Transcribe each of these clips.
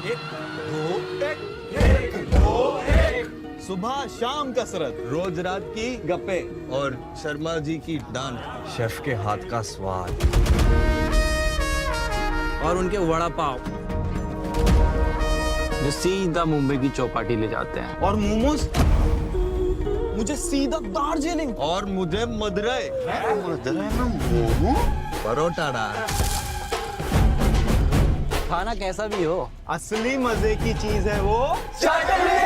एक दो एक। सुबह शाम कसरत, रोज रात की गप्पे और शर्मा जी की डांट। शेफ के हाथ का स्वाद और उनके वड़ा पाव जो सीधा मुंबई की चौपाटी ले जाते हैं। और मोमोज मुझे सीधा दार्जिलिंग और मुझे मदुरई परोटा डाल। खाना कैसा भी हो, असली मजे की चीज है वो चटनी।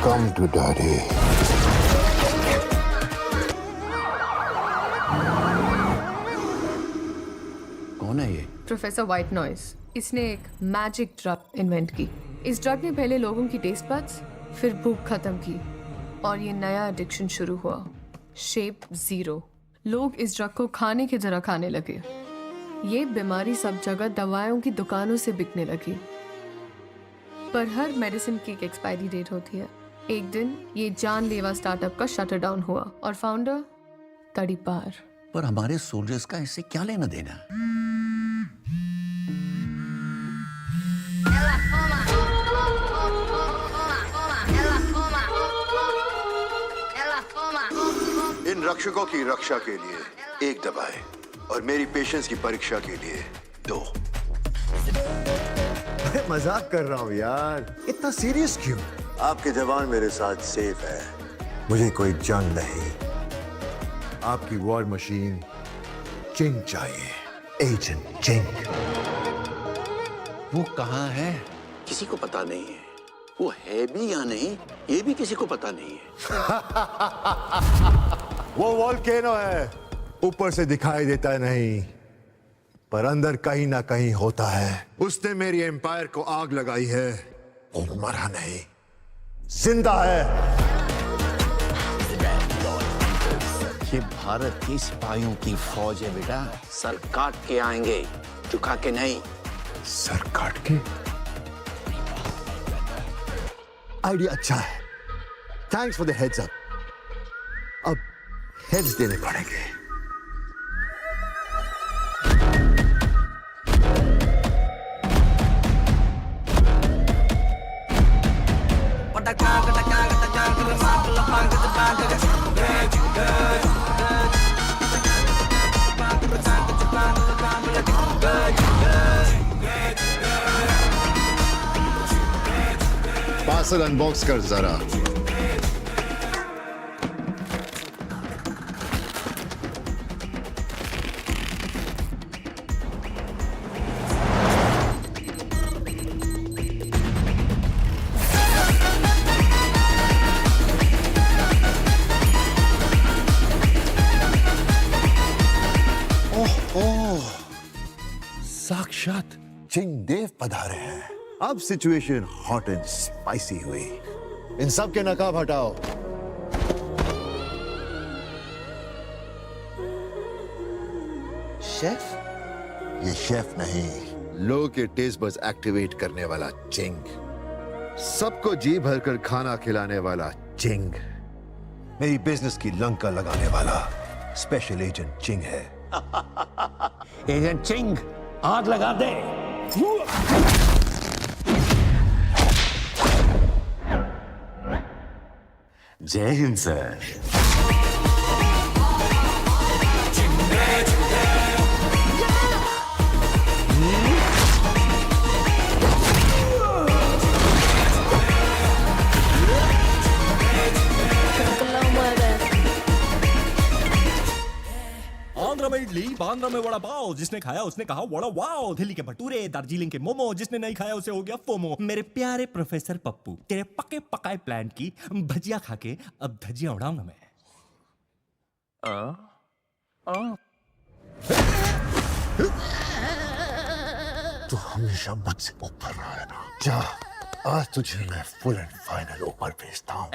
Come to daddy. कौन है ये? Professor white noise. इसने एक मैजिक ड्रग इन्वेंट की। इस ड्रग ने पहले लोगों की टेस्ट बड्स, फिर भूख खत्म की और ये नया एडिक्शन शुरू हुआ, शेप 0। लोग इस ड्रग को खाने की तरह खाने लगे। ये बीमारी सब जगह दवाइयों की दुकानों से बिकने लगी। पर हर मेडिसिन की एक एक्सपायरी डेट होती है। एक दिन ये जानलेवा स्टार्टअप का शटर डाउन हुआ और फाउंडर तड़ी पार। पर हमारे सोल्जर्स का इससे क्या लेना देना? इन रक्षकों की रक्षा के लिए एक दवाई और मेरी पेशेंस की परीक्षा के लिए 2। मैं मजाक कर रहा हूँ यार, इतना सीरियस क्यों? आपके जवान मेरे साथ सेफ है। मुझे कोई जंग नहीं, आपकी वॉर मशीन चिंग चाहिए। एजेंट चिंग। वो कहाँ है किसी को पता नहीं है। वो है भी या नहीं ये भी किसी को पता नहीं है। वो वॉल्केनो है, ऊपर से दिखाई देता नहीं पर अंदर कहीं ना कहीं होता है। उसने मेरी एम्पायर को आग लगाई है। वो मरा नहीं, जिंदा है। ये भारत के सिपाहियों की फौज है बेटा। सर काट के आएंगे, झुका के नहीं। सर काट के? आइडिया अच्छा है, thanks for the heads up. अब हेड्स देने पड़ेंगे। पार्सल अनबॉक्स कर जरा। साक्षात चिंग देव पधारे हैं। अब सिचुएशन हॉट एंड स्पाइसी हुई। इन सब के नकाब हटाओ। शेफ? ये शेफ नहीं, लोगों के टेस्ट बड्स एक्टिवेट करने वाला चिंग, सबको जी भरकर खाना खिलाने वाला चिंग, मेरी बिजनेस की लंका लगाने वाला स्पेशल एजेंट चिंग है। एजेंट चिंग आग लगा दे। जय हिंद सर। आंध्र में इडली, बांद्रा में वड़ा पाव। जिसने खाया उसने कहा वड़ा वाओ। दिल्ली के भटूरे, दार्जिलिंग के मोमो। जिसने नहीं खाया उसे हो गया फोमो। मेरे प्यारे प्रोफेसर पप्पू, तेरे पके पकाए प्लान की भजिया खा के अब धजिया उड़ाऊंगा मैं। तो हमेशा मुझसे ऊपर रहा है ना। जा आज तुझे मैं फुल एंड फाइनल ऊपर भेजता हूँ।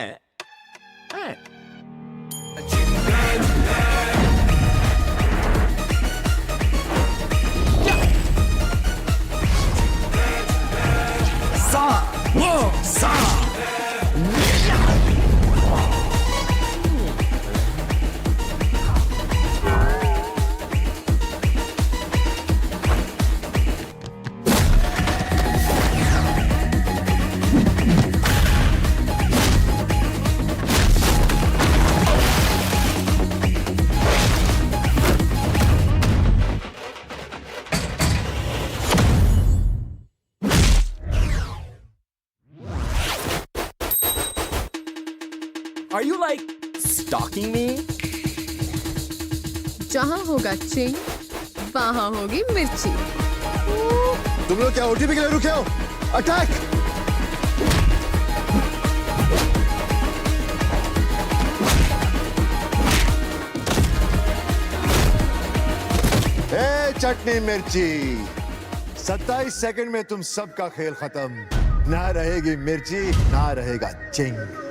Are you like stalking me? जहाँ होगा चिंग वहाँ होगी मिर्ची। तुम लोग क्या ओटीपी के लिए रुके हो? अटैक! ए चटनी मिर्ची, 27 सेकंड में तुम सबका खेल खत्म। ना रहेगी मिर्ची, ना रहेगा चिंग।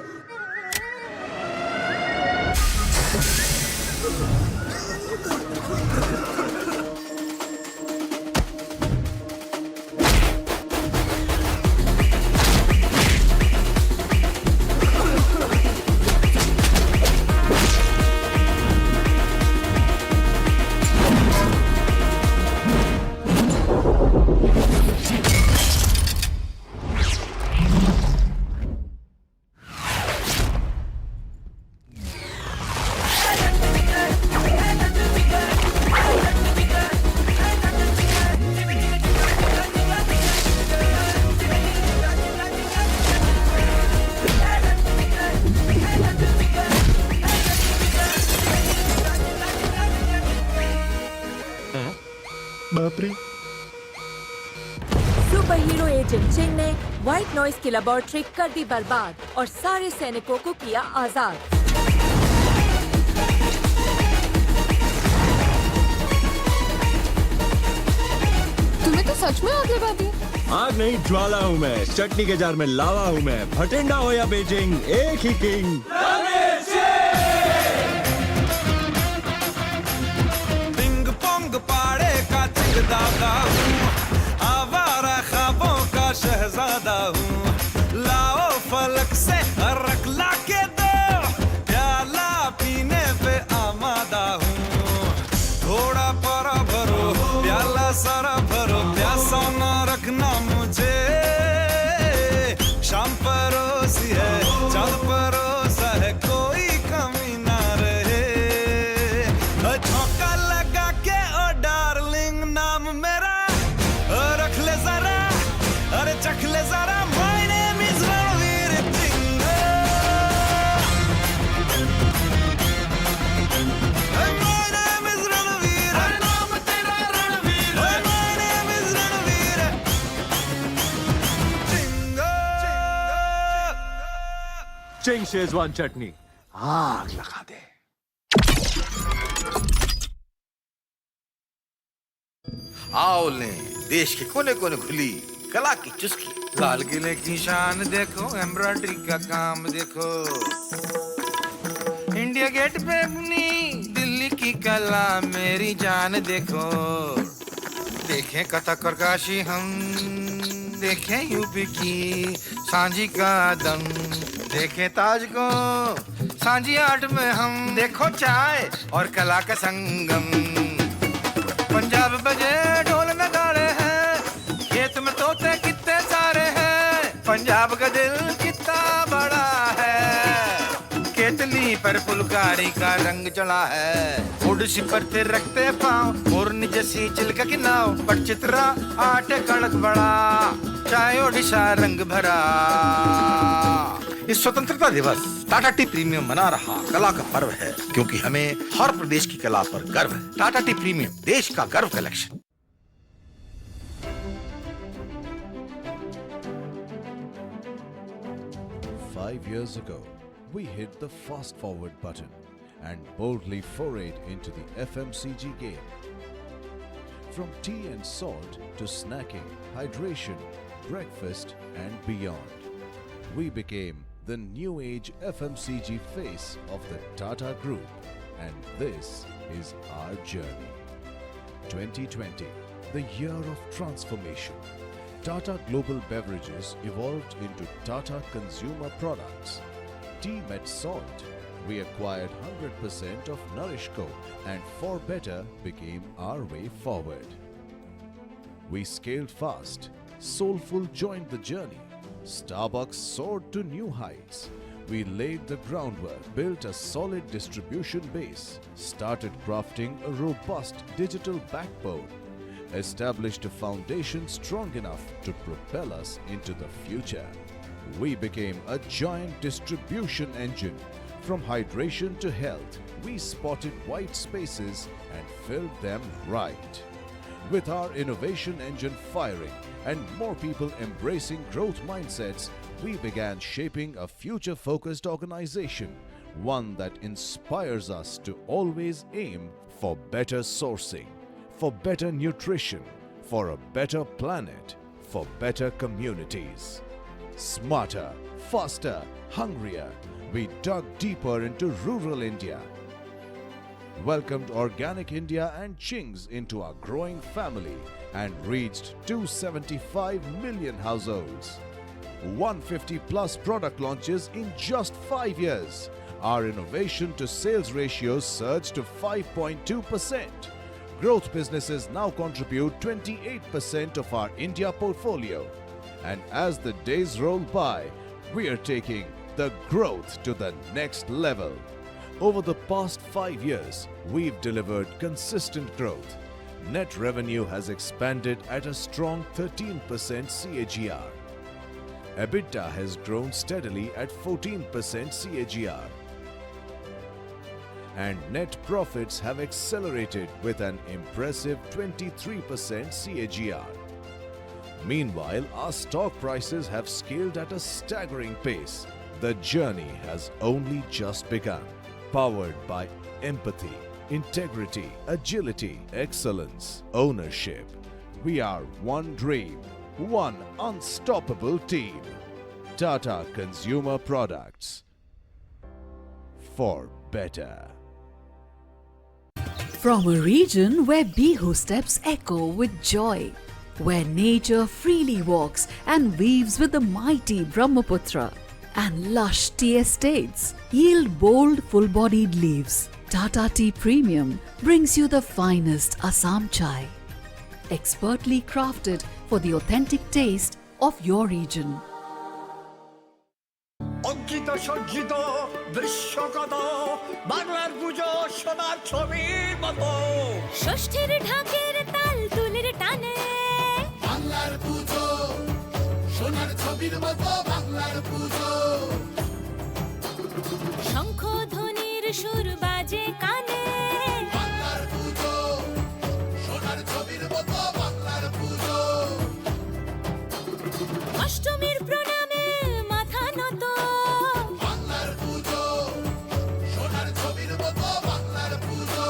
बाप रे। सुपर हीरो एजेंट चिंग ने व्हाइट नॉइज की लेबोरेटरी कर दी बर्बाद और सारे सैनिकों को किया आजाद। तुम्हें तो सच में आग लगा दी। आग नहीं ज्वाला हूँ मैं, चटनी के जार में लावा हूँ मैं। भटिंडा हो या बीजिंग, एक ही किंग। पिंग पोंग पाड़े का चिंगदादा हूँ, आवारा ख्वाबों का शहजादा हूँ। लाओ फलक से रख ला के दो, प्याला पीने पे आमादा हूँ। थोड़ा परा भरो, प्याला सारा भरो, प्यासा ना रखना मुझे। शाम परोसी है, चांद परोसा है, कोई कमी ना रहे। झोंका लगा के ओ डार्लिंग नाम मेरा रख ले जरा, अरे चख ले जरा। My name is Ranveer Singh. My name is Ranveer. नाम तेरा Ranveer. My name is Ranveer Singh. Ching Schezwan chutney, आग लगा दे। आओ लें देश के कोने कोने खुली कला की चुस्की। लाल किले की शान देखो, एम्ब्रॉयडरी का काम देखो। इंडिया गेट पे अपनी दिल्ली की कला मेरी जान देखो। देखें कथक और काशी हम, देखें यूपी की सांझी का दम। देखें ताज को सांझी आर्ट में हम, देखो चाय और कला का संगम। पंजाब बजे ढोल नगाड़े हैं, खेत में तोते कितने सारे हैं। पंजाब का दिल कितना बड़ा है, केतली पर फुलकारी का रंग चढ़ा है। उड़सी पर ते रखते पाँव, मोरनी जैसी चिलका की नाव। पर चित्रा आटे कड़क बड़ा, चाय ओडिशा रंग भरा। इस स्वतंत्रता दिवस टाटा टी प्रीमियम मना रहा कला का पर्व है, क्योंकि हमें हर प्रदेश की कला पर गर्व है। टाटा टी प्रीमियम, देश का गर्व collection. Five years ago, we hit the fast forward button and boldly forayed into the FMCG game. From tea and salt to snacking, hydration, breakfast and beyond. We became the new age FMCG face of the Tata Group, and this is our journey. 2020, the year of transformation. Tata Global Beverages evolved into Tata Consumer Products. Tea met salt. We acquired 100% of NourishCo, and For Better became our way forward. We scaled fast. Soulful joined the journey. Starbucks soared to new heights. We laid the groundwork, built a solid distribution base, started crafting a robust digital backbone, established a foundation strong enough to propel us into the future. We became a giant distribution engine. From hydration to health, we spotted white spaces and filled them right. With our innovation engine firing and more people embracing growth mindsets, we began shaping a future-focused organization, one that inspires us to always aim for better sourcing, for better nutrition, for a better planet, for better communities. Smarter, faster, hungrier, we dug deeper into rural India, welcomed Organic India and Chings into our growing family, and reached 275 million households. 150 plus product launches in just 5 years. Our innovation to sales ratio surged to 5.2%. Growth businesses now contribute 28% of our India portfolio. And as the days roll by, we are taking the growth to the next level. Over the past 5 years, we've delivered consistent growth. Net revenue has expanded at a strong 13% CAGR. EBITDA has grown steadily at 14% CAGR. And net profits have accelerated with an impressive 23% CAGR. Meanwhile, our stock prices have scaled at a staggering pace. The journey has only just begun. Powered by empathy, integrity, agility, excellence, ownership. We are one dream, one unstoppable team. Tata Consumer Products. For better. From a region where Bihu steps echo with joy, where nature freely walks and weaves with the mighty Brahmaputra, and lush tea estates yield bold, full-bodied leaves, Tata Tea Premium brings you the finest Assam chai, expertly crafted for the authentic taste of your region. অঙ্কিত সজ্জিত দৃশ্যগত বাংলার পুজো সোনার ছবির মতো ষষ্ঠীর ঢাকের তাল তুলির টানে বাংলার পুজো সোনার ছবির মতো বাংলার পুজো শঙ্খ ধ্বনির সুর বাজে কানে বাংলার পুজো সোনার ছবির মতো বাংলার পুজো অষ্টমীর প্রণামে মাথা নত বাংলার পুজো সোনার ছবির মতো বাংলার পুজো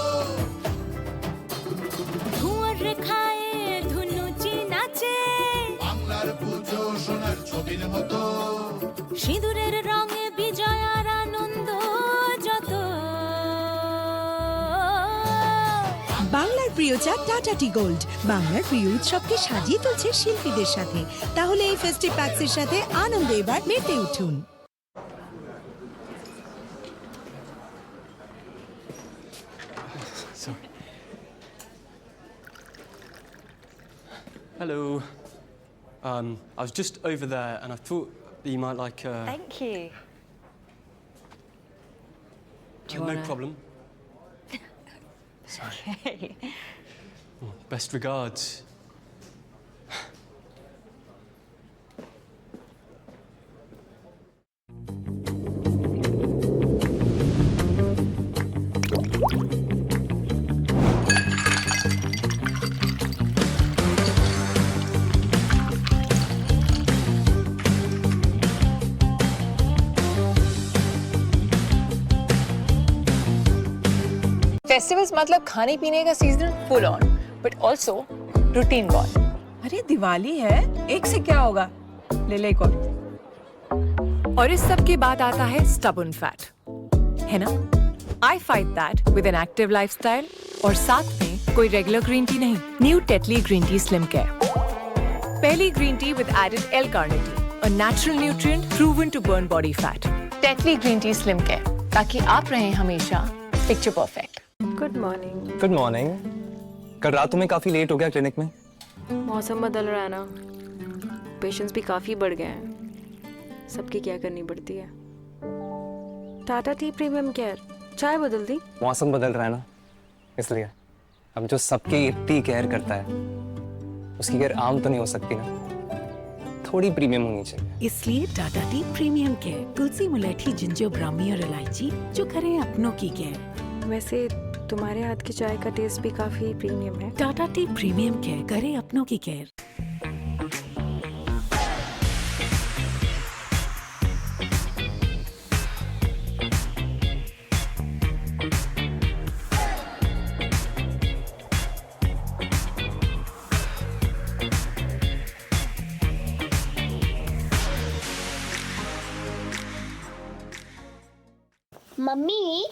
ধুঁয়ার রেখায় ধুনুচি নাচে বাংলার পুজো সোনার ছবির মতো সিঁদুরের রঙে বিজয়ার আনন্দ যত বাংলার প্রিয় চা টাটা টি গোল্ড বাংলার প্রিয় উৎসবকে সাজিয়ে তুলছে শিল্পীদের সাথে। তাহলে এই ফেস্টিভ প্যাক্সের সাথে আনন্দে এবার মেতে উঠুন। Hello. I was just over there and I thought that you might like Thank you. No problem. Sorry. Okay. Best regards. Festivals मतलब खाने पीने का season full on, but also routine gone. अरे दिवाली है, एक से क्या होगा, ले ले एक और इस सब के बाद आता है स्टबर्न फैट, है ना? I fight that with an active lifestyle और साथ में कोई रेगुलर ग्रीन टी नहीं, new Tetley green tea slim care. पहली green tea with added L carnitine, a natural nutrient proven to burn body fat. Tetley green tea slim care, ताकि आप रहें हमेशा picture perfect. Good morning. Good morning. कल रात तुम्हें काफ़ी late हो गया क्लिनिक में। मौसम बदल रहा है ना, पेशेंट्स भी काफ़ी बढ़ गए हैं, सबकी क्या करनी पड़ती है। टाटा टी प्रीमियम केयर, चाय बदल दी। मौसम बदल रहा है ना, इसलिए अब जो सबकी इतनी केयर करता है उसकी केयर आम तो नहीं हो सकती ना, थोड़ी प्रीमियम होनी चाहिए। इसलिए टाटा टी प्रीमियम केयर, तुलसी, मुलेठी, जिंजर, ब्राह्मी और इलायची, जो करें अपनों की केयर। वैसे तुम्हारे हाथ की चाय का टेस्ट भी काफ़ी प्रीमियम है। टाटा टी प्रीमियम केयर, करें अपनों की केयर। मम्मी,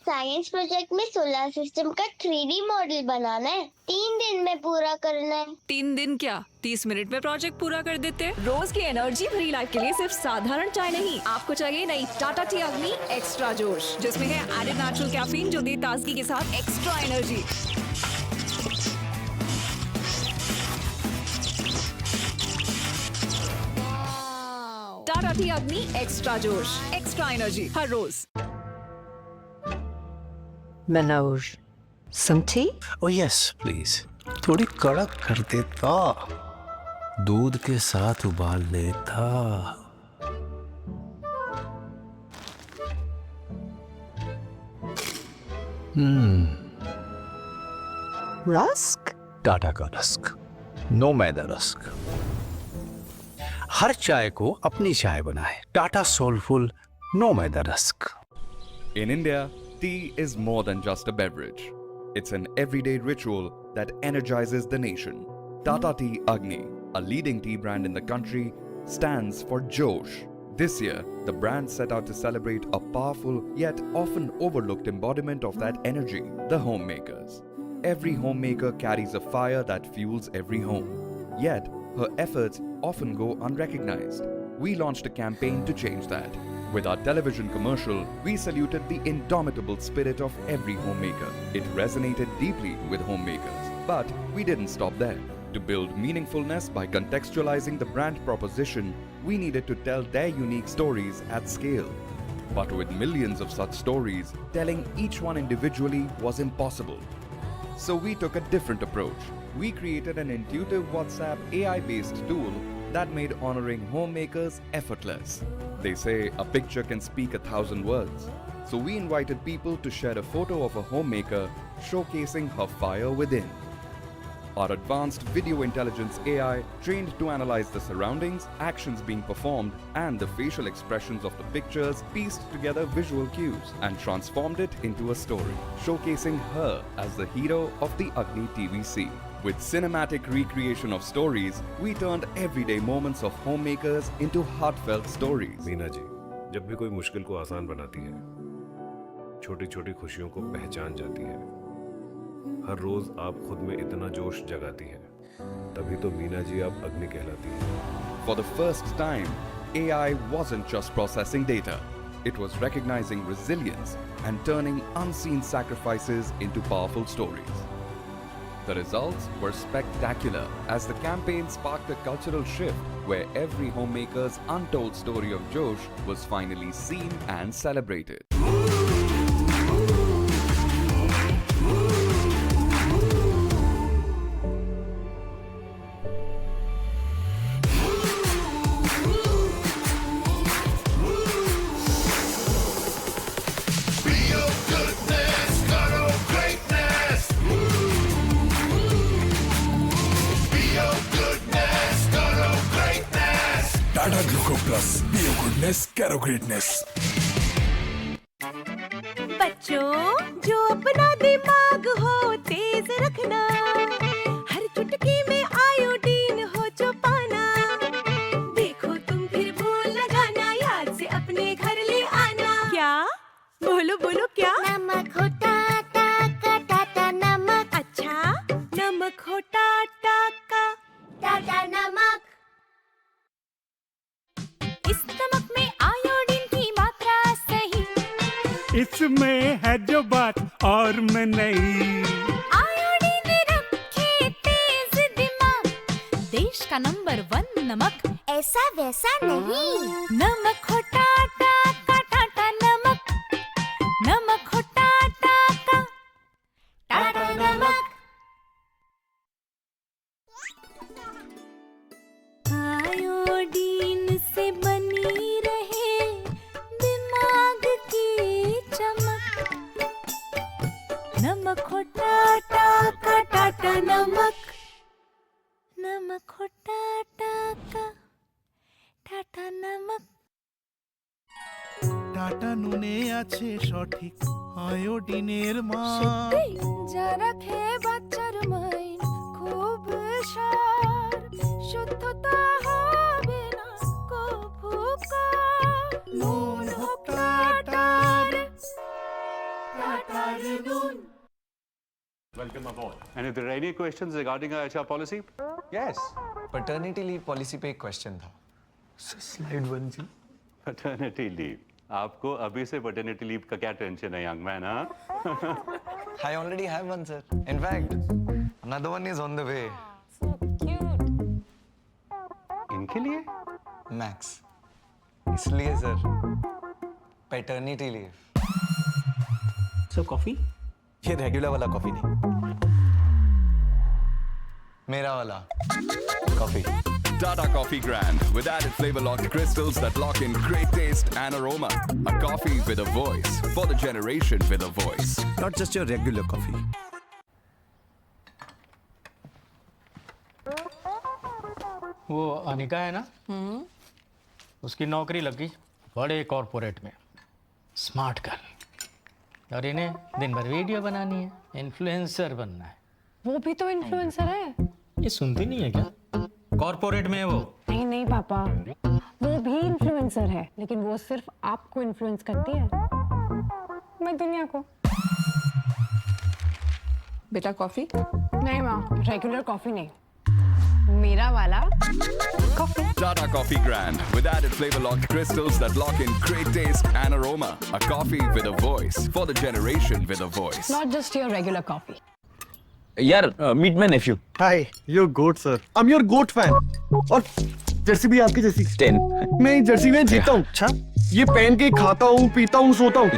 साइंस प्रोजेक्ट में सोलर सिस्टम का 3D मॉडल बनाना है, 3 दिन में पूरा करना है। 3 दिन क्या, 30 मिनट में प्रोजेक्ट पूरा कर देते। रोज की एनर्जी भरी लाइफ के लिए सिर्फ साधारण चाय नहीं, आपको चाहिए नई टाटा टी अग्नि एक्स्ट्रा जोश, जिसमें है एडेड नेचुरल कैफीन जो दे ताजगी के साथ एक्स्ट्रा एनर्जी। टाटा टी अग्नि एक्स्ट्रा जोश, extra energy her rose. Manoj, some tea? Oh yes, please. थोड़ी कड़क कर देता, दूध के साथ उबाल लेता। Rusk? टाटा का रस्क, नो मैदा रस्क। हर चाय को अपनी चाय बनाए, Tata soulful no maida rusk. In India, tea is more than just a beverage. It's an everyday ritual that energizes the nation. Tata Tea Agni, a leading tea brand in the country, stands for Josh. This year, the brand set out to celebrate a powerful yet often overlooked embodiment of that energy, the homemakers. Every homemaker carries a fire that fuels every home. Yet, her efforts often go unrecognized. We launched a campaign to change that. With our television commercial, we saluted the indomitable spirit of every homemaker. It resonated deeply with homemakers. But we didn't stop there. To build meaningfulness by contextualizing the brand proposition, we needed to tell their unique stories at scale. But with millions of such stories, telling each one individually was impossible. So we took a different approach. We created an intuitive WhatsApp AI-based tool that made honoring homemakers effortless. They say a picture can speak 1,000 words. So we invited people to share a photo of a homemaker showcasing her fire within. Our advanced video intelligence AI trained to analyze the surroundings, actions being performed, and the facial expressions of the pictures pieced together visual cues and transformed it into a story, showcasing her as the hero of the Agni TVC. With cinematic recreation of stories, we turned everyday moments of homemakers into heartfelt stories. Meena ji, जब भी कोई मुश्किल को आसान बनाती है, छोटी छोटी खुशियों को पहचान जाती है, हर रोज आप खुद में इतना जोश जगाती हैं, तभी तो मीना जी आप अग्नि कहलाती हैं। For the first time, AI wasn't just processing data. It was recognizing resilience and turning unseen sacrifices into powerful stories. The results were spectacular as the campaign sparked a cultural shift where every homemaker's untold story of Josh was finally seen and celebrated. Tata Gluco Plus, be your goodness, Caro Greatness. बच्चों, जो अपना दिमाग हो तेज रखना, हर चुटकी में iodine बोलो बोलो क्या? नमक हो टाटा का टाटा नमक। अच्छा, नमक हो टाटा का टाटा नमक। इस नमक में आयोडीन की मात्रा सही, इसमें है जो बात और में नहीं। आयोडीन रखे तेज दिमाग, देश का नंबर 1 नमक, ऐसा वैसा नहीं। नमक हो टाटा का टाटा नमक, नमक हो टाटा का टाटा नमक। आयोडीन से बनी रहे दिमाग की चमक, नमक हो टाटा का टाटा नमक, नमक हो टाटा का টাটা নমক। টাটা নুনে আছে সঠিক আয়োডিনের মান। সত্যি যারা খেয়ে বাচ্চার মাইন্ড খুব শার্প, শুদ্ধতা হবে না কভু কার। নুন হোক টাটার, টাটার নুন। Welcome aboard. And if there are any questions regarding our HR policy? Yes. Paternity leave policy पे एक क्वेश्चन था। Slide 1 जी। Paternity leave. आपको अभी से paternity leave का क्या टेंशन है, young man? हाँ? I already have one, sir. In fact, another one is on the way. इनके लिए? Max. इसलिए sir, paternity leave. Sir coffee? ये रेगुलर वाला कॉफी नहीं, मेरा वाला coffee. Tata Coffee Grand with added flavor locked crystals that lock in great taste and aroma. A coffee with a voice for the generation with a voice. Not just your regular coffee. वो अनिका है ना, उसकी नौकरी लगी बड़े corporate में, smart girl, और इन्हें दिन भर वीडियो बनानी है, इन्फ्लुएंसर बनना है। वो भी तो इन्फ्लुएंसर है। ये सुनती नहीं है क्या? कॉरपोरेट में है वो। नहीं नहीं पापा, वो भी इन्फ्लुएंसर है, लेकिन वो सिर्फ आपको इन्फ्लुएंस करती है, मैं दुनिया को। बेटा कॉफी? नहीं माँ, रेगुलर कॉफी नहीं, मेरा वाला coffee. Tata Coffee Grand with added flavor locked crystals that lock in great taste and aroma. A coffee with a voice for the generation with a voice. Not just your regular coffee. यार meet my nephew. Hi, your goat sir. I am your goat fan. और jersey भी आपकी जैसी। 10। मैं Jersey में जीता हूँ। अच्छा, ये पहन के खाता हूँ, पीता हूँ, सोता हूँ।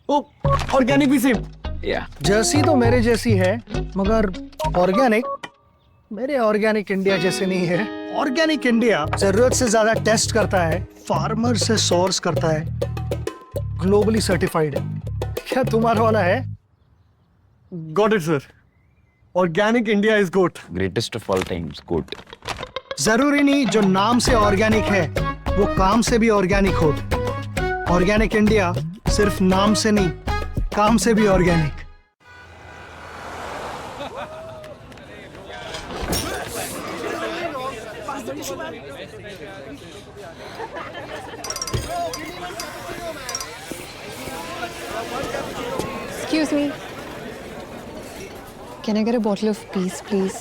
ओ, ऑर्गेनिक भी सेम। जर्सी तो मेरे जैसी है, मगर ऑर्गेनिक मेरे ऑर्गेनिक इंडिया जैसे नहीं है। ऑर्गेनिक इंडिया जरूरत से ज्यादा टेस्ट करता है, फार्मर से सोर्स करता है, ग्लोबली सर्टिफाइड है। क्या तुम्हारा वाला है? Got it sir. Organic India is good. Greatest of all times good. जरूरी नहीं जो नाम से ऑर्गेनिक है वो काम से भी ऑर्गेनिक हो। ऑर्गेनिक इंडिया सिर्फ नाम से नहीं, काम से भी organic. Excuse me. Can I get a bottle of peace, please?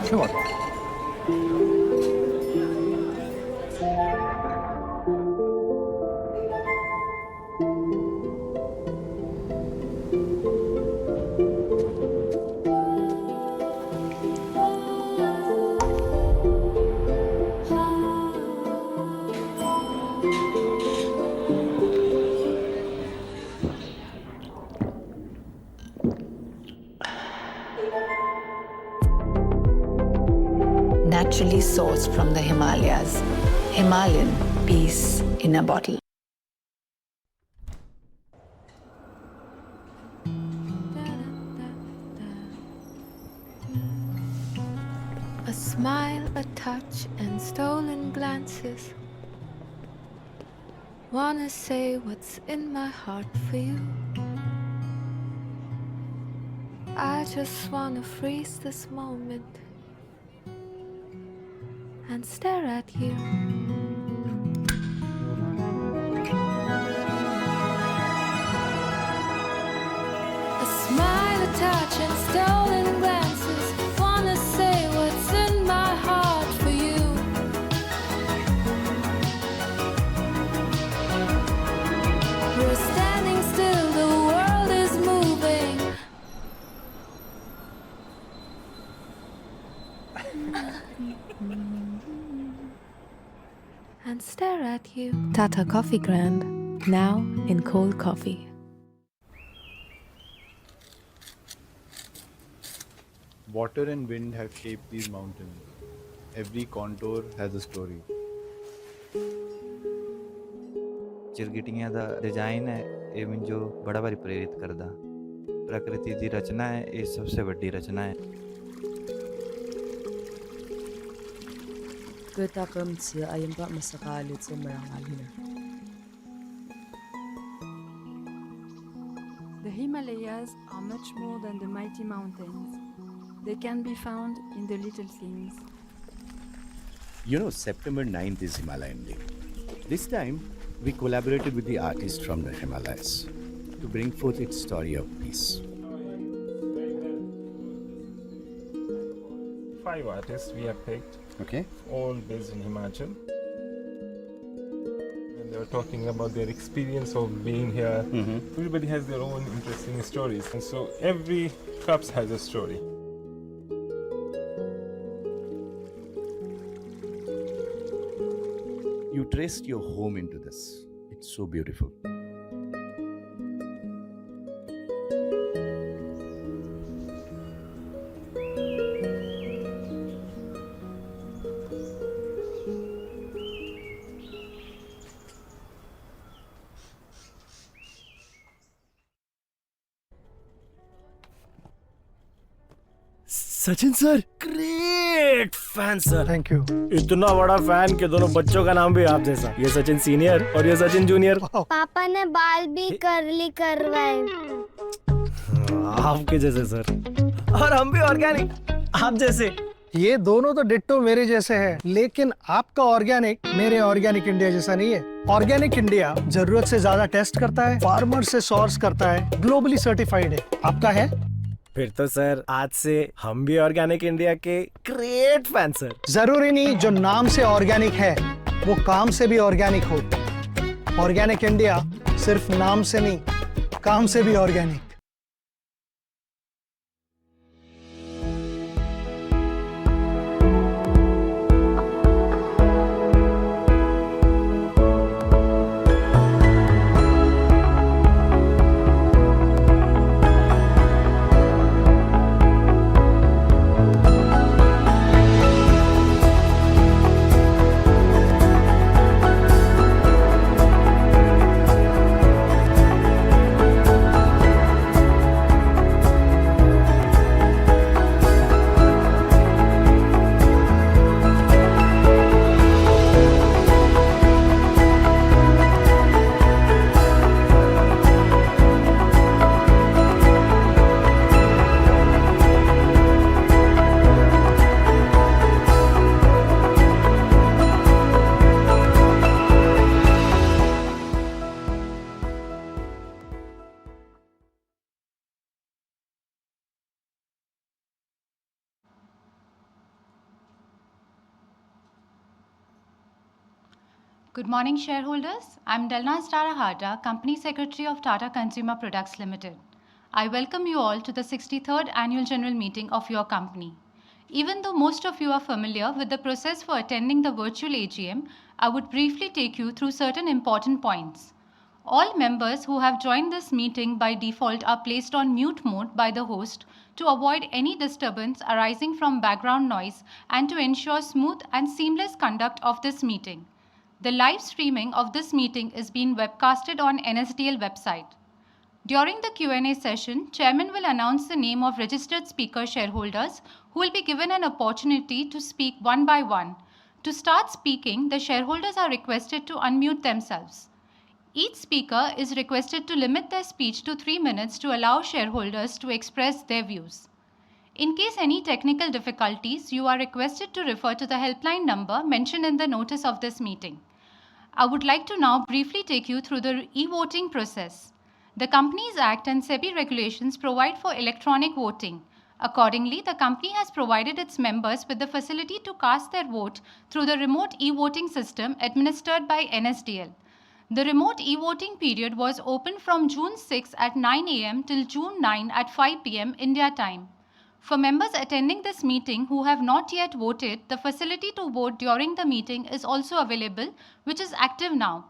Sure. Naturally sourced from the Himalayas. Himalayan peace in a bottle. A smile, a touch, and stolen glances. Wanna say what's in my heart for you. I just wanna freeze this moment and stare at you. and stare at you. Tata Coffee Grand, now in cold coffee. Water and wind have shaped these mountains. Every contour has a story. चिरगिटियां दा design है ਇਹ ਮੈਨੂੰ ਬੜਾ ਵਾਰੀ ਪ੍ਰੇਰਿਤ ਕਰਦਾ ਪ੍ਰਕਿਰਤੀ ਦੀ ਰਚਨਾ ਹੈ ਇਹ ਸਭ ਤੋਂ ਵੱਡੀ ਰਚਨਾ ਹੈ Götakam tia ayam ba masakali sa marangalina. The Himalayas are much more than the mighty mountains. They can be found in the little things. You know, September 9th is Himalayan Day. This time, we collaborated with the artist from the Himalayas to bring forth its story of peace. 5 artists we have picked, Okay. all based in Himachal. And they were talking about their experience of being here. Everybody has their own interesting stories, and so every cups has a story. You traced your home into this. It's so beautiful. Sachin sir great fan sir thank you इतना बड़ा fan कि दोनों बच्चों का नाम भी आप जैसा ये सचिन सीनियर और ये सचिन जूनियर पापा ने बाल भी कर्ली करवाए आपके जैसे सर और हम भी ऑर्गेनिक आप जैसे ये दोनों तो डिट्टो मेरे जैसे हैं, लेकिन आपका ऑर्गेनिक मेरे ऑर्गेनिक इंडिया जैसा नहीं है। ऑर्गेनिक इंडिया जरूरत से ज्यादा टेस्ट करता है, फार्मर से सोर्स करता है, ग्लोबली सर्टिफाइड है। आपका है? फिर तो सर आज से हम भी ऑर्गेनिक इंडिया के ग्रेट फैन सर। जरूरी नहीं जो नाम से ऑर्गेनिक है वो काम से भी ऑर्गेनिक हो। ऑर्गेनिक इंडिया सिर्फ नाम से नहीं, काम से भी organic. Good morning, shareholders. I'm Delnaz Tarahata, Company Secretary of Tata Consumer Products Limited. I welcome you all to the 63rd Annual General Meeting of your company. Even though most of you are familiar with the process for attending the virtual AGM, I would briefly take you through certain important points. All members who have joined this meeting by default are placed on mute mode by the host to avoid any disturbance arising from background noise and to ensure smooth and seamless conduct of this meeting. The live streaming of this meeting is being webcasted on NSDL website. During the Q&A session, Chairman will announce the name of registered speaker shareholders who will be given an opportunity to speak one by one. To start speaking, the shareholders are requested to unmute themselves. Each speaker is requested to limit their speech to 3 minutes to allow shareholders to express their views. In case any technical difficulties, you are requested to refer to the helpline number mentioned in the notice of this meeting. I would like to now briefly take you through the e-voting process. The Companies Act and SEBI regulations provide for electronic voting. Accordingly, the company has provided its members with the facility to cast their vote through the remote e-voting system administered by NSDL. The remote e-voting period was open from June 6 at 9 a.m. till June 9 at 5 p.m. India time. For members attending this meeting who have not yet voted, the facility to vote during the meeting is also available, which is active now.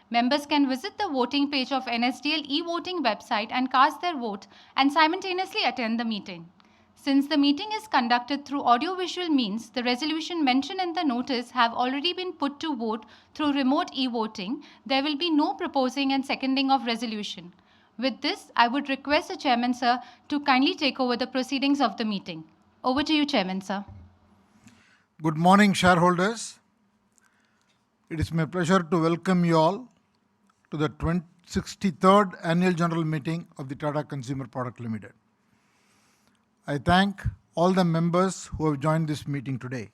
Members can visit the voting page of NSDL e-voting website and cast their vote and simultaneously attend the meeting. Since the meeting is conducted through audiovisual means, the resolution mentioned in the notice have already been put to vote through remote e-voting. There will be no proposing and seconding of resolution. With this, I would request the Chairman, sir, to kindly take over the proceedings of the meeting. Over to you, Chairman, sir. Good morning, shareholders. It is my pleasure to welcome you all to the 63rd Annual General Meeting of the Tata Consumer Product Limited. I thank all the members who have joined this meeting today.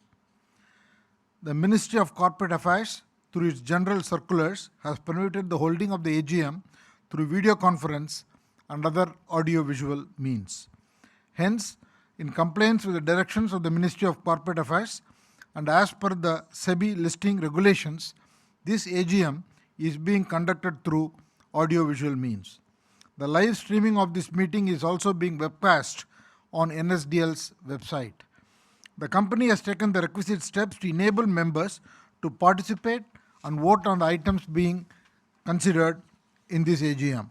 The Ministry of Corporate Affairs, through its general circulars, has permitted the holding of the AGM through video conference and other audio-visual means. Hence, in compliance with the directions of the Ministry of Corporate Affairs and as per the SEBI listing regulations, this AGM is being conducted through audio-visual means. The live streaming of this meeting is also being webcast on NSDL's website. The company has taken the requisite steps to enable members to participate and vote on the items being considered in this AGM.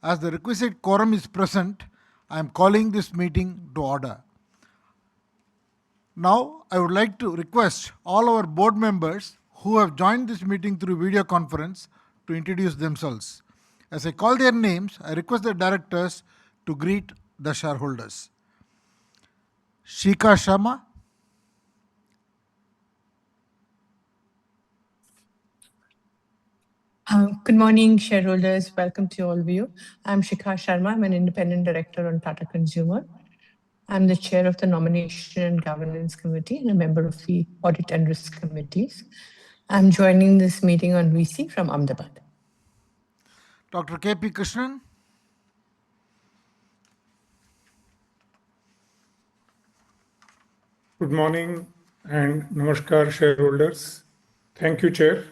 As the requisite quorum is present, I am calling this meeting to order. Now, I would like to request all our board members who have joined this meeting through video conference to introduce themselves. As I call their names, I request the directors to greet the shareholders. Shika Sharma. Good morning, shareholders. Welcome to all of you. I'm Shikha Sharma. I'm an independent director on Tata Consumer. I'm the chair of the Nomination and Governance Committee and a member of the Audit and Risk Committees. I'm joining this meeting on VC from Ahmedabad. Dr. K.P. Krishnan. Good morning and namaskar, shareholders. Thank you, Chair.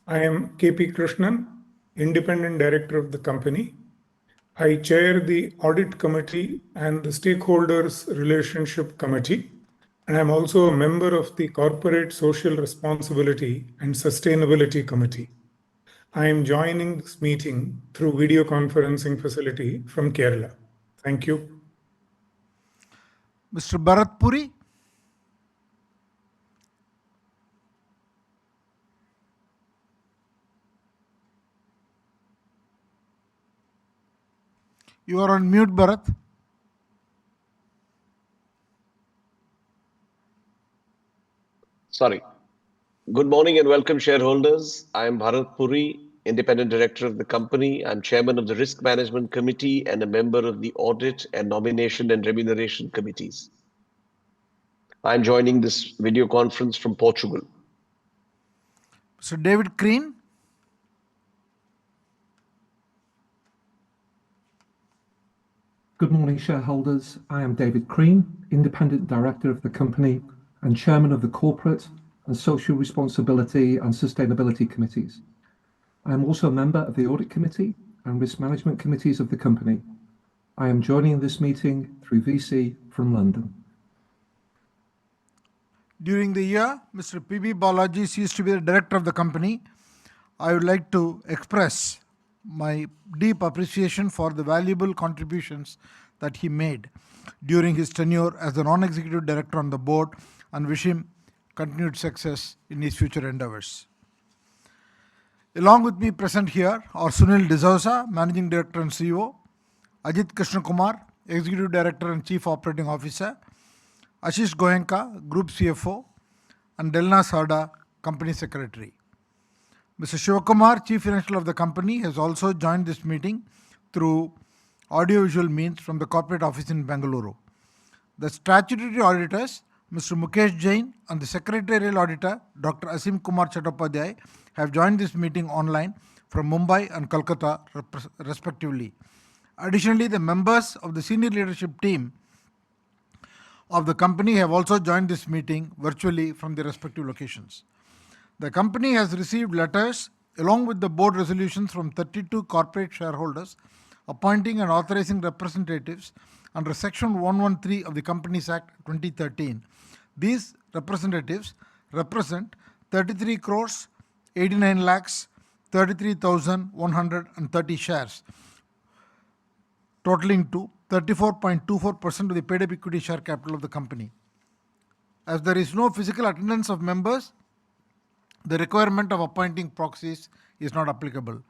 I am K.P. Krishnan, Independent Director of the company. I chair the Audit Committee and the Stakeholders Relationship Committee, and I'm also a member of the Corporate Social Responsibility and Sustainability Committee. I am joining this meeting through video conferencing facility from Kerala. Thank you. Mr. Bharat Puri. You are on mute, Bharat. Sorry. Good morning and welcome, shareholders. I am Bharat Puri, Independent Director of the company. I'm Chairman of the Risk Management Committee and a member of the Audit and Nomination and Remuneration Committees. I'm joining this video conference from Portugal. Mr. David Crean. Good morning, shareholders. I am David Crean, Independent Director of the company and Chairman of the Corporate and Social Responsibility and Sustainability Committees. I am also a member of the Audit Committee and Risk Management Committees of the company. I am joining this meeting through VC from London. During the year, Mr. P.B. Balaji ceased to be the director of the company. I would like to express my deep appreciation for the valuable contributions that he made during his tenure as the non-executive director on the board and wish him continued success in his future endeavors. Along with me present here are Sunil D'Souza, Managing Director and CEO, Ajit Krishna Kumar, Executive Director and Chief Operating Officer, Ashish Goenka, Group CFO, and Delna Sarda, Company Secretary. Mr. Shivakumar, Chief Financial of the company, has also joined this meeting through audiovisual means from the corporate office in Bengaluru. The statutory auditors, Mr. Mukesh Jain, and the secretarial auditor, Dr. Asim Kumar Chattopadhyay, have joined this meeting online from Mumbai and Kolkata, respectively. Additionally, the members of the senior leadership team of the company have also joined this meeting virtually from their respective locations. The company has received letters along with the board resolutions from 32 corporate shareholders appointing and authorizing representatives under Section 113 of the Companies Act 2013. These representatives represent 33 crores 89 lakhs 33,130 shares, totaling to 34.24% of the paid-up equity share capital of the company. As there is no physical attendance of members, the requirement of appointing proxies is not applicable.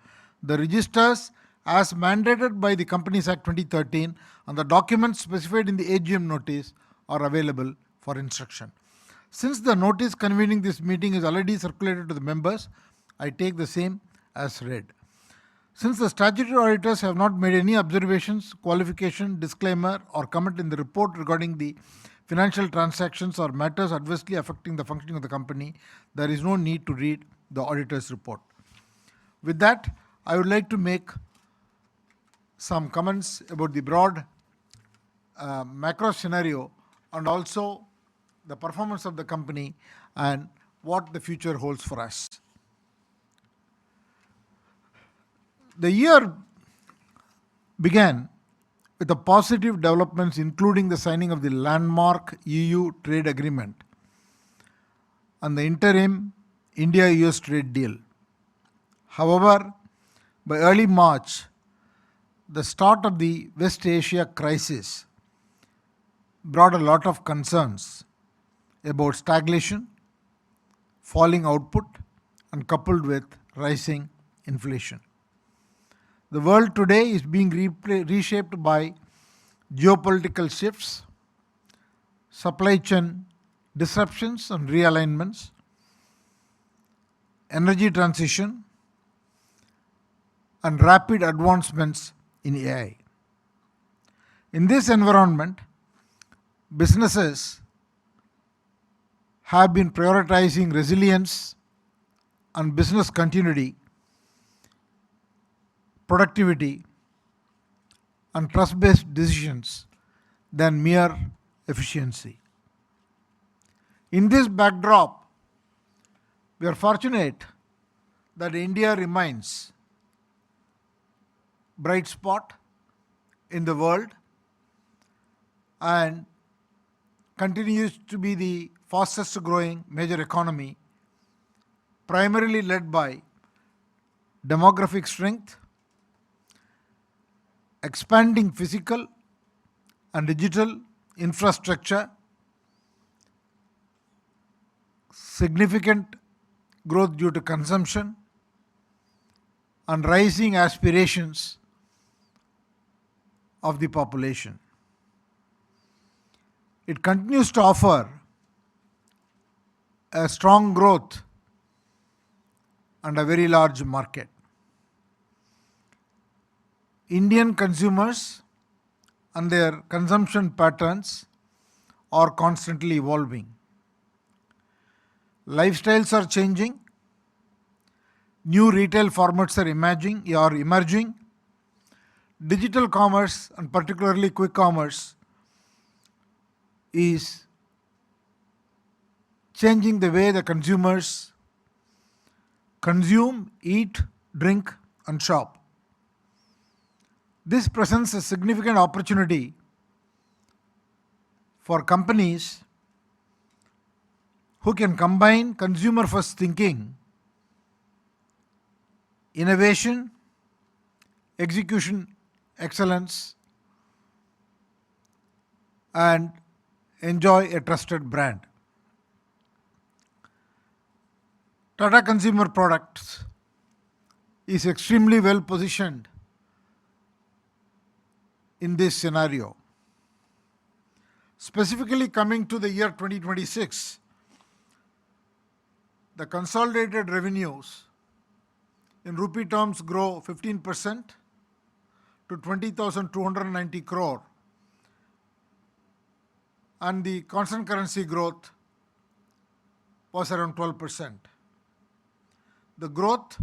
The registers, as mandated by the Companies Act 2013, and the documents specified in the AGM notice are available for instruction. Since the notice convening this meeting is already circulated to the members, I take the same as read. Since the statutory auditors have not made any observations, qualification, disclaimer, or comment in the report regarding the financial transactions or matters adversely affecting the functioning of the company, there is no need to read the auditor's report. With that, I would like to make some comments about the broad macro scenario and also the performance of the company and what the future holds for us. The year began with the positive developments, including the signing of the landmark EU trade agreement and the interim India-US trade deal. However, by early March, the start of the West Asia crisis brought a lot of concerns about stagnation, falling output, and coupled with rising inflation. The world today is being reshaped by geopolitical shifts, supply chain disruptions and realignments, energy transition, and rapid advancements in AI. In this environment, businesses have been prioritizing resilience and business continuity, productivity, and trust-based decisions than mere efficiency. In this backdrop, we are fortunate that India remains a bright spot in the world and continues to be the fastest growing major economy, primarily led by demographic strength, expanding physical and digital infrastructure, significant growth due to consumption, and rising aspirations of the population. It continues to offer a strong growth and a very large market. Indian consumers and their consumption patterns are constantly evolving. Lifestyles are changing. New retail formats are emerging. Digital commerce, and particularly quick commerce, is changing the way the consumers consume, eat, drink, and shop. This presents a significant opportunity for companies who can combine consumer-first thinking, innovation, execution excellence, and enjoy a trusted brand. Tata Consumer Products is extremely well positioned in this scenario. Specifically coming to the year 2026, the consolidated revenues in rupee terms grow 15% to 20,290 crore, and the constant currency growth was around 12%. The growth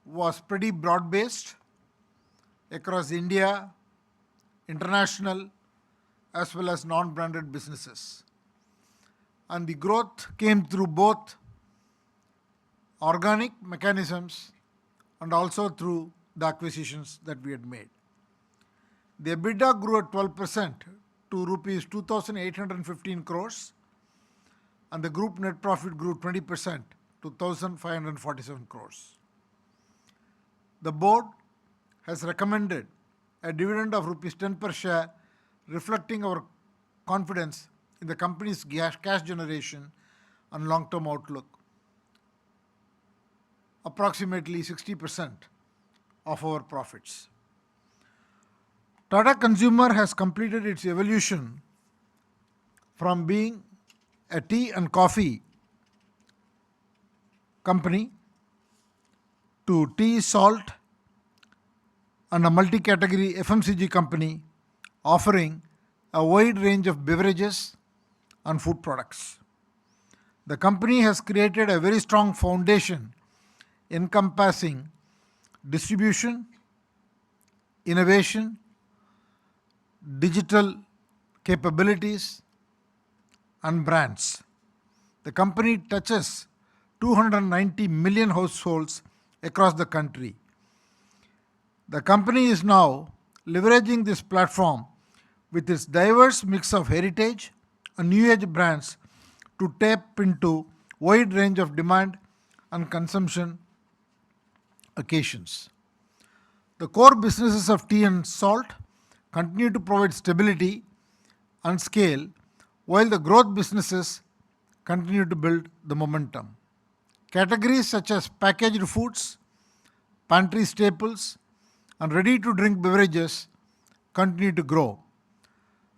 was pretty broad-based across India, international, as well as non-branded businesses. And the growth came through both organic mechanisms and also through the acquisitions that we had made. The EBITDA grew at 12% to rupees 2,815 crores, and the group net profit grew 20% to 1,547 crores. The board has recommended a dividend of rupees 10 per share, reflecting our confidence in the company's cash generation and long-term outlook. Approximately 60% of our profits. Tata Consumer has completed its evolution from being a tea and coffee company to tea, salt, and a multi-category FMCG company offering a wide range of beverages and food products. The company has created a very strong foundation encompassing distribution, innovation, digital capabilities, and brands. The company touches 290 million households across the country. The company is now leveraging this platform with its diverse mix of heritage and new age brands to tap into wide range of demand and consumption occasions. The core businesses of tea and salt continue to provide stability and scale, while the growth businesses continue to build the momentum. Categories such as packaged foods, pantry staples, and ready-to-drink beverages continue to grow.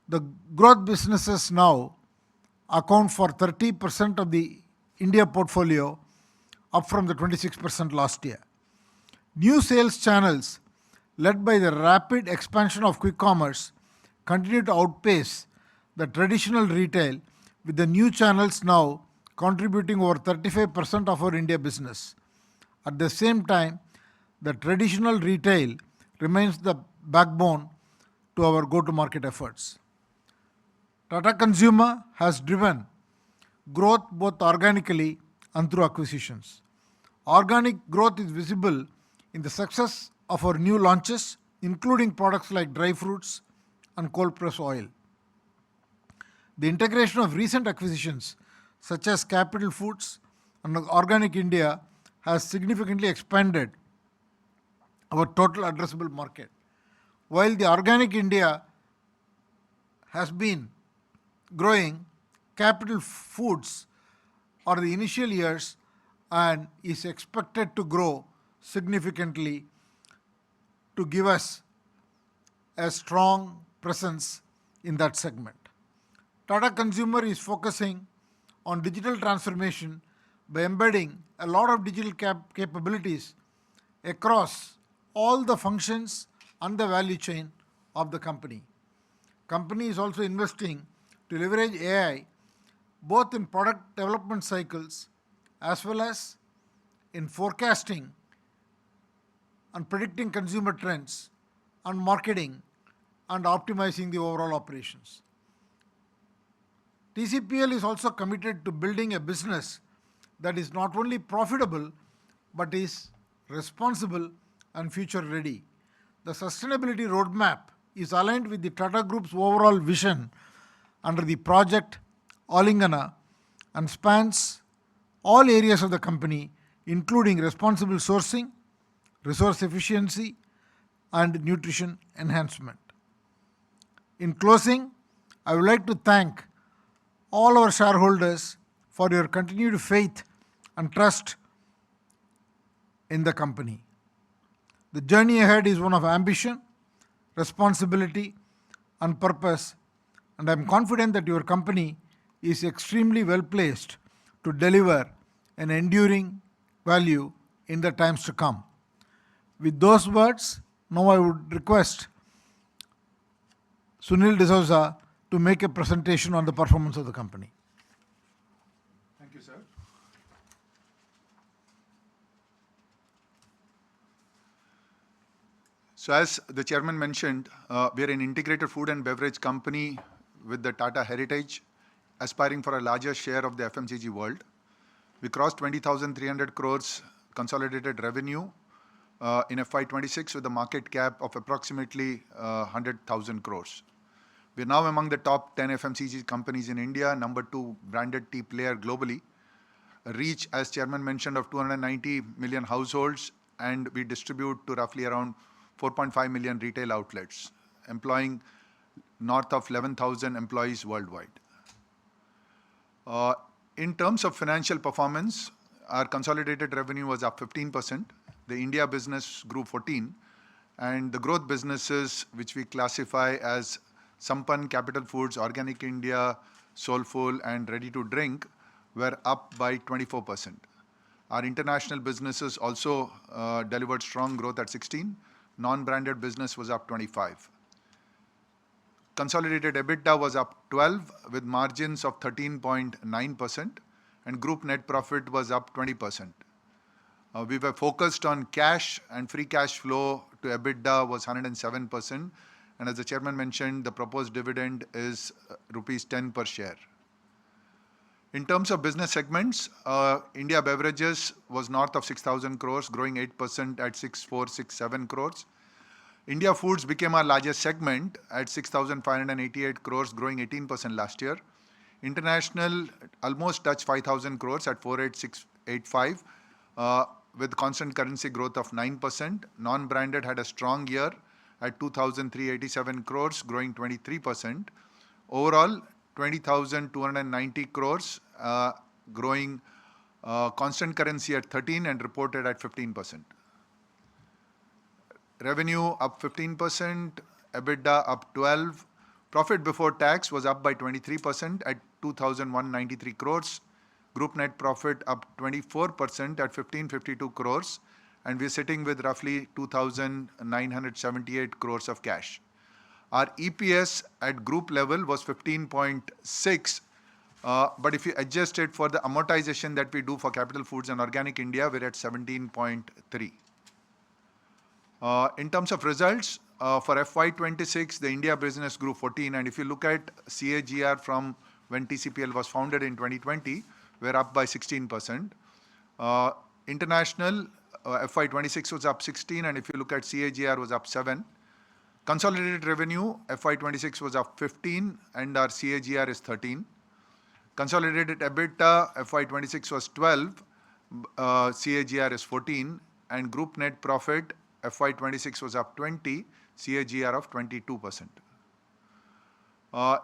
The growth businesses now account for 30% of the India portfolio, up from the 26% last year. New sales channels, led by the rapid expansion of quick commerce, continue to outpace the traditional retail, with the new channels now contributing over 35% of our India business. At the same time, the traditional retail remains the backbone to our go-to-market efforts. Tata Consumer has driven growth both organically and through acquisitions. Organic growth is visible in the success of our new launches, including products like dry fruits and cold press oil. The integration of recent acquisitions such as Capital Foods and Organic India has significantly expanded our total addressable market. While the Organic India has been growing, Capital Foods are the initial years and is expected to grow significantly to give us a strong presence in that segment. Tata Consumer is focusing on digital transformation by embedding a lot of digital capabilities across all the functions and the value chain of the company. Company is also investing to leverage AI both in product development cycles as well as in forecasting and predicting consumer trends and marketing and optimizing the overall operations. TCPL is also committed to building a business that is not only profitable but is responsible and future ready. The sustainability roadmap is aligned with the Tata Group's overall vision under the project Alingana and spans all areas of the company, including responsible sourcing, resource efficiency, and nutrition enhancement. In closing, I would like to thank all our shareholders for your continued faith and trust in the company. The journey ahead is one of ambition, responsibility, and purpose, and I am confident that your company is extremely well placed to deliver an enduring value in the times to come. With those words, now I would request Sunil D'Souza to make a presentation on the performance of the company. Thank you, sir. So as the chairman mentioned, we are an integrated food and beverage company with the Tata heritage, aspiring for a larger share of the FMCG world. We crossed 20,300 crores consolidated revenue in FY26 with a market cap of approximately 100,000 crores. We are now among the top 10 FMCG companies in India, number 2 branded tea player globally. A reach, as Chairman mentioned, of 290 million households, and we distribute to roughly around 4.5 million retail outlets, employing north of 11,000 employees worldwide. In terms of financial performance, our consolidated revenue was up 15%. The India business grew 14%, and the growth businesses, which we classify as Sampann, Capital Foods, Organic India, Soulful, and Ready to Drink, were up by 24%. Our international businesses also delivered strong growth at 16%. Non-branded business was up 25%. Consolidated EBITDA was up 12% with margins of 13.9%, and group net profit was up 20%. We were focused on cash, and free cash flow to EBITDA was 107%. And as the chairman mentioned, the proposed dividend is rupees 10 per share. In terms of business segments, India Beverages was north of 6,000 crores, growing 8% at 6,467 crores. India Foods became our largest segment at 6,588 crores, growing 18% last year. International almost touched 5,000 crores at 4,885, with constant currency growth of 9%. Non-branded had a strong year at 2,387 crores, growing 23%. Overall, 20,290 crores, growing constant currency at 13% and reported at 15%. Revenue up 15%, EBITDA up 12%. Profit before tax was up by 23% at 2,193 crores. Group net profit up 24% at 1,552 crores. And we're sitting with roughly 2,978 crores of cash. Our EPS at group level was 15.6, but if you adjust it for the amortization that we do for Capital Foods and Organic India, we're at 17.3. In terms of results, for FY26, the India business grew 14%, and if you look at CAGR from when TCPL was founded in 2020, we're up by 16%. International, FY26 was up 16%, and if you look at CAGR was up 7%. Consolidated revenue, FY26 was up 15%, and our CAGR is 13%. Consolidated EBITDA, FY26 was 12%, CAGR is 14%, and group net profit, FY26 was up 20%, CAGR of 22%.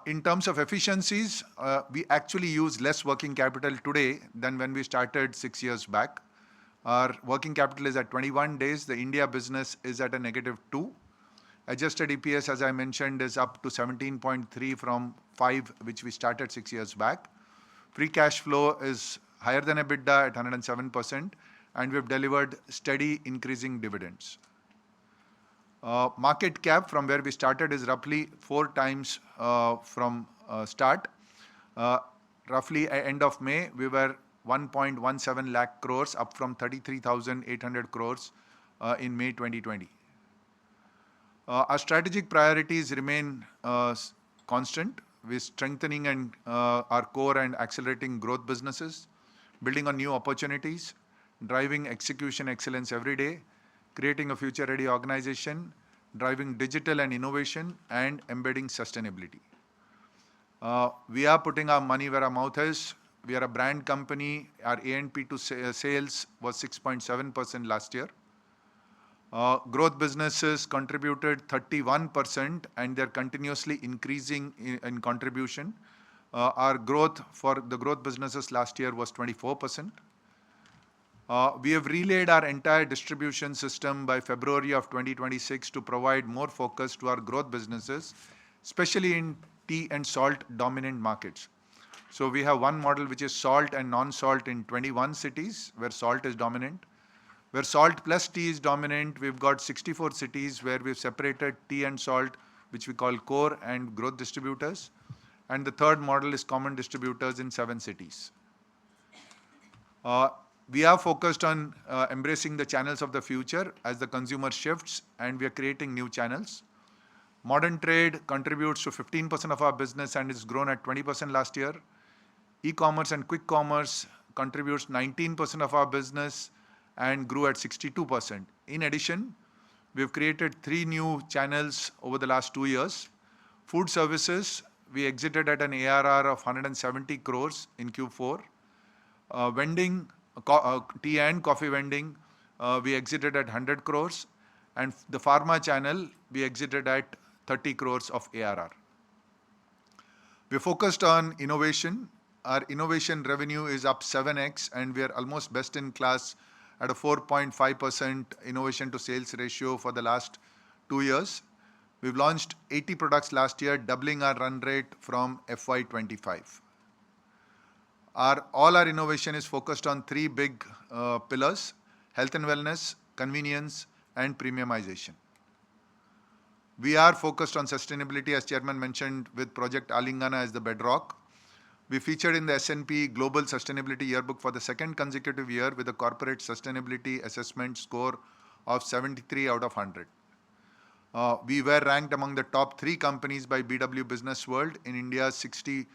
In terms of efficiencies, we actually use less working capital today than when we started 6 years back. Our working capital is at 21 days. The India business is at a -2. Adjusted EPS, as I mentioned, is up to 17.3 from 5, which we started 6 years back. Free cash flow is higher than EBITDA at 107%, and we've delivered steady increasing dividends. Market cap from where we started is roughly 4 times from start. Roughly at end of May, we were 1.17 lakh crores, up from 33,800 crores in May 2020. Our strategic priorities remain constant. We're strengthening and our core and accelerating growth businesses, building on new opportunities, driving execution excellence every day, creating a future-ready organization, driving digital and innovation, and embedding sustainability. We are putting our money where our mouth is. We are a brand company. Our A&P to sales was 6.7% last year. Growth businesses contributed 31%, and they're continuously increasing in contribution. Our growth for the growth businesses last year was 24%. We have relayed our entire distribution system by February of 2026 to provide more focus to our growth businesses, especially in tea and salt dominant markets. So we have one model which is salt and non-salt in 21 cities where salt is dominant. Where salt plus tea is dominant, we've got 64 cities where we've separated tea and salt, which we call core and growth distributors. And the third model is common distributors in 7 cities. We are focused on embracing the channels of the future as the consumer shifts, and we are creating new channels. Modern trade contributes to 15% of our business and it's grown at 20% last year. E-commerce and quick commerce contributes 19% of our business, and grew at 62%. In addition, we've created 3 new channels over the last 2 years. Food services, we exited at an ARR of 170 crores in Q4. Vending, tea and coffee vending, we exited at 100 crores. And the pharma channel, we exited at 30 crores of ARR. We're focused on innovation. Our innovation revenue is up 7x, and we are almost best in class at a 4.5% innovation to sales ratio for the last 2 years. We've launched 80 products last year, doubling our run rate from FY25. All our innovation is focused on 3 big pillars: health and wellness, convenience, and premiumization. We are focused on sustainability, as Chairman mentioned, with Project Alingana as the bedrock. We featured in the S&P Global Sustainability Yearbook for the 2nd consecutive year with a corporate sustainability assessment score of 73 out of 100. We were ranked among the top 3 companies by BW Business World in India's 60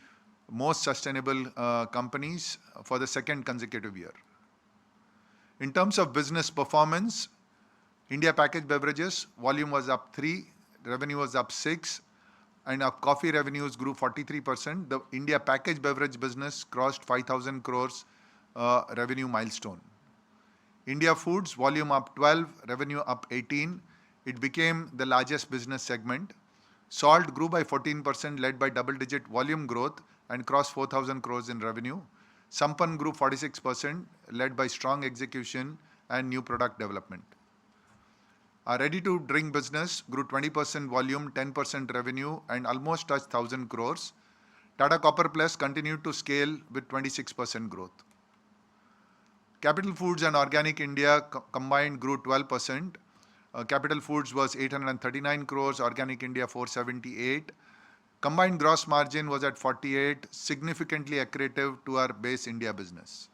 most sustainable companies for the 2nd consecutive year. In terms of business performance, India packaged beverages volume was up 3, revenue was up 6, and our coffee revenues grew 43%. The India packaged beverage business crossed 5,000 crores revenue milestone. India foods volume up 12, revenue up 18. It became the largest business segment. Salt grew by 14%, led by double-digit volume growth and crossed 4,000 crores in revenue. Sampann grew 46%, led by strong execution and new product development. Our ready-to-drink business grew 20% volume, 10% revenue, and almost touched 1,000 crores. Tata Copper Plus continued to scale with 26% growth. Capital Foods and Organic India combined grew 12%. Capital Foods was 839 crores, Organic India 478. Combined gross margin was at 48, significantly accretive to our base India business.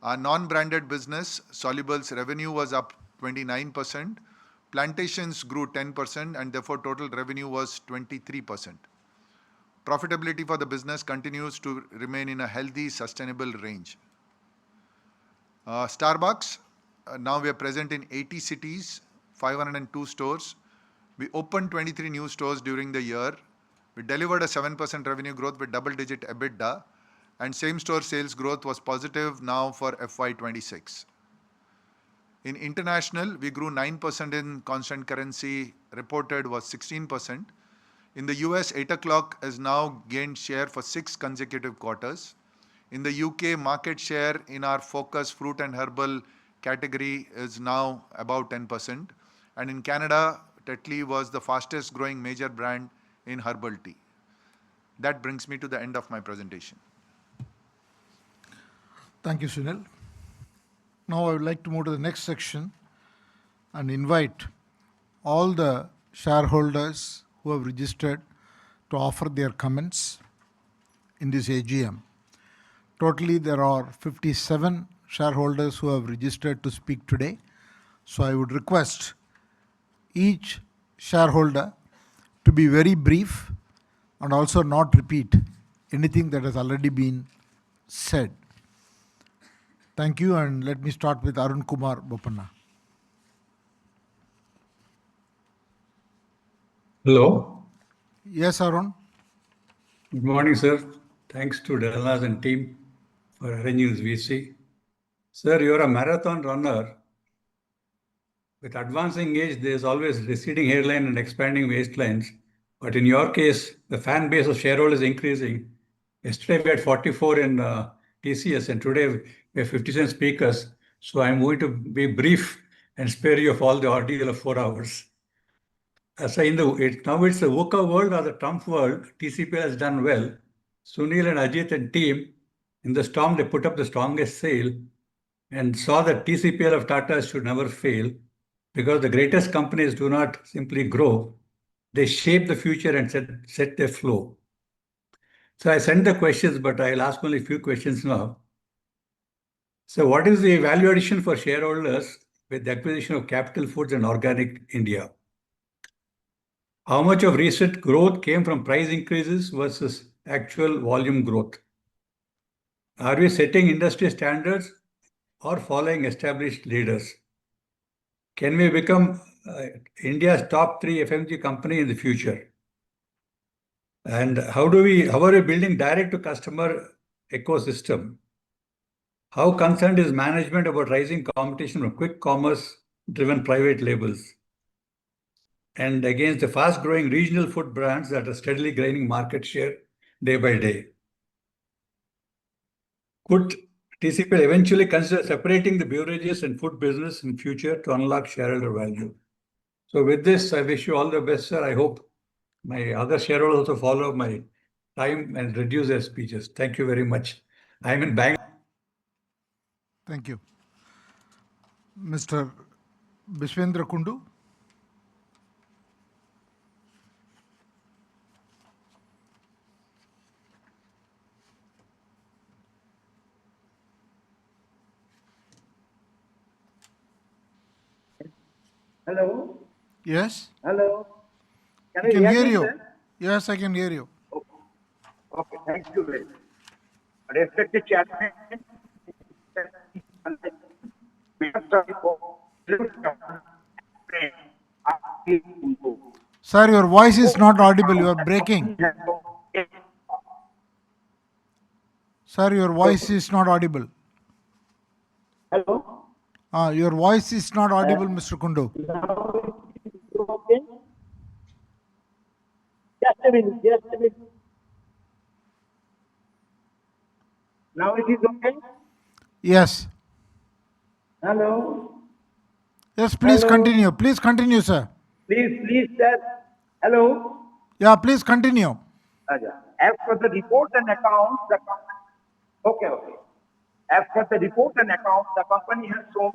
Our non-branded business, Solubles revenue was up 29%. Plantations grew 10%, and therefore total revenue was 23%. Profitability for the business continues to remain in a healthy, sustainable range. Starbucks, now we are present in 80 cities, 502 stores. We opened 23 new stores during the year. We delivered a 7% revenue growth with double-digit EBITDA, and same-store sales growth was positive now for FY26. In international, we grew 9% in constant currency, reported was 16%. In the US, 8 O'Clock has now gained share for 6 consecutive quarters. In the UK, market share in our focus fruit and herbal category is now about 10%. And in Canada, Tetley was the fastest growing major brand in herbal tea. That brings me to the end of my presentation. Thank you, Sunil. Now I would like to move to the next section and invite all the shareholders who have registered to offer their comments in this AGM. Totally, there are 57 shareholders who have registered to speak today. So I would request each shareholder to be very brief and also not repeat anything that has already been said. Thank you, and let me start with Arun Kumar Bopanna. Hello. Yes, Arun. Good morning, sir. Thanks to Dallas and team for arranging this VC. Sir, you're a marathon runner. With advancing age, there is always receding hairline and expanding waistlines. But in your case, the fan base of shareholders is increasing. Yesterday we had 44 in TCS, and today we have 57 speakers. So I'm going to be brief and spare you of all the ordeal of 4 hours. Now it's the VUCA world or the Trump world. TCP has done well. Sunil and Ajit and team, in the storm, they put up the strongest sail and saw that TCPL of Tata should never fail, because the greatest companies do not simply grow, they shape the future and set their flow. So I sent the questions, but I'll ask only a few questions now. So what is the value addition for shareholders with the acquisition of Capital Foods and Organic India? How much of recent growth came from price increases versus actual volume growth? Are we setting industry standards or following established leaders? Can we become India's top 3 FMG company in the future? And how are we building direct to customer ecosystem? How concerned is management about rising competition from quick commerce driven private labels and against the fast growing regional food brands that are steadily gaining market share day by day? Could TCPL eventually consider separating the beverages and food business in future to unlock shareholder value? So with this, I wish you all the best, sir. I hope my other shareholders also follow my time and reduce their speeches. Thank you very much. I'm in Bangalore. Thank you. Mr. Bishwendra Kundu. Hello? Yes, Hello? Can I you can hear hear me, you. sir? Yes, I can hear you. Okay, thank you very much. Respected Chairman, Sir, your voice is not audible. You are breaking. Sir, your voice is not audible. Hello? Your voice is not audible, Mr. Kundu. Okay? Just a minute, just a minute. Now it is okay? Yes. Hello? Yes, please Hello? continue. Please continue, sir. Please, sir. Hello? Yeah, please continue. As per the report and accounts, okay. As per the report and accounts, the company has shown.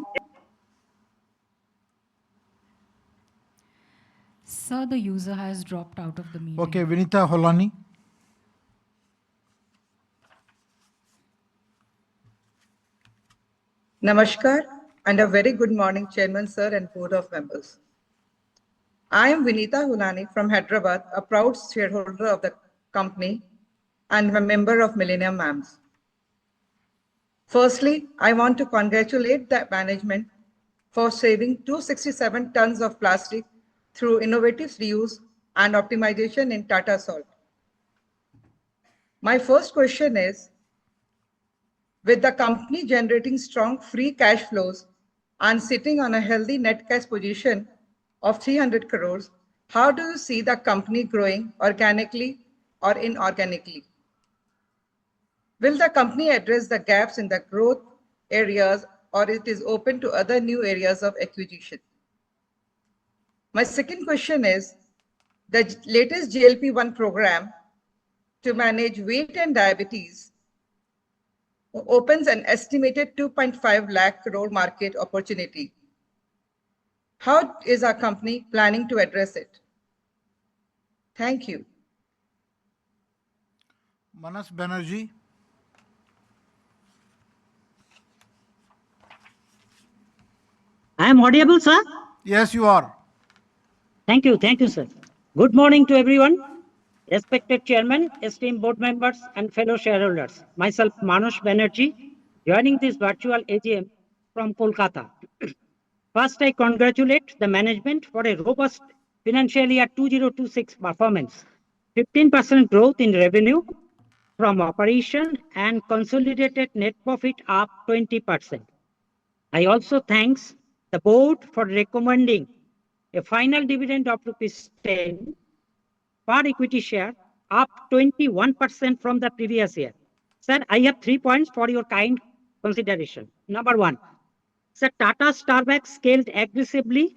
Sir, the user has dropped out of the meeting. Okay, Vinita Holani. Namaskar and a very good morning, Chairman Sir and Board of Members. I am Vinita Hulani from Hyderabad, a proud shareholder of the company and a member of Millennium MAMS. Firstly, I want to congratulate the management for saving 267 tons of plastic through innovative reuse and optimization in Tata Salt. My first question is, with the company generating strong free cash flows and sitting on a healthy net cash position of 300 crores, how do you see the company growing organically or inorganically? Will the company address the gaps in the growth areas or it is open to other new areas of acquisition? My second question is, the latest GLP-1 program to manage weight and diabetes opens an estimated 2.5 lakh crore market opportunity. How is our company planning to address it? Thank you. Manas Banerjee. I am audible, sir? Yes, you are. Thank you, sir. Good morning to everyone. Respected Chairman, esteemed board members, and fellow shareholders. Myself, Manush Banerjee, joining this virtual AGM from Kolkata. First, I congratulate the management for a robust financial year 2026 performance. 15% growth in revenue from operation and consolidated net profit up 20%. I also thanks the board for recommending a final dividend of rupees 10 per equity share, up 21% from the previous year. Sir, I have 3 points for your kind consideration. Number 1, sir, Tata Starbucks scaled aggressively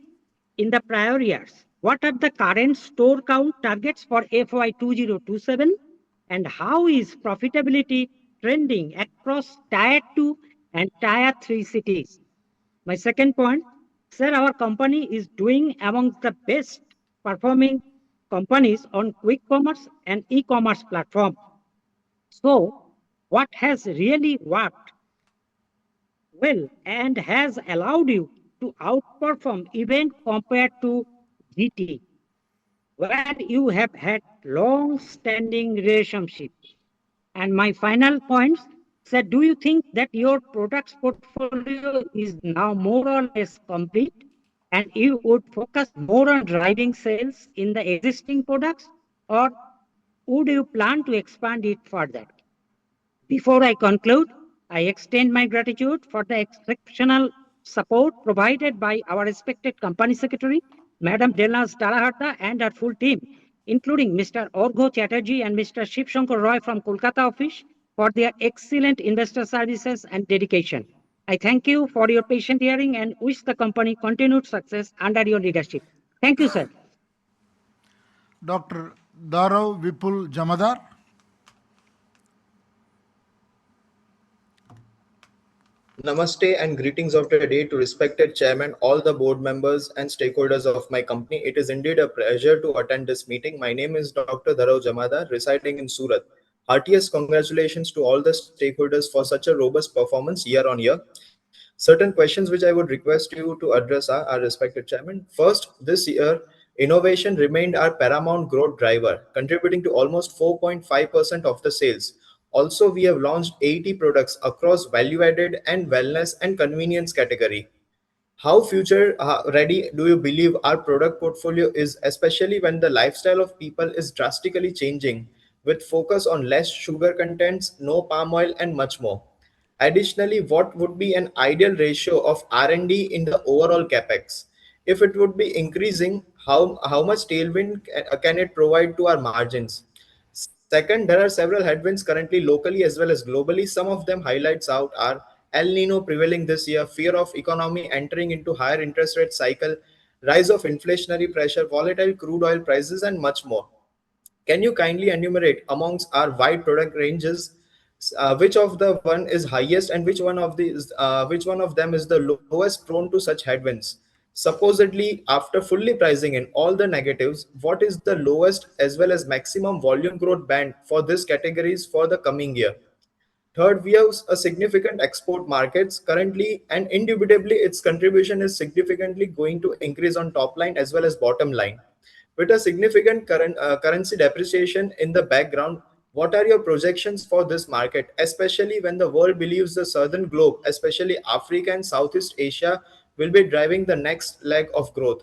in the prior years. What are the current store count targets for FY 2027 and how is profitability trending across Tier 2 and Tier 3 cities? My second point, sir, our company is doing among the best performing companies on quick commerce and e-commerce platform. So, what has really worked well and has allowed you to outperform even compared to GT, where you have had long-standing relationship? And my final points, Sir, do you think that your products portfolio is now more or less complete and you would focus more on driving sales in the existing products, or would you plan to expand it further? Before I conclude, I extend my gratitude for the exceptional support provided by our respected Company Secretary, Madam Delnaz Taraharta, and her full team, including Mr. Orgho Chatterjee and Mr. Shiv Shankar Roy from Kolkata office for their excellent investor services and dedication. I thank you for your patient hearing and wish the company continued success under your leadership. Thank you, sir. Dr. Darav Vipul Jamadar. Namaste and greetings of the day to respected chairman, all the board members and stakeholders of my company. It is indeed a pleasure to attend this meeting. My name is Dr. Dharav Jamadar, residing in Surat. Heartiest congratulations to all the stakeholders for such a robust performance year on year. Certain questions which I would request you to address are, our respected chairman. First, this year, innovation remained our paramount growth driver, contributing to almost 4.5% of the sales. Also, we have launched 80 products across value-added and wellness and convenience category. How future ready do you believe our product portfolio is, especially when the lifestyle of people is drastically changing with focus on less sugar contents, no palm oil and much more? Additionally, what would be an ideal ratio of R&D in the overall capex? If it would be increasing, how much tailwind can it provide to our margins? Second, there are several headwinds currently locally as well as globally. Some of them highlights out are El Nino prevailing this year, fear of economy entering into higher interest rate cycle, rise of inflationary pressure, volatile crude oil prices, and much more. Can you kindly enumerate amongst our wide product ranges which of the one is highest and which one of them is the lowest prone to such headwinds? Supposedly, after fully pricing in all the negatives, what is the lowest as well as maximum volume growth band for these categories for the coming year? Third, we have a significant export markets currently, and indubitably its contribution is significantly going to increase on top line as well as bottom line. With a significant currency depreciation in the background, what are your projections for this market, especially when the world believes the southern globe, especially Africa and Southeast Asia, will be driving the next leg of growth?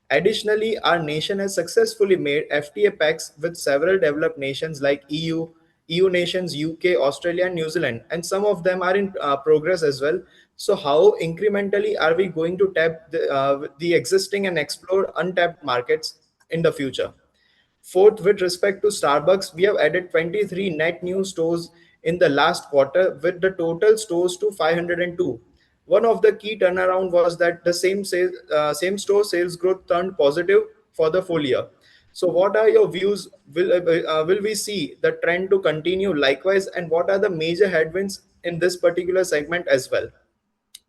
Additionally, our nation has successfully made FTA pacts with several developed nations like EU nations, UK, Australia, and New Zealand, and some of them are in progress as well. So, how incrementally are we going to tap the existing and explore untapped markets in the future? Fourth, with respect to Starbucks, we have added 23 net new stores in the last quarter, with the total stores to 502. One of the key turnaround was that the same store sales growth turned positive for the full year. So, what are your views? Will we see the trend to continue likewise, and what are the major headwinds in this particular segment as well?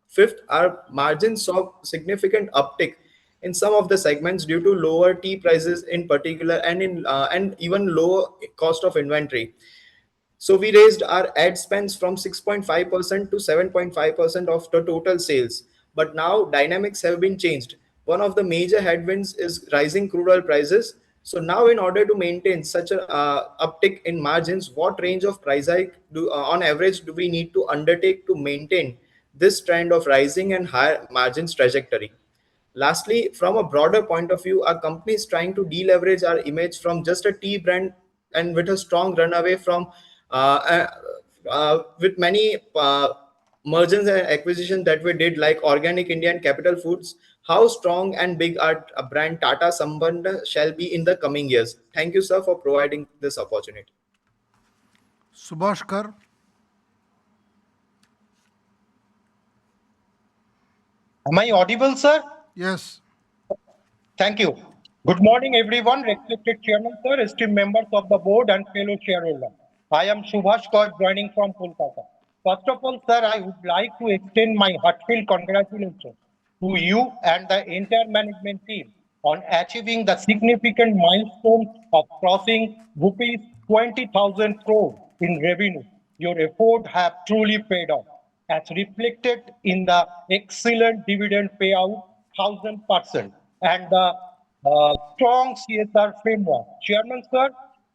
Fifth, our margins saw significant uptick in some of the segments due to lower tea prices in particular, and even lower cost of inventory. So we raised our ad spends from 6.5% to 7.5% of the total sales. But now dynamics have been changed. One of the major headwinds is rising crude oil prices. So now, in order to maintain such a uptick in margins, what range of price hike on average do we need to undertake to maintain this trend of rising and higher margins trajectory? Lastly, from a broader point of view, our company is trying to deleverage our image from just a tea brand, and with a strong runaway from with many mergers and acquisitions that we did, like Organic India and Capital Foods. How strong and big our brand Tata Sambandh shall be in the coming years? Thank you, sir, for providing this opportunity. Subhashkar. Am I audible, sir? Yes. Thank you. Good morning, everyone, respected chairman, sir, esteemed members of the board and fellow shareholders. I am Subhash Kaur, joining from Kolkata. First of all, sir, I would like to extend my heartfelt congratulations to you and the entire management team on achieving the significant milestone of crossing rupees 20,000 crore in revenue. Your effort have truly paid off, as reflected in the excellent dividend payout, 1,000%, and the strong CSR framework. Chairman, sir,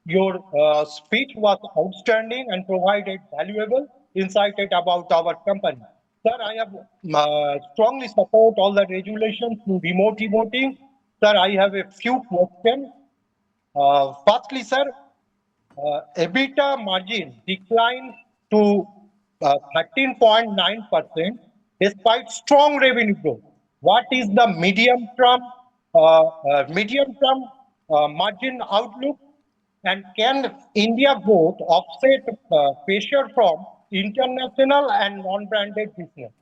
your speech was outstanding and provided valuable incited about our company. Sir, I have strongly support all the regulations to remote voting. Sir, I have a few questions. Firstly, sir, EBITDA margin declined to 13.9% despite strong revenue growth. What is the medium-term margin outlook? And can India growth offset pressure from international and non-branded business?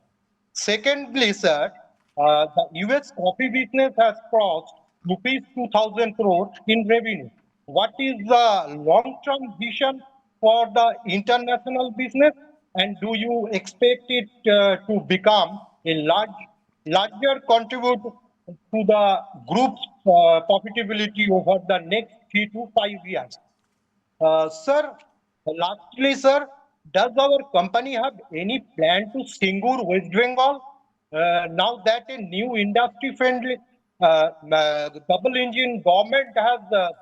Secondly, sir, the US coffee business has crossed rupees 2,000 crores in revenue. What is the long-term vision for the international business? And do you expect it to become a larger contributor to the group's profitability over the next 3 to 5 years? Sir, lastly, sir, does our company have any plan to Singur, West Bengal? Now that a new industry-friendly double engine government has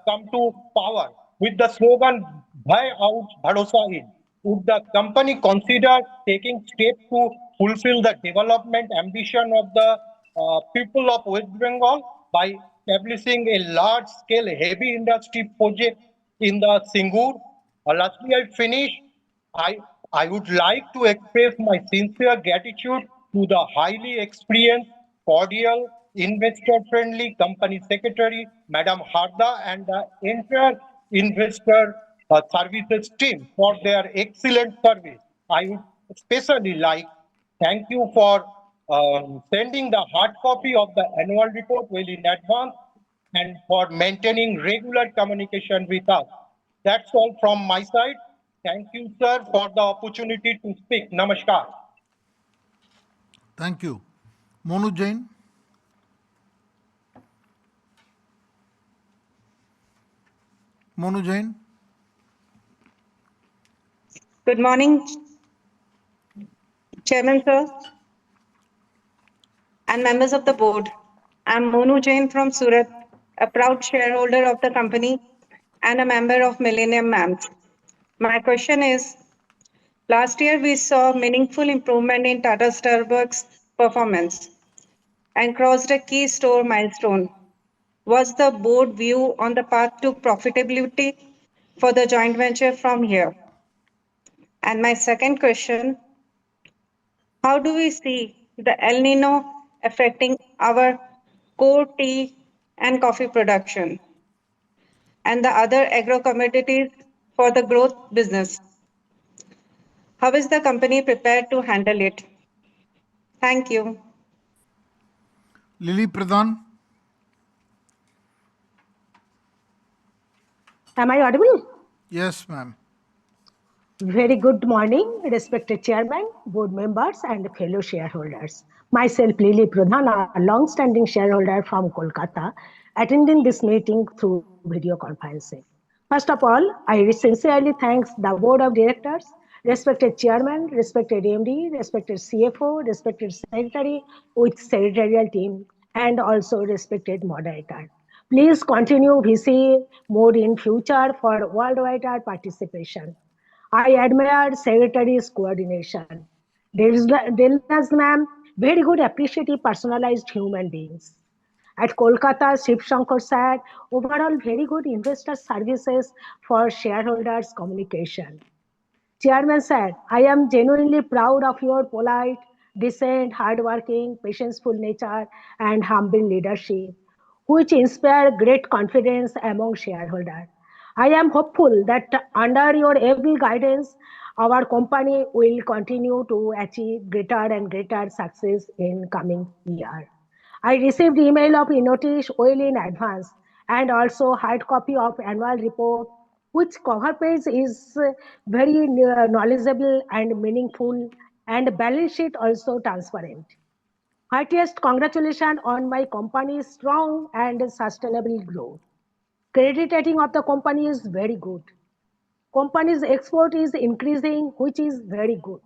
come to power with the slogan "Bhai out, Bharosa in," would the company consider taking steps to fulfill the development ambition of the people of West Bengal by establishing a large-scale heavy industry project in the Singur? Lastly, I finish. I, I would like to express my sincere gratitude to the highly experienced, cordial, investor-friendly company secretary, Madam Harda, and the entire investor services team for their excellent service. I would especially like thank you for sending the hard copy of the annual report well in advance and for maintaining regular communication with us. That's all from my side. Thank you, sir, for the opportunity to speak. Namaskar. Thank you. Monu Jain. Monu Jain. Good morning, Chairman sir, and members of the board. I'm Monu Jain from Surat, a proud shareholder of the company and a member of Millennium MAMS. My question is, last year we saw meaningful improvement in Tata Starbucks performance and crossed a key store milestone. What's the board view on the path to profitability for the joint venture from here? And my second question, how do we see the El Nino affecting our core tea and coffee production and the other agro commodities for the growth business? How is the company prepared to handle it? Thank you. Lily Pradhan. Am I audible? Yes, ma'am. Very good morning, respected chairman, board members, and fellow shareholders. Myself, Lily Pradhan, a long-standing shareholder from Kolkata, attending this meeting through video conferencing. First of all, I sincerely thank the board of directors, respected chairman, respected MD, respected CFO, respected secretary with secretarial team, and also respected moderator. Please continue VC mode in future for worldwide participation. I admired Secretary's coordination. Delna's ma'am, very good, appreciative, personalized human beings. At Kolkata, Shiv Shankar said, overall very good investor services for shareholders communication. Chairman said, I am genuinely proud of your polite, decent, hardworking, patientful nature and humble leadership, which inspire great confidence among shareholders. I am hopeful that under your able guidance, our company will continue to achieve greater and greater success in coming year. I received email of notice well in advance and also hard copy of annual report, which cover page is very knowledgeable and meaningful, and balance sheet also transparent. Heartiest congratulations on my company's strong and sustainable growth. Credit rating of the company is very good. Company's export is increasing, which is very good.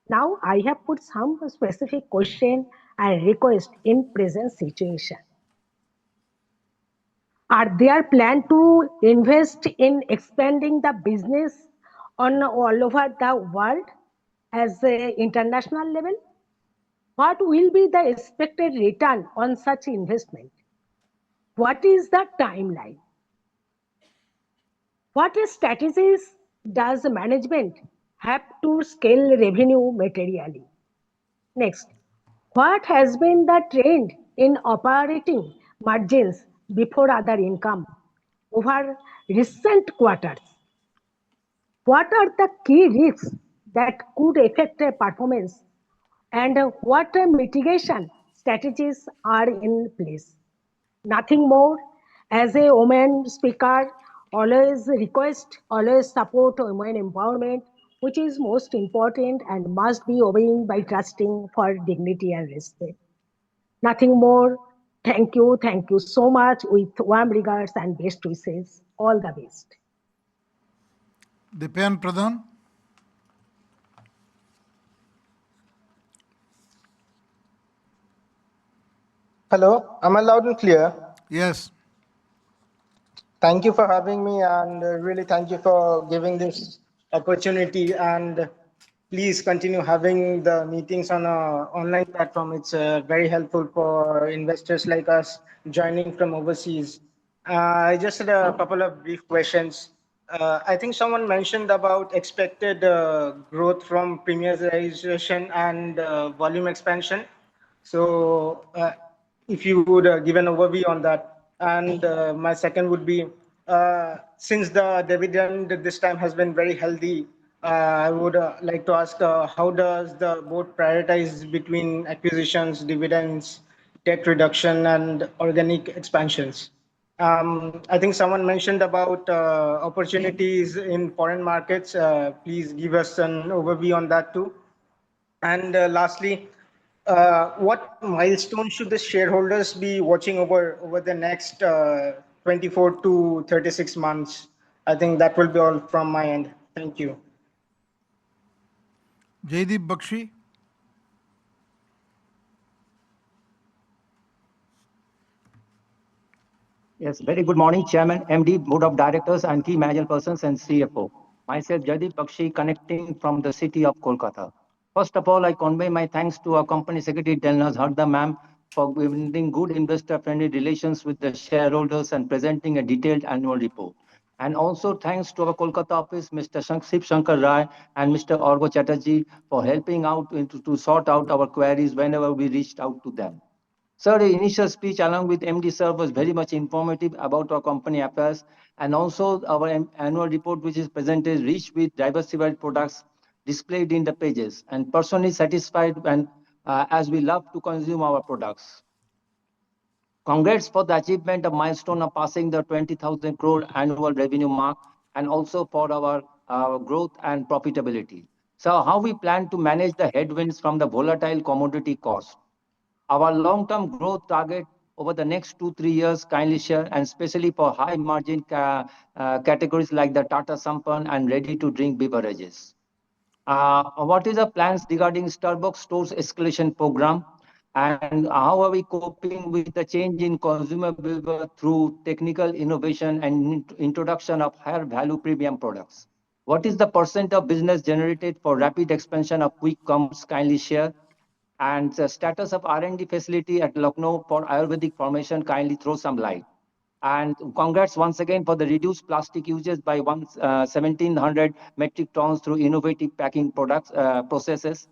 Now I have put some specific question and request in present situation. Are there plan to invest in expanding the business on all over the world? as a international level? What will be the expected return on such investment? What is the timeline? What strategies does management have to scale revenue materially? Next, what has been the trend in operating margins before other income over recent quarters? What are the key risks that could affect a performance and what mitigation strategies are in place? Nothing more. As a woman speaker, always request, always support women empowerment, which is most important and must be obeying by trusting for dignity and respect. Nothing more. Thank you so much with warm regards and best wishes. All the best. Dipan Pradhan. Hello, am I loud and clear? Yes. Thank you for having me and really thank you for giving this opportunity and please continue having the meetings on a online platform. It's very helpful for investors like us joining from overseas. I just had a couple of brief questions. I think someone mentioned about expected growth from premiumization and volume expansion. So if you would give an overview on that. And my second would be, since the dividend this time has been very healthy, I would like to ask, how does the board prioritize between acquisitions, dividends, debt reduction, and organic expansions? I think someone mentioned about opportunities in foreign markets. Please give us an overview on that too. And lastly, what milestone should the shareholders be watching over the next 24 to 36 months? I think that will be all from my end. Thank you. Jaydeep Bakshi. Yes, very good morning, Chairman, MD, Board of Directors, and key managerial persons and CFO. Myself, Jaideep Bakshi, connecting from the city of Kolkata. First of all, I convey my thanks to our company secretary, Delnaz Harda ma'am, for building good investor-friendly relations with the shareholders and presenting a detailed annual report. And also thanks to our Kolkata office, Mr. Shiv Shankar Rai and Mr. Orgo Chatterjee for helping out to sort out our queries whenever we reached out to them. Sir, the initial speech along with MD sir was very much informative about our company affairs and also our annual report which is presented rich with diversified products displayed in the pages and personally satisfied and as we love to consume our products. Congrats for the achievement of milestone of passing the 20,000 crore annual revenue mark and also for our growth and profitability. So how we plan to manage the headwinds from the volatile commodity cost? Our long-term growth target over the next 2-3 years, kindly share, and especially for high margin categories like the Tata Sampann and ready-to-drink beverages. What is the plans regarding Starbucks stores escalation program? And how are we coping with the change in consumer behavior through technical innovation and introduction of higher value premium products? What is the percent of business generated for rapid expansion of quick commerce? Kindly share. And the status of R&D facility at Lucknow for Ayurvedic formation, kindly throw some light. And congrats once again for the reduced plastic uses by 1,700 metric tons through innovative packing products processes.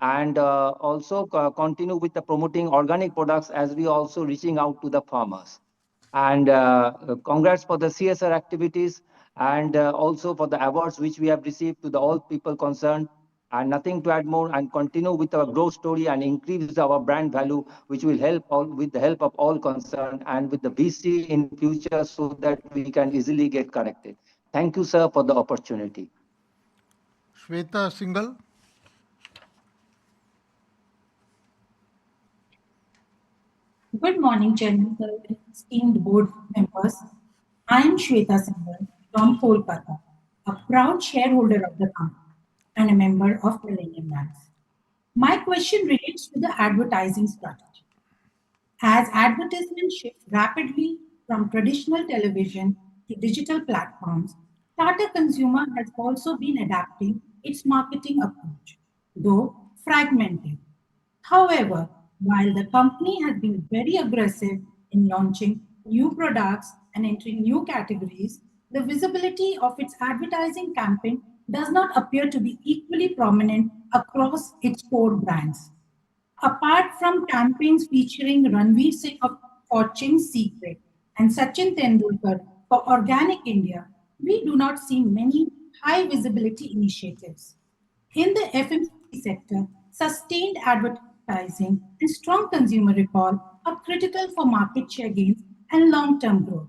And also continue with the promoting organic products as we also reaching out to the farmers. And congrats for the CSR activities and also for the awards which we have received to the all people concerned. And nothing to add more and continue with our growth story and increase our brand value, which will help all with the help of all concerned and with the VC in future so that we can easily get connected. Thank you, sir, for the opportunity. Shweta Singhal. Good morning, Chairman, sir, and esteemed board members. I am Shweta Singhal from Kolkata, a proud shareholder of the company and a member of Millennium Labs. My question relates to the advertising strategy. As advertisements shift rapidly from traditional television to digital platforms, Tata Consumer has also been adapting its marketing approach. though fragmented. However, while the company has been very aggressive in launching new products and entering new categories, the visibility of its advertising campaign does not appear to be equally prominent across its core brands. Apart from campaigns featuring Ranveer Singh of Fortune's Secret and Sachin Tendulkar for Organic India, we do not see many high visibility initiatives. In the FMCG sector, sustained advertising and strong consumer recall are critical for market share gains and long-term growth.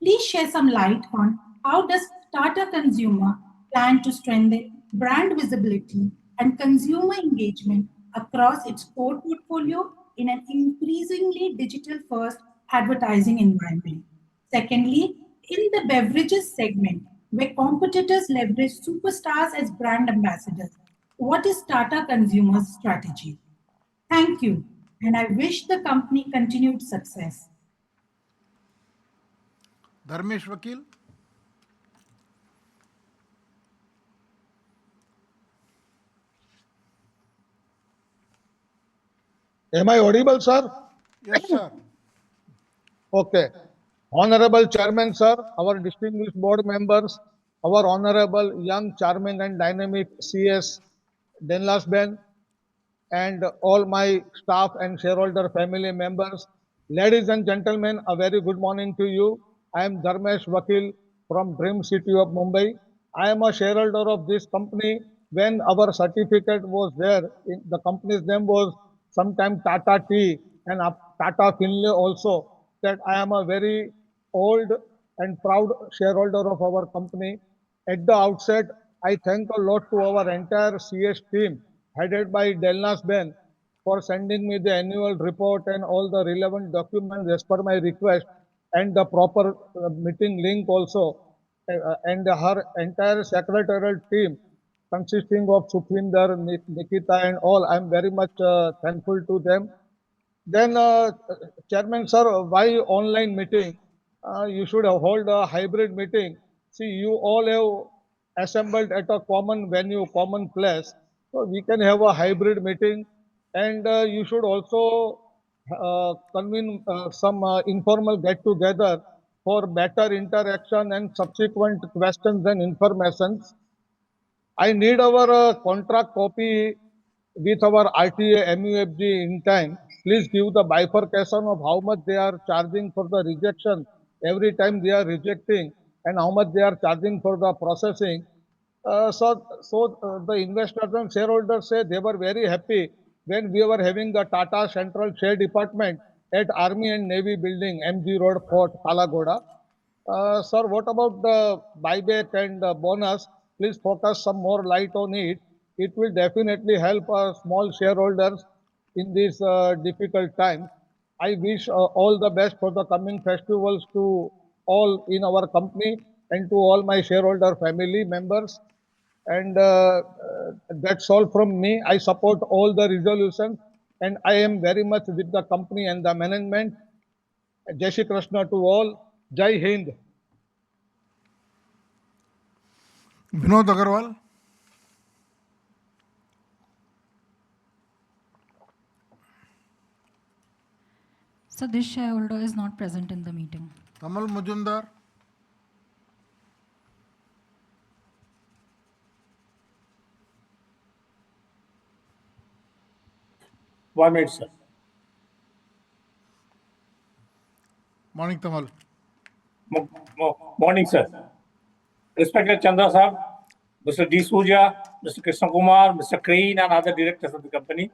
Please share some light on how does Tata Consumer plan to strengthen brand visibility and consumer engagement across its core portfolio in an increasingly digital-first advertising environment. Secondly, in the beverages segment, where competitors leverage superstars as brand ambassadors, what is Tata Consumer's strategy? Thank you, and I wish the company continued success. Dharmesh Vakil. Am I audible, sir? Yes, sir. Okay. Honorable Chairman, sir, our distinguished board members, our honorable young, charming and dynamic CS Denlas Ben, and all my staff and shareholder family members. Ladies and gentlemen, a very good morning to you. I am Dharmesh Vakil from Dream City of Mumbai. I am a shareholder of this company. When our certificate was there, the company's name was sometime Tata Tea and Tata Finlay also. That I am a very old and proud shareholder of our company. At the outset, I thank a lot to our entire CS team headed by Delnas Ben for sending me the annual report and all the relevant documents as per my request and the proper meeting link also and her entire secretarial team consisting of Sukhvinder, Nikita and all. I am very much thankful to them. Then, Chairman sir, why online meeting? You should hold a hybrid meeting. See, you all have assembled at a common venue, common place. So we can have a hybrid meeting, and you should also convene some informal get together for better interaction and subsequent questions and informations. I need our contract copy with our RTA MUFG in time. Please give the bifurcation of how much they are charging for the rejection every time they are rejecting and how much they are charging for the processing. So the investors and shareholders say they were very happy when we were having the Tata Central Share Department at Army and Navy Building, MG Road, Fort, Kalagoda. Sir, what about the buyback and bonus? Please focus some more light on it. It will definitely help small shareholders in these difficult times. I wish all the best for the coming festivals to all in our company and to all my shareholder family members. And that's all from me. I support all the resolutions and I am very much with the company and the management. Jai Shri Krishna to all. Jai Hind. Vinod Agarwal. So this shareholder is not present in the meeting. Kamal Mujumdar. One minute, sir. Morning, Tamal. Morning, sir. Respected Chandra Sahab, Mr. D. Suja, Mr. Krishna Kumar, Mr. Crane, and other directors of the company.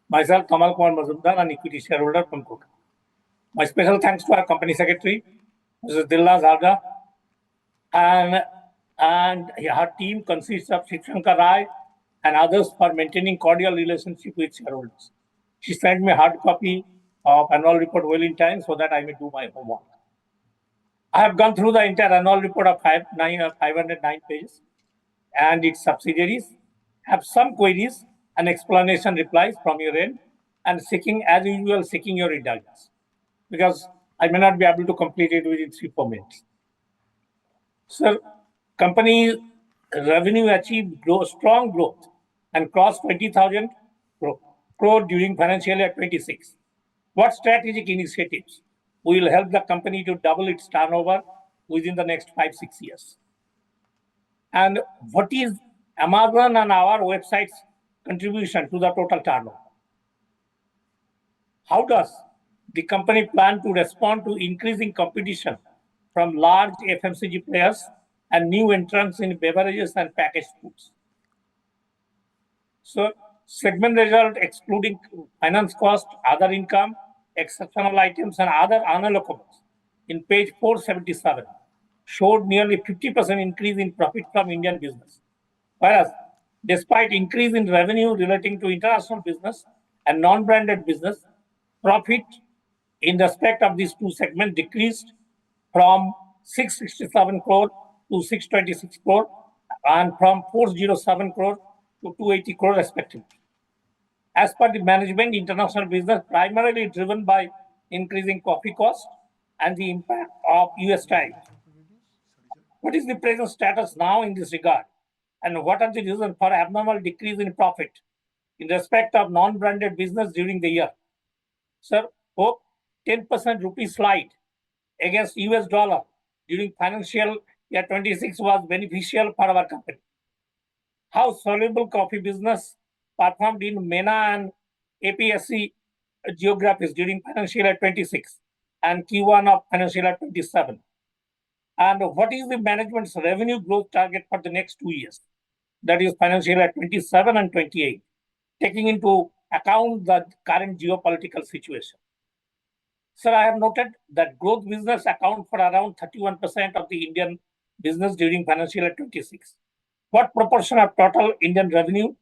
Myself, Kamal Kumar Mazumdar, an equity shareholder from Kolkata. My special thanks to our company secretary, Mrs. Dilla Zarda, and her team consists of Shikshankar Rai and others for maintaining cordial relationship with shareholders. She sent me a hard copy of annual report well in time so that I may do my homework. I have gone through the entire annual report of 509 pages and its subsidiaries, have some queries and explanation replies from your end, and as usual, seeking your indulgence, because I may not be able to complete it within 3-4 minutes. Sir, company revenue achieved strong growth and crossed 20,000 crore during financial year 26. What strategic initiatives will help the company to double its turnover within the next 5-6 years? And what is Amazon and our website's contribution to the total turnover? How does the company plan to respond to increasing competition from large FMCG players and new entrants in beverages and packaged foods? So, segment result excluding finance cost, other income, exceptional items, and other unallocables in page 477 showed nearly 50% increase in profit from Indian business. Whereas, despite increase in revenue relating to international business and non-branded business, profit in respect of these two segments decreased from 667 crore to 626 crore and from 407 crore to 280 crore respectively. As per the management, international business primarily driven by increasing coffee cost and the impact of US tariffs. What is the present status now in this regard? And what are the reasons for abnormal decrease in profit in respect of non-branded business during the year? Sir, hope 10% rupee slide against US dollar during financial year 26 was beneficial for our company. How soluble coffee business performed in MENA and APSC geographies during financial year 26 and Q1 of financial year 27? And what is the management's revenue growth target for the next 2 years? That is financial year 27 and 28, taking into account the current geopolitical situation. Sir, I have noted that growth business account for around 31% of the Indian business during financial year 26. What proportion of total Indian revenue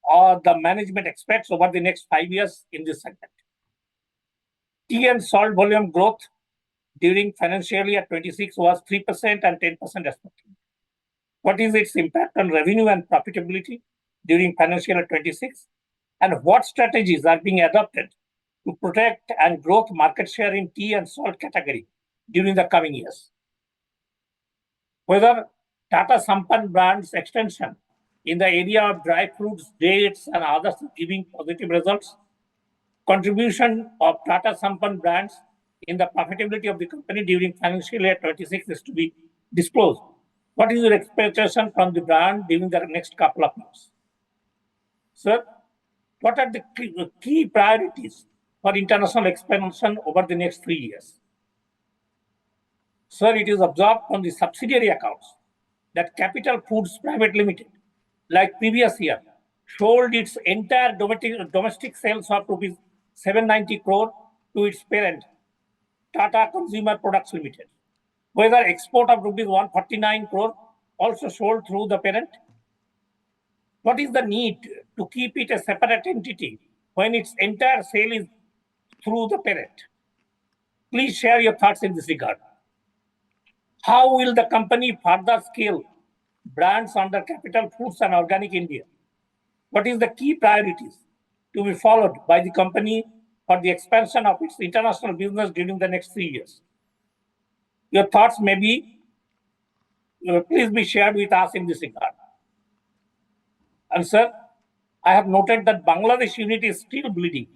or the management expects over the next 5 years in this segment? Tea and salt volume growth during financial year 26 was 3% and 10% respectively. What is its impact on revenue and profitability during financial year 26? And what strategies are being adopted to protect and grow market share in tea and salt category during the coming years? Whether Tata Sampann brand's extension in the area of dry fruits, dates, and others giving positive results, contribution of Tata Sampann brands in the profitability of the company during financial year 26 is to be disclosed. What is your expectation from the brand during the next couple of years? Sir, what are the key priorities for international expansion over the next 3 years? Sir, it is observed from the subsidiary accounts that Capital Foods Private Limited, like previous year, sold its entire domestic sales of rupees 790 crore to its parent, Tata Consumer Products Limited. Whether export of rupees 149 crore also sold through the parent? What is the need to keep it a separate entity when its entire sale is through the parent? Please share your thoughts in this regard. How will the company further scale brands under Capital Foods and Organic India? What is the key priorities to be followed by the company for the expansion of its international business during the next 3 years? Your thoughts may be, please be shared with us in this regard. And sir, I have noted that Bangladesh unit is still bleeding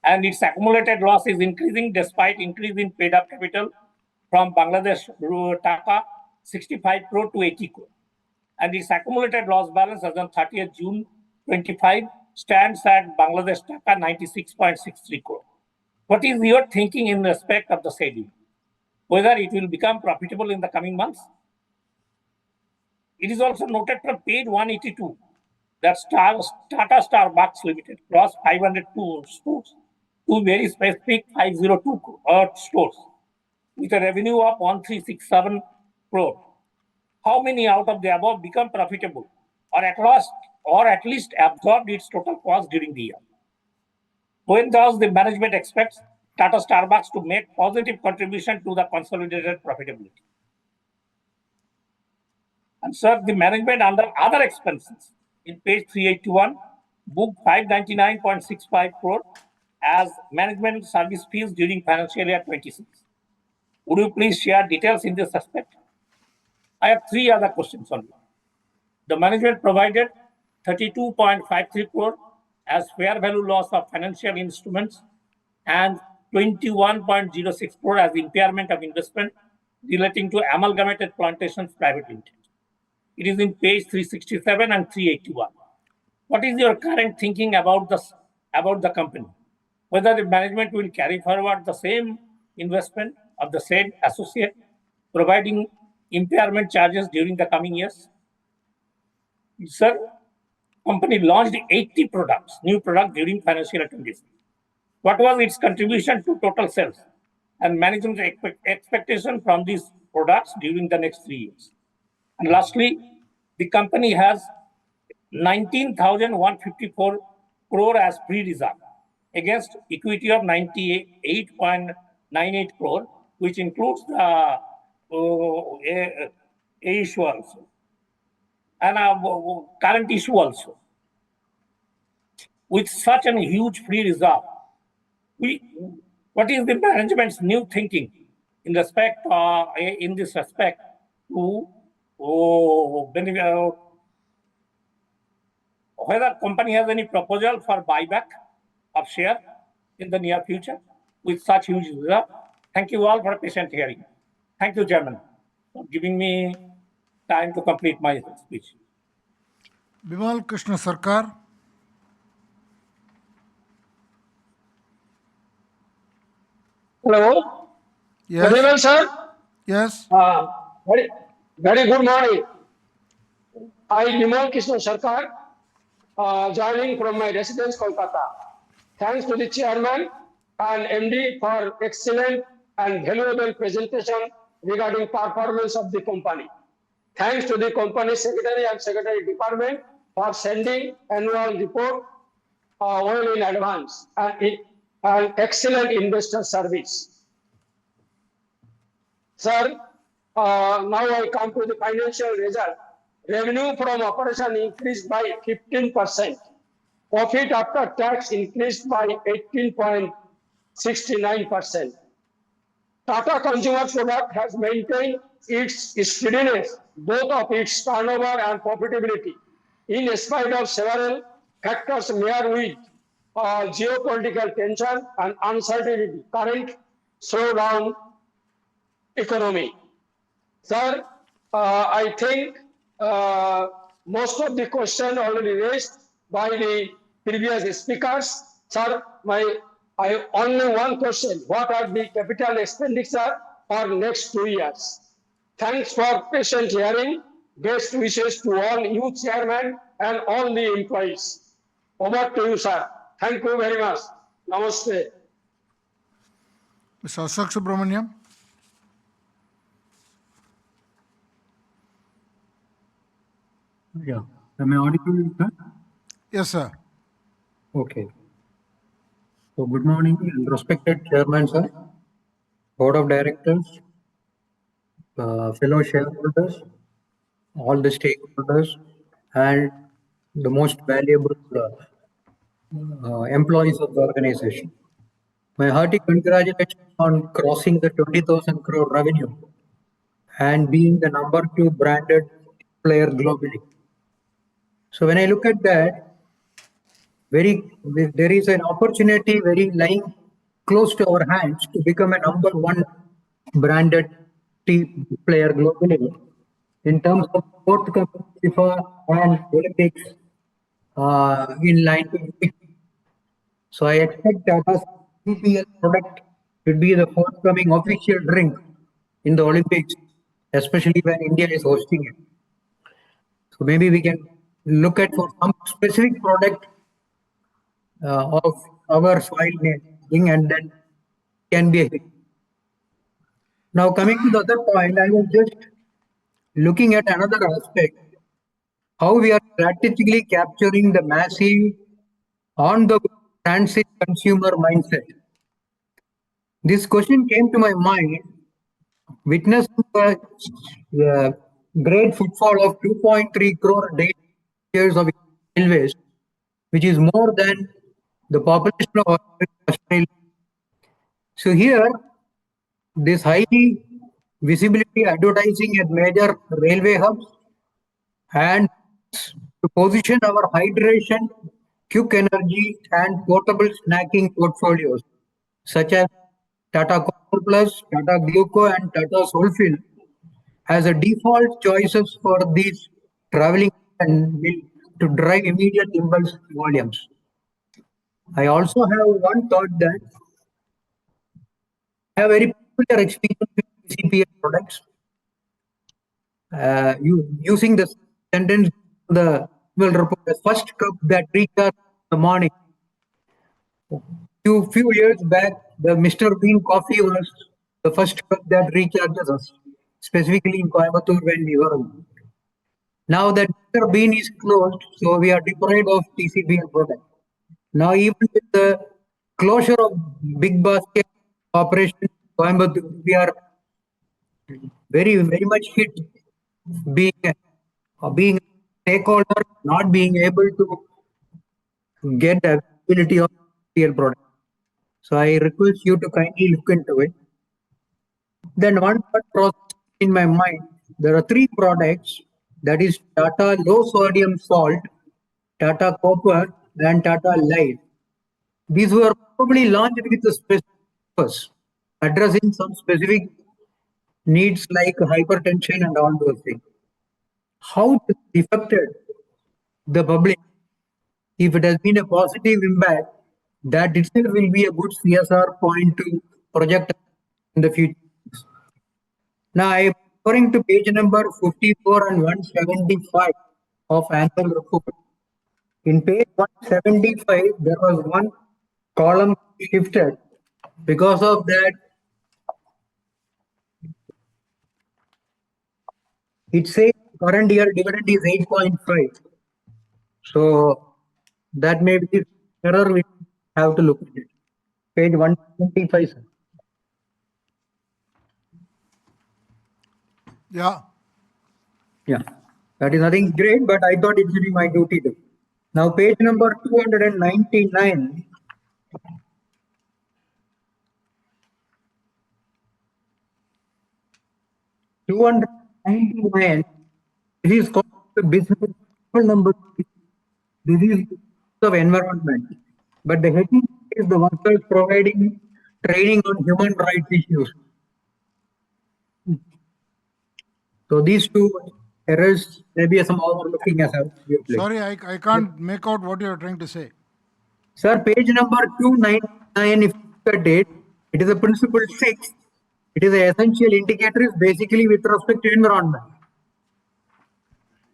and its accumulated loss is increasing despite increase in paid up capital from Bangladesh Taka 65 crore to 80 crore. And its accumulated loss balance as on 30th June 25 stands at Bangladesh Taka 96.63 crore. What is your thinking in respect of the schedule? Whether it will become profitable in the coming months? It is also noted from page 182 that Tata Starbucks Limited crossed 502 stores to very specific 502 stores with a revenue of 1367 crore. How many out of the above become profitable or at least absorbed its total cost during the year? When does the management expect Tata Starbucks to make positive contribution to the consolidated profitability? And sir, the management under other expenses in page 381 booked 599.65 crore as management service fees during financial year 26. Would you please share details in this aspect? I have 3 other questions only. The management provided 32.53 crore as fair value loss of financial instruments and 21.06 crore as impairment of investment relating to Amalgamated Plantations Private Limited. It is in page 367 and 381. What is your current thinking about the company? Whether the management will carry forward the same investment of the said associate, providing impairment charges during the coming years? Sir, company launched 80 products, new products during financial year 23. What was its contribution to total sales and management expectation from these products during the next 3 years? And lastly, the company has 19,154 crore as pre-reserve against equity of 98.98 crore, which includes the issue also and current issue also. With such a huge free reserve, what is the management's new thinking in this respect to whether company has any proposal for buyback of share in the near future with such huge reserve? Thank you all for patient hearing. Thank you, Chairman, for giving me time to complete my speech. Bimal Krishna Sarkar. Hello. Yes. Good evening, sir. Yes. Very good morning. I, Bimal Krishna Sarkar, joining from my residence, Kolkata. Thanks to the chairman and MD for excellent and valuable presentation regarding performance of the company. Thanks to the company secretary and secretary department for sending annual report well in advance and excellent investor service. Sir, now I come to the financial result. Revenue from operation increased by 15%. Profit after tax increased by 18.69%. Tata Consumer Product has maintained its steadiness, both of its turnover and profitability, in spite of several factors marred with geopolitical tension and uncertainty, current slowdown economy. Sir, I think most of the questions already raised by the previous speakers. Sir, I only one question. What are the capital expenditure for next 2 years? Thanks for patient hearing. Best wishes to all you chairman and all the employees. Over to you, sir. Thank you very much. Namaste. Mr. Ashok Subramaniam. Yeah. Am I audible, sir? Yes, sir. Okay. So good morning, respected chairman, sir, board of directors, fellow shareholders, all the stakeholders, and the most valuable employees of the organization. My hearty congratulations on crossing the 20,000 crore revenue and being the #2 branded player globally. So when I look at that, there is an opportunity very lying close to our hands to become a #1 branded tea player globally in terms of both FIFA and Olympics in line to compete. So I expect Tata's PPL product should be the forthcoming official drink in the Olympics, especially when India is hosting it. So maybe we can look at for some specific product of our soil making, and then can be a hit. Now coming to the other point, I was just looking at another aspect, how we are strategically capturing the massive on the transit consumer mindset. This question came to my mind, witnessing the great footfall of 2.3 crore daily users of railways, which is more than the population of Australia. So here, this highly visibility advertising at major railway hubs and to position our hydration, quick energy, and portable snacking portfolios, such as Tata Copper Plus, Tata Gluco, and Tata Soulfill, as a default choices for these traveling and to drive immediate impulse volumes. I also have one thought that I have very particular experience with CPA products. Using the sentence the well report, the first cup that recharges in the morning. Few years back, the Mr. Bean coffee was the first cup that recharges us, specifically in Coimbatore when we were. Now that Mr. Bean is closed, so we are deprived of TCPL product. Now even with the closure of Big Basket operation in Coimbatore, we are very much hit being stakeholder, not being able to get the availability of TCPL product. So I request you to kindly look into it. Then one thought process in my mind, there are three products, that is Tata low sodium salt, Tata copper, and Tata light. These were probably launched with a specific purpose, addressing some specific needs like hypertension and all those things. How it affected the public? If it has been a positive impact, that itself will be a good CSR point to project in the future. Now I am referring to page number 54 and 175 of annual report. In page 175, there was one column shifted. Because of that, it says current year dividend is 8.5. So that may be error, we have to look at it. Page 125, sir. Yeah. Yeah, that is nothing great, but I thought it should be my duty to. Now, page number 299. This is called the business number. This is of environment, but the heading is the workers providing training on human rights issues. So these two errors, maybe some overlooking as a. Sorry, I can't make out what you are trying to say. Sir, page number 299, if you look at it, it is a principle 6. It is the essential indicators basically with respect to environment.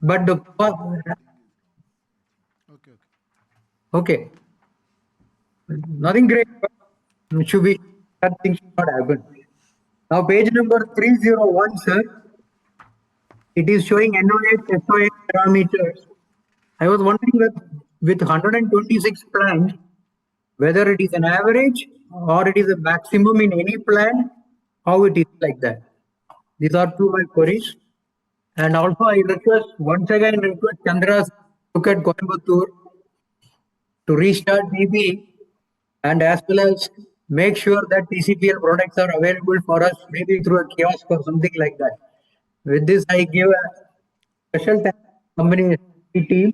But the okay, nothing great, but should be that thing should not happen. Now, page number 301, sir. It is showing NOx, SOx parameters. I was wondering with 126 plans, whether it is an average or it is a maximum in any plan, how it is like that. These are two my queries. And also I request, once again request Chandra look at Coimbatore to restart BP and as well as make sure that TCPL products are available for us, maybe through a kiosk or something like that. With this, I give a special thanks to the company team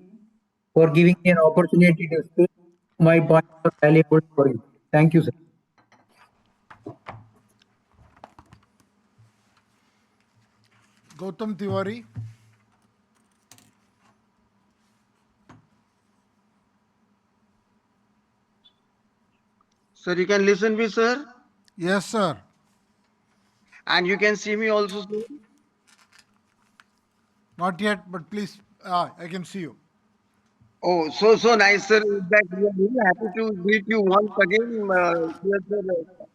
for giving me an opportunity to speak. My points are valuable for you. Thank you, sir. Gautam Tiwari. Sir, you can listen me, sir? Yes, sir. And you can see me also, sir? Not yet, but please, I can see you. Oh, so nice, sir. In fact, we are really happy to meet you once again. Yes, sir.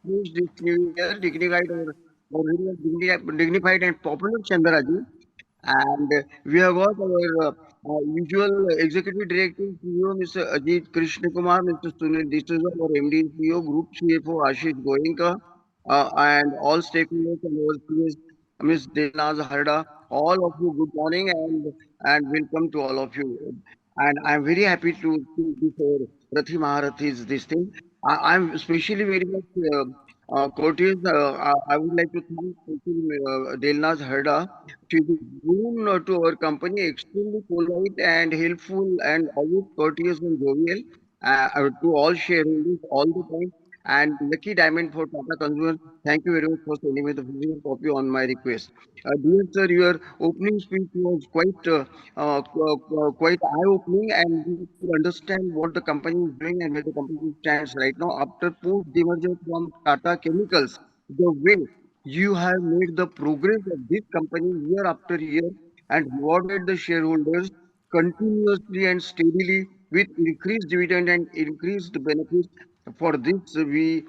Please, this new year, or really dignified and popular Chandaraji. And we have got our usual executive director, CEO, Mr. Ajit Krishna Kumar, Mr. Sunil D'Souza, our MD CEO, Group CFO, Ashish Goenka, and all stakeholders and our CS, Ms. Delnaz Harda. All of you, good morning and welcome to all of you. And I'm very happy to speak before Rathi Maharathis this thing. I'm especially very much courteous, I would like to thank Delnaz Herda. She is grown to our company, extremely polite and helpful and always courteous and jovial to all shareholders all the time. And lucky diamond for Tata Consumer. Thank you very much for sending me the physical copy on my request. Dear sir, your opening speech was quite eye-opening, and we could understand what the company is doing and where the company stands right now after post-demerger from Tata Chemicals. The way you have made the progress of this company year after year and rewarded the shareholders continuously and steadily with increased dividend and increased benefits. For this, we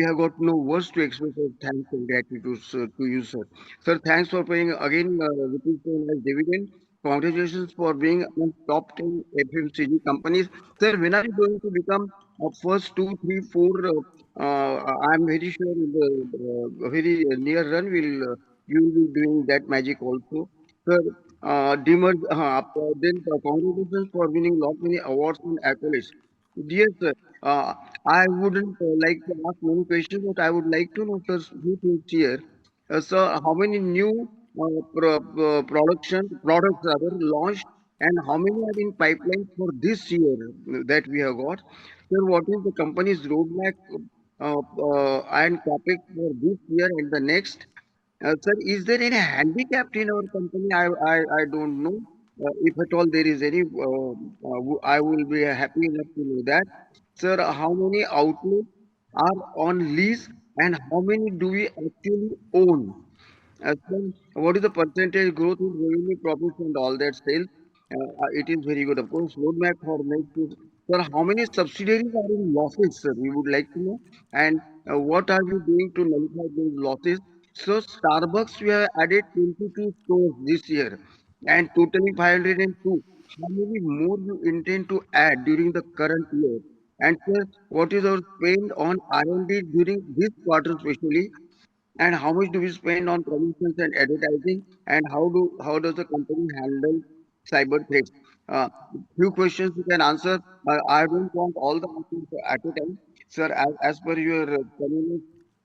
have got no words to express our thanks and gratitude, sir, to you, sir. Sir, thanks for paying again rupees 10 as dividend. Congratulations for being among top 10 FMCG companies. Sir, when are you going to become first two, three, four? I'm very sure in the very near run you will be doing that magic also. Sir, then congratulations for winning lot many awards and accolades. Dear sir, I wouldn't like to ask many questions, but I would like to know, sir, few things here. Sir, how many new products rather launched, and how many are in pipeline for this year that we have got? Sir, what is the company's roadmap and capex for this year and the next? Sir, is there any handicap in our company? I don't know. If at all there is any, I will be happy enough to know that. Sir, how many outlets are on lease and how many do we actually own? Sir, what is the percentage growth in revenue, profits, and all that sales? It is very good. Of course, roadmap for next is, sir, how many subsidiaries are in losses, sir? We would like to know. And what are we doing to nullify those losses? So, Starbucks, we have added 22 stores this year and totally 502. How many more you intend to add during the current year? And sir, what is our spend on R&D during this quarter, especially? And how much do we spend on promotions and advertising, and how does the company handle cyber threats? Few questions you can answer. I don't want all the answers at a time, sir. As per your convenience,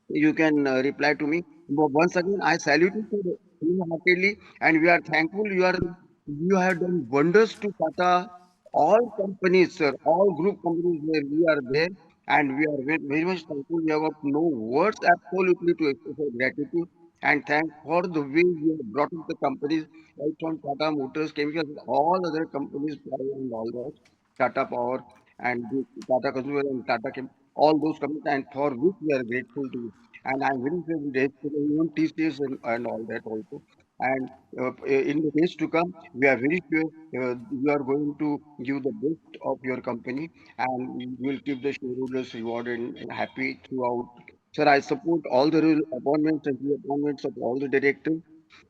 you can reply to me. But once again, I salute you wholeheartedly, and we are thankful. You have done wonders to Tata. All companies, sir, all group companies where we are there, and we are very much thankful. We have got no words absolutely to express our gratitude and thanks for the way you have brought up the companies right from Tata Motors, Chemicals, all other companies, and all that, Tata Power and the Tata Consumer and Tata Chem, all those companies, and for which we are grateful to you. And I'm very sure we grateful to even TCS and all that also. And in the days to come, we are very sure you are going to give the best of your company and you will keep the shareholders rewarded and happy throughout. Sir, I support all the appointments and reappointments of all the directors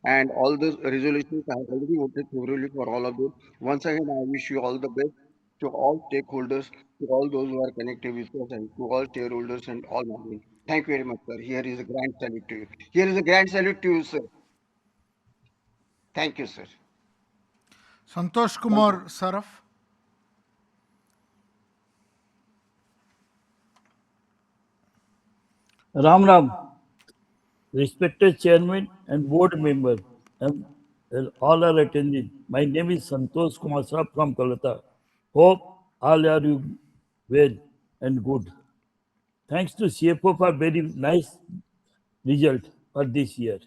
and all the resolutions. I have already voted favorably for all of them. Once again, I wish you all the best to all stakeholders, to all those who are connected with us, and to all shareholders and all management. Thank you very much, sir. Here is a grand salute to you. Here is a grand salute to you, sir. Thank you, sir. Santosh Kumar Saraf. Ram Ram, respected chairman and board member, and all are attending. My name is Santosh Kumar Saab from Kolkata. Hope all are you well and good. Thanks to CFO for very nice result for this year.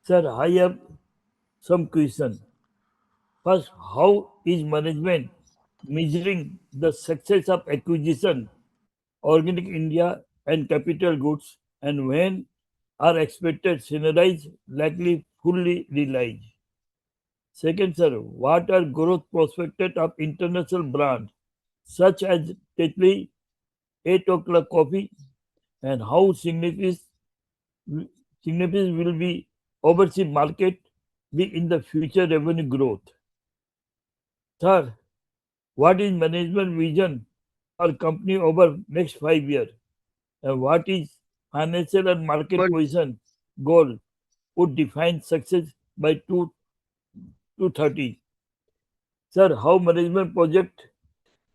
Sir, I have some question. First, how is management measuring the success of acquisition, organic India and capital goods, and when are expected synergies likely fully realized? Second, sir, what are growth prospects of international brands such as Tetley, 8 o'clock coffee, and how significant will be overseas market be in the future revenue growth? Third, what is management vision for company over next 5 years? And what is financial and market position goal would define success by 2030? Sir, how management project,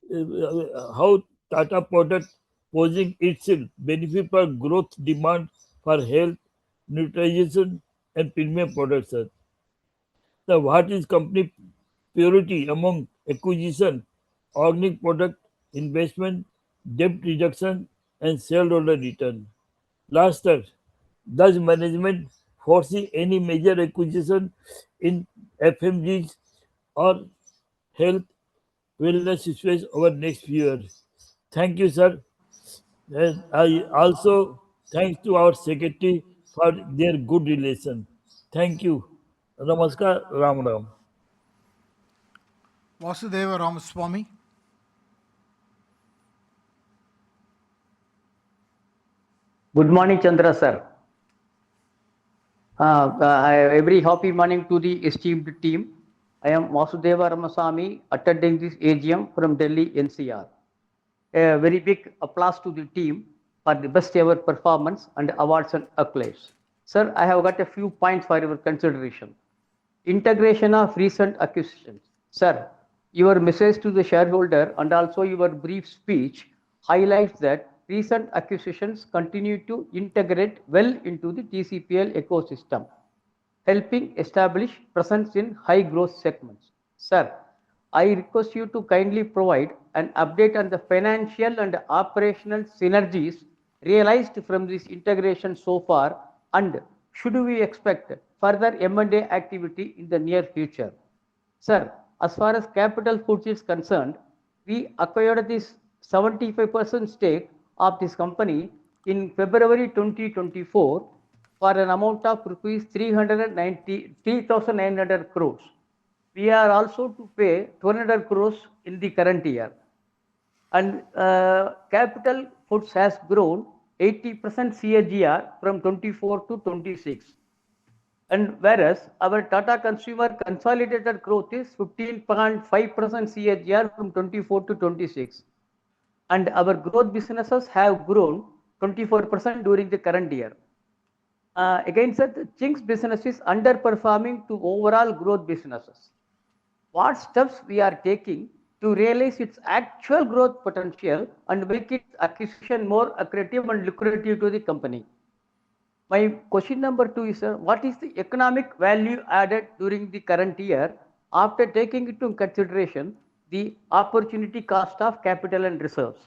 how Tata product posing itself benefit for growth demand for health, nutrition, and premium products, sir. So what is company priority among acquisition, organic product investment, debt reduction, and shareholder return? Last, sir, does management foresee any major acquisition in FMGs or health wellness space over next few years? Thank you, sir. And I also thanks to our secretary for their good relation. Thank you. Namaskar, Ram Ram. Vasudeva Ramaswamy. Good morning, Chandra sir. Every happy morning to the esteemed team. I am Vasudeva Ramaswamy attending this AGM from Delhi NCR. A very big applause to the team for the best ever performance and awards and accolades. Sir, I have got a few points for your consideration. Integration of recent acquisitions. Sir, your message to the shareholder and also your brief speech highlights that recent acquisitions continue to integrate well into the TCPL ecosystem, helping establish presence in high growth segments. Sir, I request you to kindly provide an update on the financial and operational synergies realized from this integration so far, and should we expect further M&A activity in the near future? Sir, as far as Capital Foods is concerned, we acquired this 75% stake of this company in February 2024 for an amount of rupees 3,900 crores. We are also to pay 200 crores in the current year. And Capital Foods has grown 80% CAGR from 24 to 26. And whereas our Tata Consumer consolidated growth is 15.5% CAGR from 24 to 26. And our growth businesses have grown 24% during the current year. Again, sir, the Chinks business is underperforming to overall growth businesses. What steps we are taking to realize its actual growth potential and make its acquisition more accretive and lucrative to the company? My question number 2 is, sir, what is the economic value added during the current year after taking into consideration the opportunity cost of capital and reserves?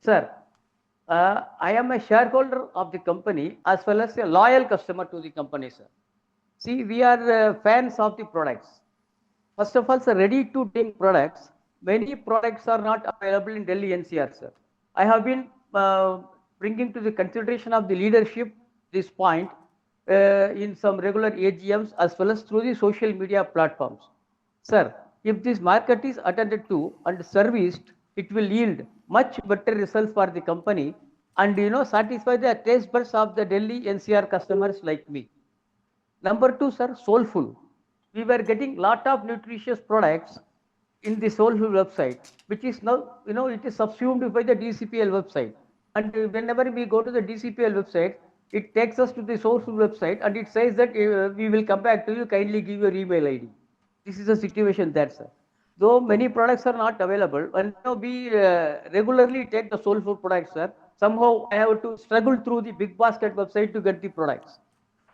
Sir, I am a shareholder of the company as well as a loyal customer to the company, sir. See, we are fans of the products. First of all, sir, ready to drink products. Many products are not available in Delhi NCR, sir. I have been bringing to the consideration of the leadership this point in some regular AGMs as well as through the social media platforms. Sir, if this market is attended to and serviced, it will yield much better results for the company and satisfy the taste buds of the Delhi NCR customers like me. Number 2, sir, soulful. We were getting lot of nutritious products in the soulful website, which is now, it is subsumed by the DCPL website. And whenever we go to the DCPL website, it takes us to the soulful website and it says that we will come back to you, kindly give your email ID. This is the situation there, sir. Though many products are not available, and we regularly take the soulful products, sir. Somehow I have to struggle through the Big Basket website to get the products.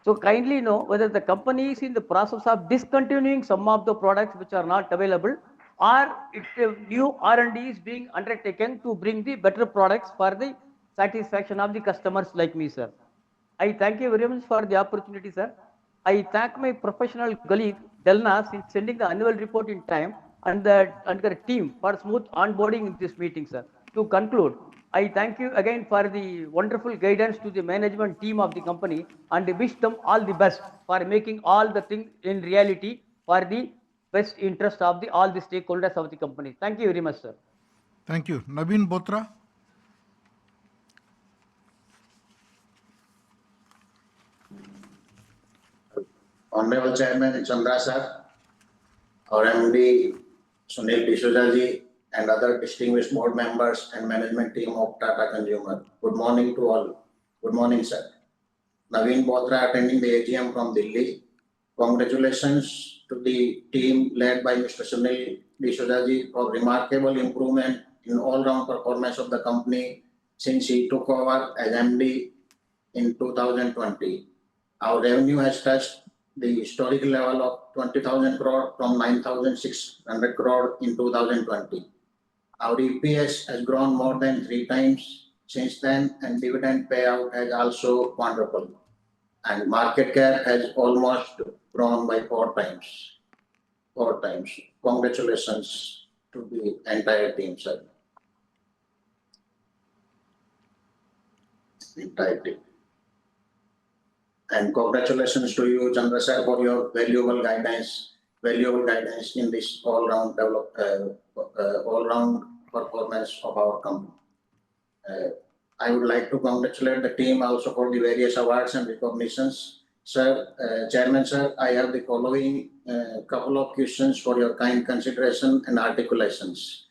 So kindly know whether the company is in the process of discontinuing some of the products which are not available, or new R&D is being undertaken to bring the better products for the satisfaction of the customers like me, sir. I thank you very much for the opportunity, sir. I thank my professional colleague Delnas in sending the annual report in time and the team for smooth onboarding in this meeting, sir. To conclude, I thank you again for the wonderful guidance to the management team of the company and wish them all the best for making all the things in reality for the best interest of all the stakeholders of the company. Thank you very much, sir. Thank you. Naveen Botra. Honorable Chairman Chandra sir, our MD Sunil D'Souza ji, and other distinguished board members and management team of Tata Consumer. Good morning to all. Good morning, sir. Naveen Botra attending the AGM from Delhi. Congratulations to the team led by Mr. Sunil D'Souza ji for remarkable improvement in all-round performance of the company since he took over as MD in 2020. Our revenue has touched the historical level of 20,000 crore from 9,600 crore in 2020. Our EPS has grown more than 3 times since then, and dividend payout has also quadrupled. And market cap has almost grown by 4 times. 4 times. Congratulations to the entire team, sir. Entire team. And congratulations to you, Chandra sir, for your valuable guidance in this all-round performance of our company. I would like to congratulate the team also for the various awards and recognitions. Sir, Chairman sir, I have the following couple of questions for your kind consideration and articulations.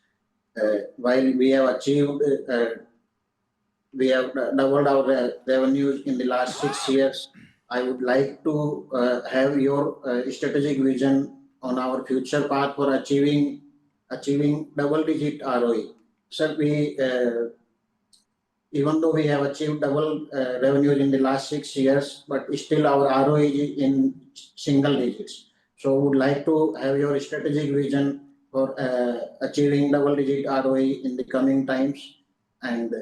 While we have achieved, we have doubled our revenues in the last 6 years, I would like to have your strategic vision on our future path for achieving double-digit ROE. Sir, even though we have achieved double revenue in the last 6 years, but still our ROE is in single digits. So would like to have your strategic vision for achieving double-digit ROE in the coming times, and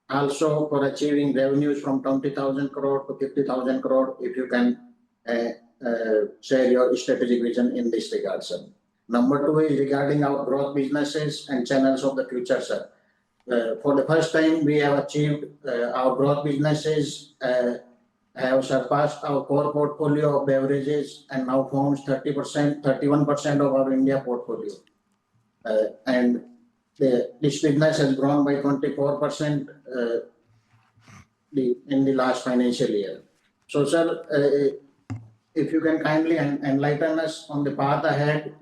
also for achieving revenues from 20,000 crore to 50,000 crore, if you can share your strategic vision in this regard, sir. Number 2 is regarding our growth businesses and channels of the future, sir. For the first time, we have achieved our growth businesses have surpassed our core portfolio of beverages and now forms 31% of our India portfolio. And this business has grown by 24% in the last financial year. So, sir, if you can kindly enlighten us on the path ahead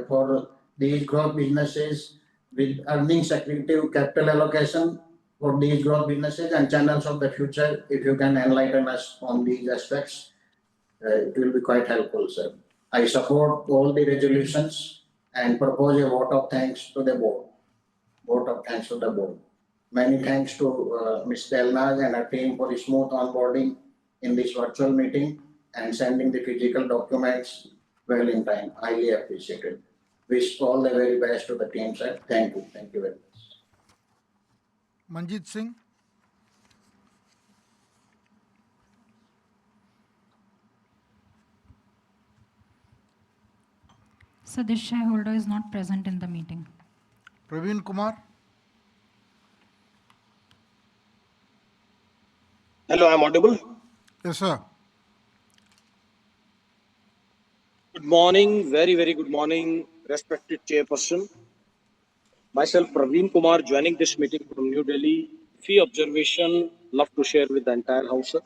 for these growth businesses with earnings accretive capital allocation for these growth businesses and channels of the future, if you can enlighten us on these aspects, it will be quite helpful, sir. I support all the resolutions and propose a vote of thanks to the board. Vote of thanks to the board. Many thanks to Ms. Delnaz and her team for the smooth onboarding in this virtual meeting and sending the physical documents well in time. Highly appreciated. Wish all the very best to the team, sir. Thank you. Thank you very much. Manjeet Singh. So this shareholder is not present in the meeting. Praveen Kumar. Hello, I'm audible. Yes, sir. Good morning, very, very good morning, respected chairperson. Myself, Praveen Kumar, joining this meeting from New Delhi. Few observation, love to share with the entire house, sir.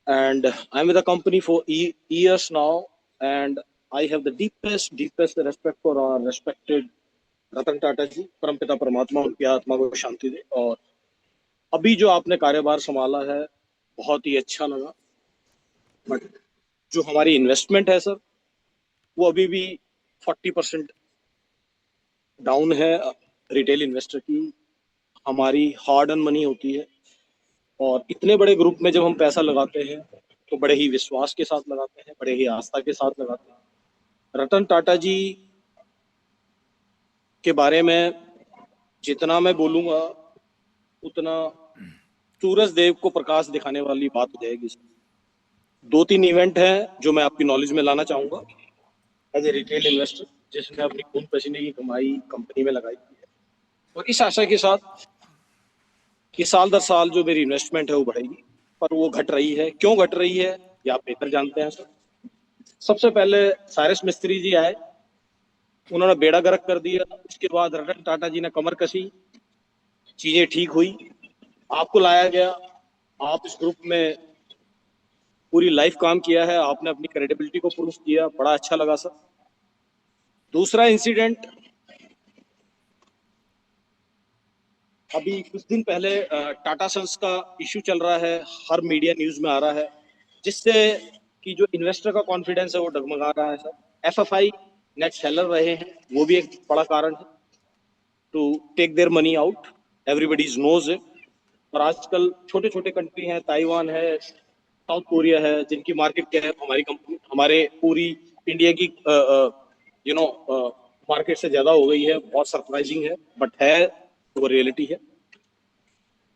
And I'm with the company for years now, and I have the deepest respect for our respected Ratan Tata जी, परमपिता परमात्मा उनकी आत्मा को शांति दे। और अभी जो आपने कार्यभार संभाला है बहुत ही अच्छा लगा, बट जो हमारी इन्वेस्टमेंट है सर वो अभी भी 40% डाउन है। रिटेल इन्वेस्टर की हमारी हार्ड अर्न मनी होती है, और इतने बड़े ग्रुप में जब हम पैसा लगाते हैं तो बड़े ही विश्वास के साथ लगाते हैं, बड़े ही आस्था के साथ लगाते हैं। रतन टाटा जी के बारे में जितना मैं बोलूँगा उतना सूरज देव को प्रकाश दिखाने वाली बात हो जाएगी। 2-3 इवेंट हैं जो मैं आपकी नॉलेज में लाना चाहूँगा एज ए रिटेल इन्वेस्टर, जिसने अपनी खून पसीने की कमाई कंपनी में लगाई है, और इस आशा के साथ कि साल दर साल जो मेरी इन्वेस्टमेंट है वो बढ़ेगी, पर वो घट रही है। क्यों घट रही है ये आप बेहतर जानते हैं सर। सबसे पहले साइरस मिस्त्री जी आए, उन्होंने बेड़ा गर्क कर दिया। उसके बाद रतन टाटा जी ने कमर कसी, चीजें ठीक हुई, आपको लाया गया। आप इस ग्रुप में पूरी लाइफ काम किया है, आपने अपनी क्रेडिबिलिटी को प्रूव किया, बड़ा अच्छा लगा सर। दूसरा इंसिडेंट, अभी कुछ दिन पहले टाटा सन्स का इश्यू चल रहा है, हर मीडिया न्यूज में आ रहा है, जिससे कि जो इन्वेस्टर का कॉन्फिडेंस है वो डगमगा रहा है सर। एफएफआई नेट सेलर रहे हैं, वो भी एक बड़ा कारण है to take their money out. everybody knows it. और आजकल छोटे छोटे कंट्री हैं, ताइवान है, साउथ कोरिया है, जिनकी मार्केट कैप हमारी कंपनी, हमारे पूरी इंडिया की मार्केट से ज्यादा हो गई है। बहुत सरप्राइजिंग है, बट है, वो रियलिटी है।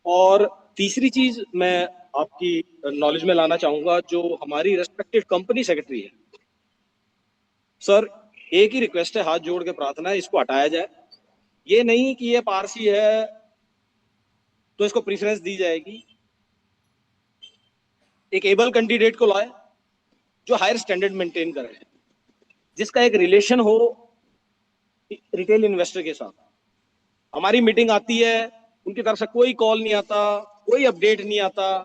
और तीसरी चीज मैं आपकी नॉलेज में लाना चाहूंगा, जो हमारी रेस्पेक्टेड कंपनी सेक्रेटरी है, सर, एक ही रिक्वेस्ट है, हाथ जोड़ के प्रार्थना है, इसको हटाया जाए। ये नहीं कि ये पारसी है तो इसको प्रेफरेंस दी जाएगी। एक एबल कैंडिडेट को लाए जो हायर स्टैंडर्ड मेंटेन करे, जिसका एक रिलेशन हो रिटेल इन्वेस्टर के साथ। हमारी मीटिंग आती है, उनकी तरफ से कोई कॉल नहीं आता, कोई अपडेट नहीं आता,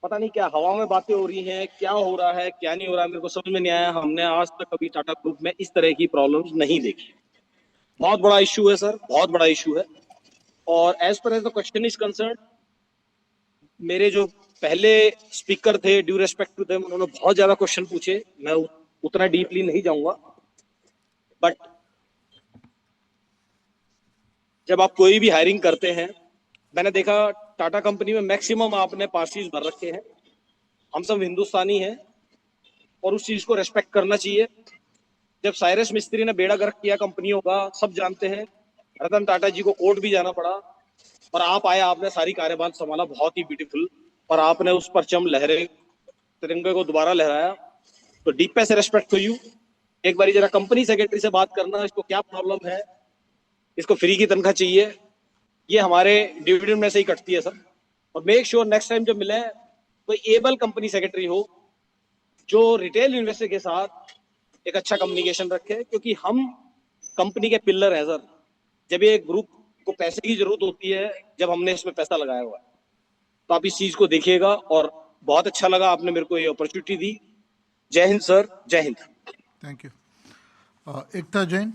पता नहीं क्या हवा में बातें हो रही हैं, क्या हो रहा है क्या नहीं हो रहा है, मेरे को समझ में नहीं आया। हमने आज तक कभी टाटा ग्रुप में इस तरह की प्रॉब्लम्स नहीं देखी। बहुत बड़ा इशू है सर, बहुत बड़ा इशू है। और as per as the question is concern, मेरे जो पहले स्पीकर थे, ड्यू रेस्पेक्ट टू देम, उन्होंने बहुत ज्यादा क्वेश्चन पूछे, मैं उतना डीपली नहीं जाऊंगा। बट जब आप कोई भी हायरिंग करते हैं, मैंने देखा टाटा कंपनी में मैक्सिमम आपने पार्सीज भर रखे हैं। हम सब हिंदुस्तानी हैं और उस चीज को रेस्पेक्ट करना चाहिए। जब साइरस मिस्त्री ने बेड़ा गर्क किया कंपनियों का, सब जानते हैं, रतन टाटा जी को कोर्ट भी जाना पड़ा, और आप आए, आपने सारी कार्यभार संभाला, बहुत ही ब्यूटीफुल, और आपने उस परचम लहरे तिरंगे को दोबारा लहराया। तो डीप से रेस्पेक्ट टू यू। एक बारी जरा कंपनी सेक्रेटरी से बात करना, इसको क्या प्रॉब्लम है, इसको फ्री की तनख्वाह चाहिए, ये हमारे डिविडेंड में से ही कटती है सर। और मेक श्योर नेक्स्ट टाइम जब मिले, कोई एबल कंपनी सेक्रेटरी हो जो रिटेल इन्वेस्टर के साथ एक अच्छा कम्युनिकेशन रखे, क्योंकि हम कंपनी के पिलर हैं सर। जब ये ग्रुप को पैसे की जरूरत होती है, जब हमने इसमें पैसा लगाया हुआ है, तो आप इस चीज को देखिएगा। और बहुत अच्छा लगा आपने मेरे को ये अपॉर्चुनिटी दी। जय हिंद सर, जय Hind. Thank you. Ekta Jain.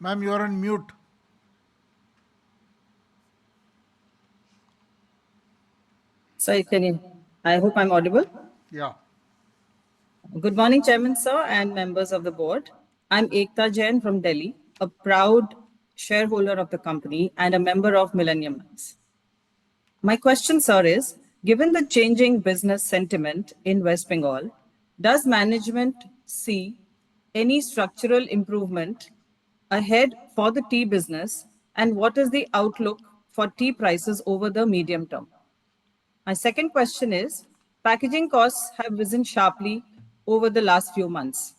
Ma'am, you are on mute. Sir, I hope I'm audible. Yeah. Good morning, Chairman, sir, and members of the board. I'm Ekta Jain from Delhi, a proud shareholder of the company and a member of Millennium Mams. My question, sir, is given the changing business sentiment in West Bengal, does management see any structural improvement ahead for the tea business, and what is the outlook for tea prices over the medium term? My second question is, packaging costs have risen sharply over the last few months,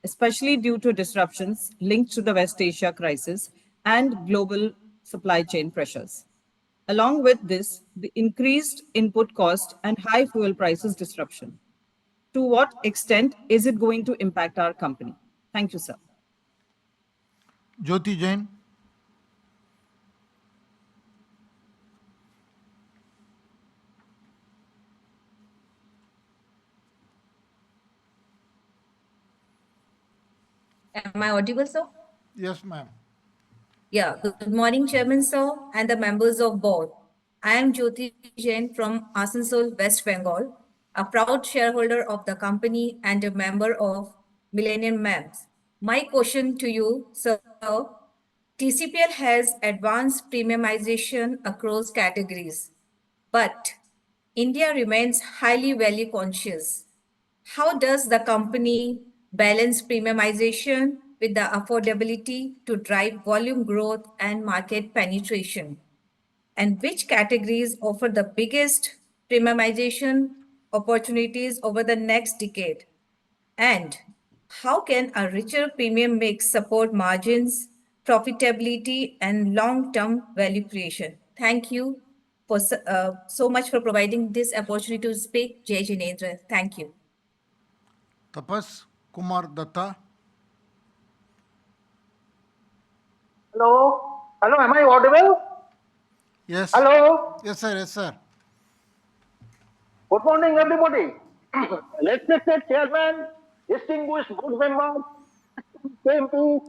especially due to disruptions linked to the West Asia crisis and global supply chain pressures. Along with this, the increased input cost and high fuel prices disruption. To what extent is it going to impact our company? Thank you, sir. Jyoti Jain. Am I audible, sir? Yes, ma'am. Yeah, good morning, Chairman, sir, and the members of board. I am Jyoti Jain from Asansol, West Bengal, a proud shareholder of the company and a member of Millennium Mams. My question to you, sir, TCPL has advanced premiumization across categories, but India remains highly value conscious. How does the company balance premiumization with the affordability to drive volume growth and market penetration? And which categories offer the biggest premiumization opportunities over the next decade? And how can a richer premium mix support margins, profitability, and long-term value creation? Thank you so much for providing this opportunity to speak. Jai Jinendra. Thank you. Tapas Kumar Datta. Hello? Hello, am I audible? Yes. Hello? Yes, sir. Yes, sir. Good morning, everybody. Respected Chairman, distinguished board members, MP,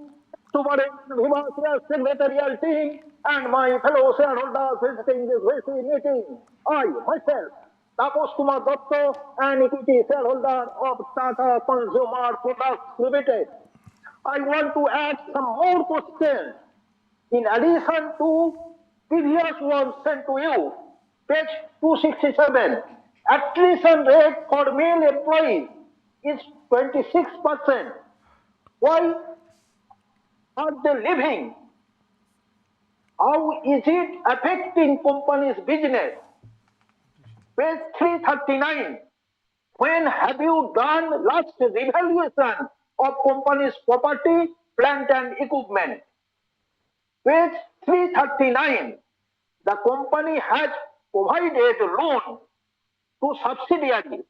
Vivacious secretarial team, and my fellow shareholders visiting this VC meeting. I, myself, Tapos Kumar Dotto, an equity shareholder of Tata Consumer Products Limited. I want to add some more questions. In addition to previous ones sent to you, page 267, attrition rate for male employees is 26%. Why are they leaving? How is it affecting company's business? Page 339. When have you done last revaluation of company's property, plant and equipment? Page 339. The company has provided loan to subsidiary.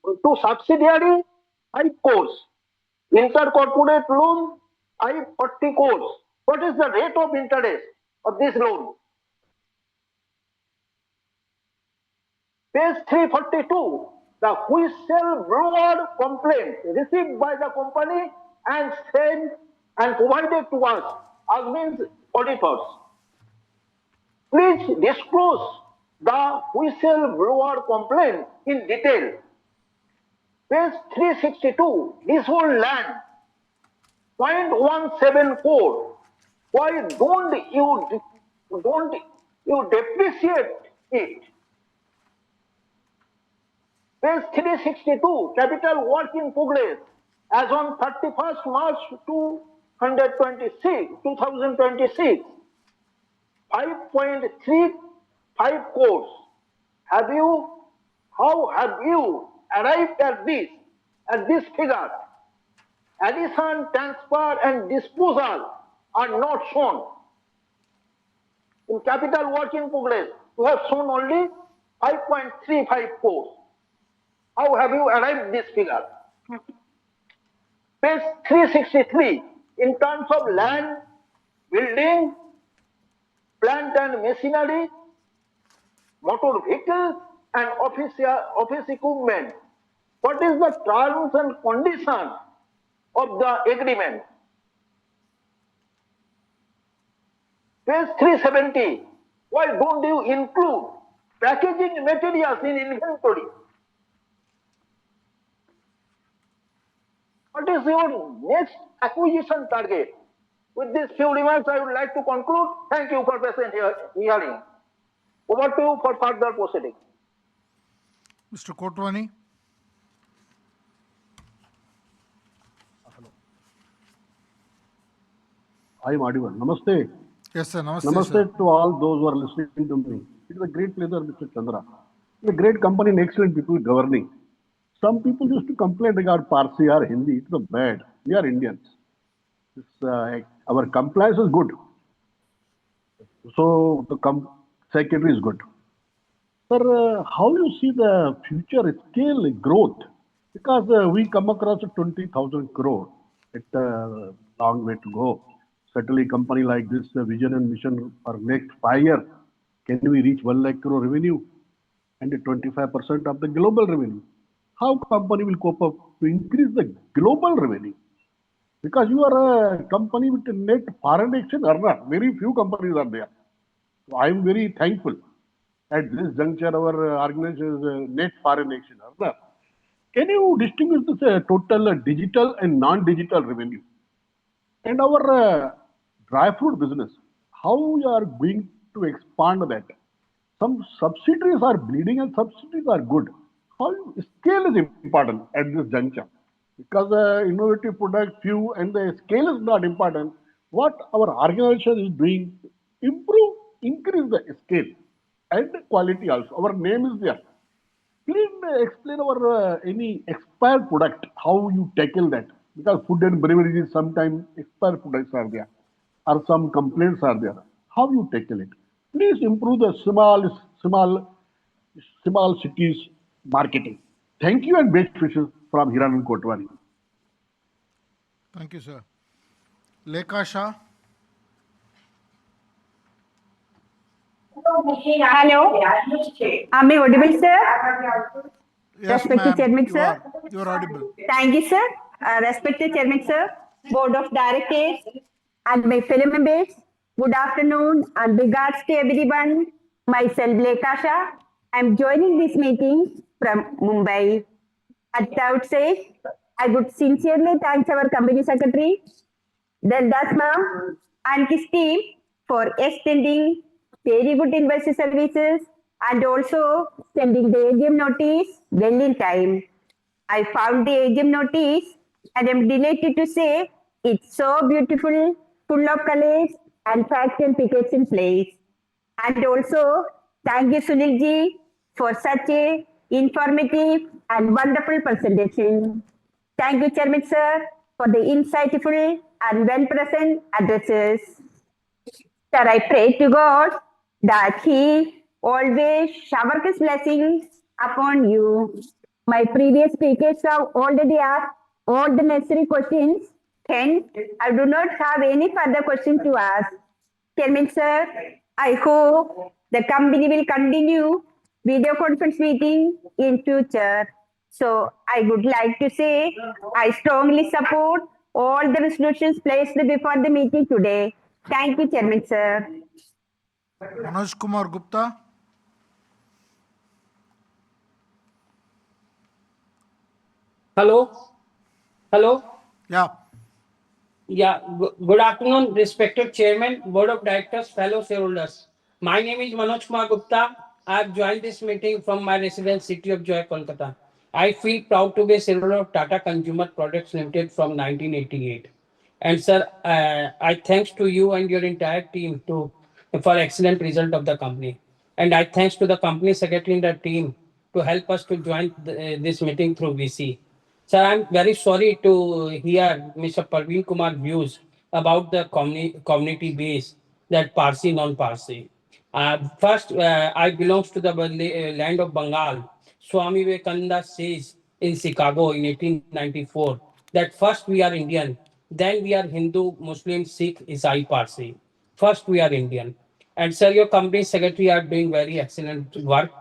To subsidiary, 5 crores. Intercorporate loan, 40 crores. What is the rate of interest of this loan? Page 342, the whistleblower complaint received by the company and sent and provided to us as means auditors. Please disclose the whistleblower complaint in detail. Page 362, leasehold land, 0.174. Why don't you depreciate it? Page 362, capital work in progress as on 31st March 2026, 5.35 crores. How have you arrived at this figure? Addition, transfer and disposal are not shown. In capital work in progress, you have shown only 5.35 crores. How have you arrived this figure? Page 363, in terms of land, building, plant and machinery, motor vehicles and office equipment. What is the terms and conditions of the agreement? Page 370, why don't you include packaging materials in inventory? What is your next acquisition target? With these few remarks, I would like to conclude. Thank you for patient hearing. Over to you for further proceeding. Mr. Kotwani. I am audible. Namaste. Yes, sir. Namaste, Namaste sir. to all those who are listening to me. It is a great pleasure, Mr. Chandra. It's a great company and excellent people governing. Some people used to complain regarding Parsi or Hindi. It's bad. We are Indians. Our compliance is good. So the secretary is good. Sir, how you see the future scale growth? Because we come across 20,000 crore. It's a long way to go. Certainly, company like this, vision and mission for next 5 years, can we reach 1 lakh crore revenue and 25% of the global revenue? How company will cope up to increase the global revenue? Because you are a company with a net foreign exchange earner. Very few companies are there. So I am very thankful. At this juncture, our organization is a net foreign exchange earner. Can you distinguish this total digital and non-digital revenue? And our dry fruit business, how you are going to expand that? Some subsidiaries are bleeding and subsidiaries are good. How scale is important at this juncture? Because innovative product few and the scale is not important. What our organization is doing, improve, increase the scale and quality also. Our name is there. Please explain our any expired product, how you tackle that. Because food and beverages sometimes expired products are there, or some complaints are there. How you tackle it? Please improve the small cities marketing. Thank you and best wishes from Hiran Kotwani. Thank you, sir. Lekha Shah. Hello. Am I audible, sir? Yes, Respected Chairman, sir. You are audible. Thank you, sir. Respected Chairman, sir, Board of Directors, and my fellow members, good afternoon and regards to everyone. Myself, Lekha Shah, I'm joining this meeting from Mumbai. At the outset, I would sincerely thank our company secretary, Daldas ma'am, and his team for extending very good invoice services and also sending the AGM notice well in time. I found the AGM notice and I'm delighted to say it's so beautiful, full of colors and facts and figures in place. And also, thank you Sunil ji for such a informative and wonderful presentation. Thank you Chairman sir for the insightful and well-present addresses. Sir, I pray to God that He always shower His blessings upon you. My previous speakers have already asked all the necessary questions. Hence, I do not have any further questions to ask. Chairman sir, I hope the company will continue video conference meeting in future. So I would like to say I strongly support all the resolutions placed before the meeting today. Thank you, Chairman sir. Manoj Kumar Gupta. Hello. Hello. Yeah. Yeah, good afternoon, respected Chairman, Board of Directors, fellow shareholders. My name is Manoj Kumar Gupta. I have joined this meeting from my residence city of Joy, Kolkata. I feel proud to be a shareholder of Tata Consumer Products Limited from 1988. And sir, I thanks to you and your entire team for excellent result of the company. And I thanks to the company secretary and the team to help us to join this meeting through VC. Sir, I'm very sorry to hear Mr. Parveen Kumar views about the community base, that Parsi, non-Parsi. First, I belongs to the land of Bengal. Swami Vivekananda says in Chicago in 1894 that first we are Indian, then we are Hindu, Muslim, Sikh, Isai, Parsi. First we are Indian. And sir, your company secretary are doing very excellent work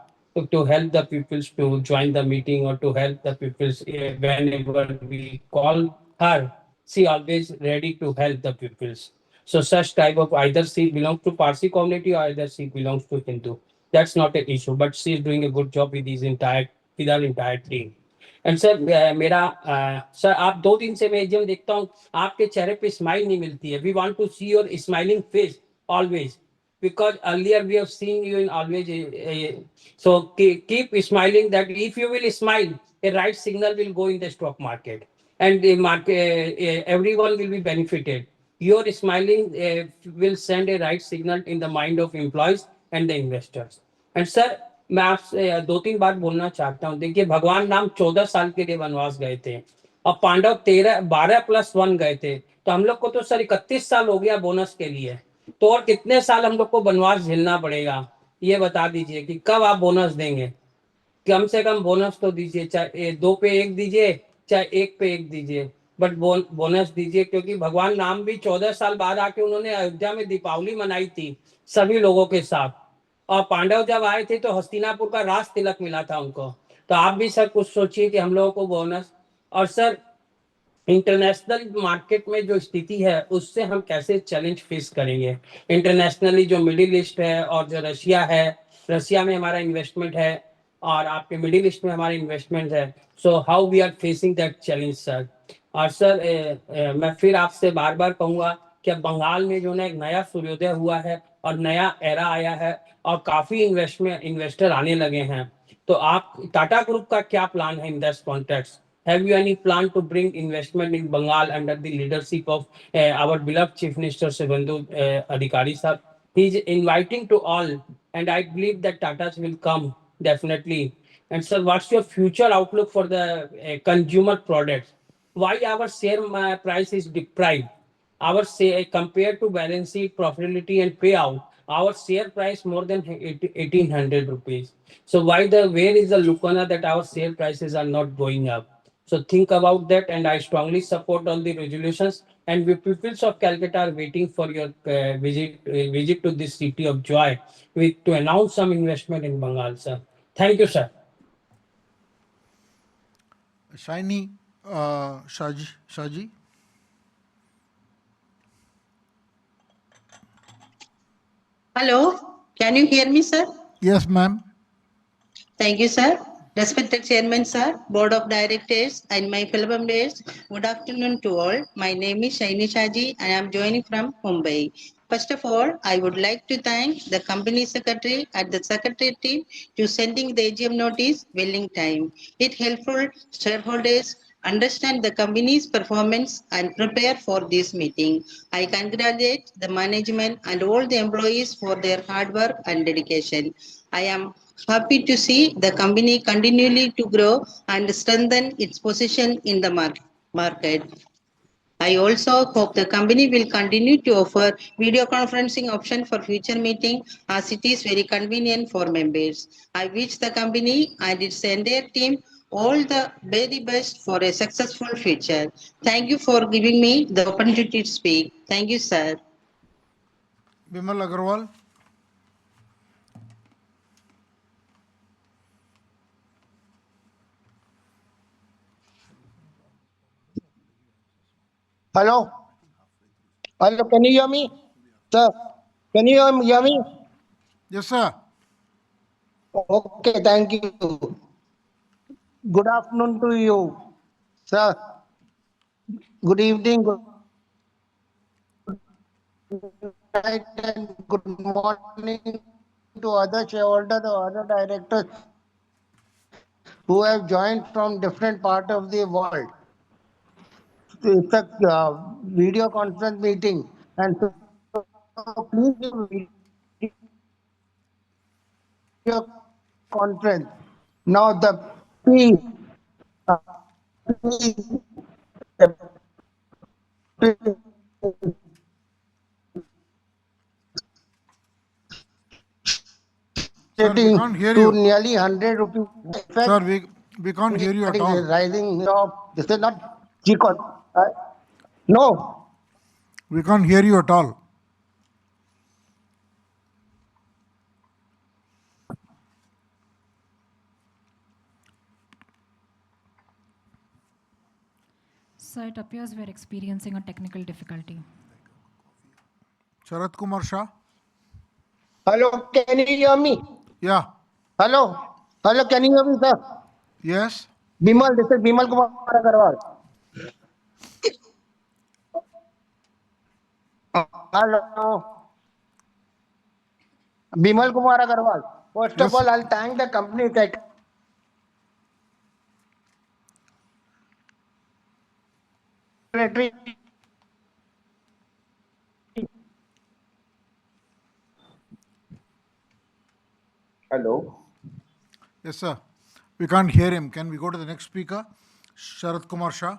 to help the peoples to join the meeting or to help the peoples whenever we call her. She always ready to help the peoples. So such type of either she belongs to Parsi community or either she belongs to Hindu. That's not an issue, but she is doing a good job with his entire with our entire team. And sir मेरा sir आप 2 दिन से मैं AGM देखता हूँ आपके चेहरे पे स्माइल नहीं मिलती है we want to see your smiling face always because earlier we have seen you in always so keep smiling that if you will smile a right signal will go in the stock market and the market everyone will be benefited your smiling will send a right signal in the mind of employees and the investors and sir मैं आपसे 2-3 बात बोलना चाहता हूँ देखिए भगवान राम 14 साल के लिए वनवास गए थे और पांडव 12 + 1 गए थे तो हम लोग को तो सर 31 साल हो गया बोनस के लिए तो और कितने साल हम लोग को वनवास झेलना पड़ेगा ये बता दीजिए कि कब आप बोनस देंगे कम से कम बोनस तो दीजिए चाहे 2 पे 1 दीजिए चाहे 1 पे 1 दीजिए बट बोनस दीजिए क्योंकि भगवान राम भी 14 साल बाद आके उन्होंने अयोध्या में दीपावली मनाई थी सभी लोगों के साथ और पांडव जब आए थे तो हस्तिनापुर का राज तिलक मिला था उनको तो आप भी सर कुछ सोचिए कि हम लोगों को बोनस और सर इंटरनेशनल मार्केट में जो स्थिति है उससे हम कैसे चैलेंज फेस करेंगे इंटरनेशनली जो मिडिल ईस्ट है और जो रशिया है रशिया में हमारा इन्वेस्टमेंट है और आपके मिडिल ईस्ट में हमारा इन्वेस्टमेंट है so how we are facing that challenge sir और सर मैं फिर आपसे बार बार कहूंगा कि बंगाल में जो है एक नया सूर्योदय हुआ है और नया एरा आया है और काफी इन्वेस्टर आने लगे हैं तो आप टाटा ग्रुप का क्या प्लान है in this context Have you any plan to bring investment in Bengal under the leadership of our beloved Chief Minister Subandhu Adhikari sir? He is inviting to all, and I believe that Tatas will come definitely. And sir, what's your future outlook for the consumer products? Why our share price is deprived? Our say compared to balance sheet, profitability, and payout, our share price more than 1800 rupees. So where is the lacuna that our share prices are not going up? So think about that, and I strongly support all the resolutions. And we peoples of Calcutta are waiting for your visit to this city of joy to announce some investment in Bengal, sir. Thank you, sir. Shiny Shaji. Hello, can you hear me, sir? Yes, ma'am. Thank you, sir. Respected Chairman, sir, Board of Directors, and my fellow members, good afternoon to all. My name is Shaini Shaji, and I am joining from Mumbai. First of all, I would like to thank the company secretary and the secretary team to sending the AGM notice well in time. It helpful shareholders understand the company's performance and prepare for this meeting. I congratulate the management and all the employees for their hard work and dedication. I am happy to see the company continually to grow and strengthen its position in the market. I also hope the company will continue to offer video conferencing option for future meeting as it is very convenient for members. I wish the company and its entire team all the very best for a successful future. Thank you for giving me the opportunity to speak. Thank you, sir. Bimal Agarwal. Hello. Hello. Can you hear me, sir? Can you hear me? Yes, sir. Okay. Thank you. Good afternoon to you, sir. Good evening. Good night and good morning to other shareholders or other directors who have joined from different part of the world. It's a video conference meeting, and so please do video conference. Now the P, uh, P, Sir, we getting can't hear to you. nearly 100 rupees. Sir, Effect we can't hear you at all. rising of this is not G-con. No. We can't hear you at all. So it appears we're experiencing a technical difficulty. Sharat Kumar Shah. Hello, can you hear me? Yeah. Hello. Hello, can you hear me, sir? Yes. Bimal, this is Bimal Kumar Agarwal. Hello. Bimal Kumar Agarwal. First of Yes. all, I'll thank the company secretary. Hello. Yes, sir. We can't hear him. Can we go to the next speaker? Sharat Kumar Shah.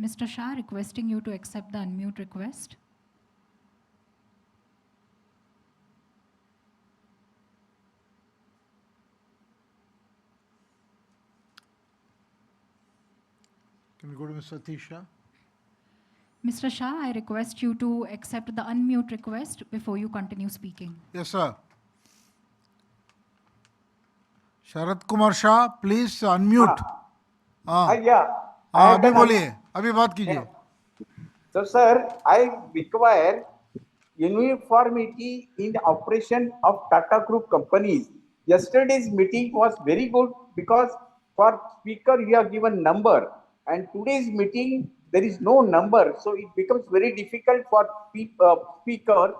Mr. Shah, requesting you to accept the unmute request. Can we go to Mr. Satish Shah? Mr. Shah, I request you to accept the unmute request before you continue speaking. Yes, sir. Sharat Kumar Shah, please unmute. Yeah, I हाँ have अभी done. बोलिए अभी बात कीजिए. So, sir, I require uniformity in the operation of Tata Group companies. Yesterday's meeting was very good because for speaker you have given number, and today's meeting there is no number, so it becomes very difficult for speaker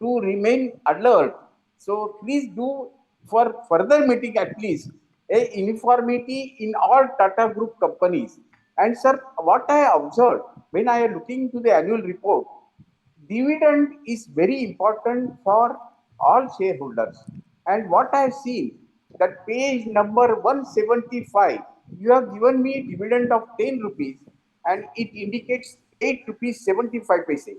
to remain alert. So please do for further meeting at least a uniformity in all Tata Group companies. And sir, what I observed when I am looking to the annual report, dividend is very important for all shareholders. And what I have seen, that page number 175, you have given me dividend of 10 rupees and it indicates 8 rupees 75 paise.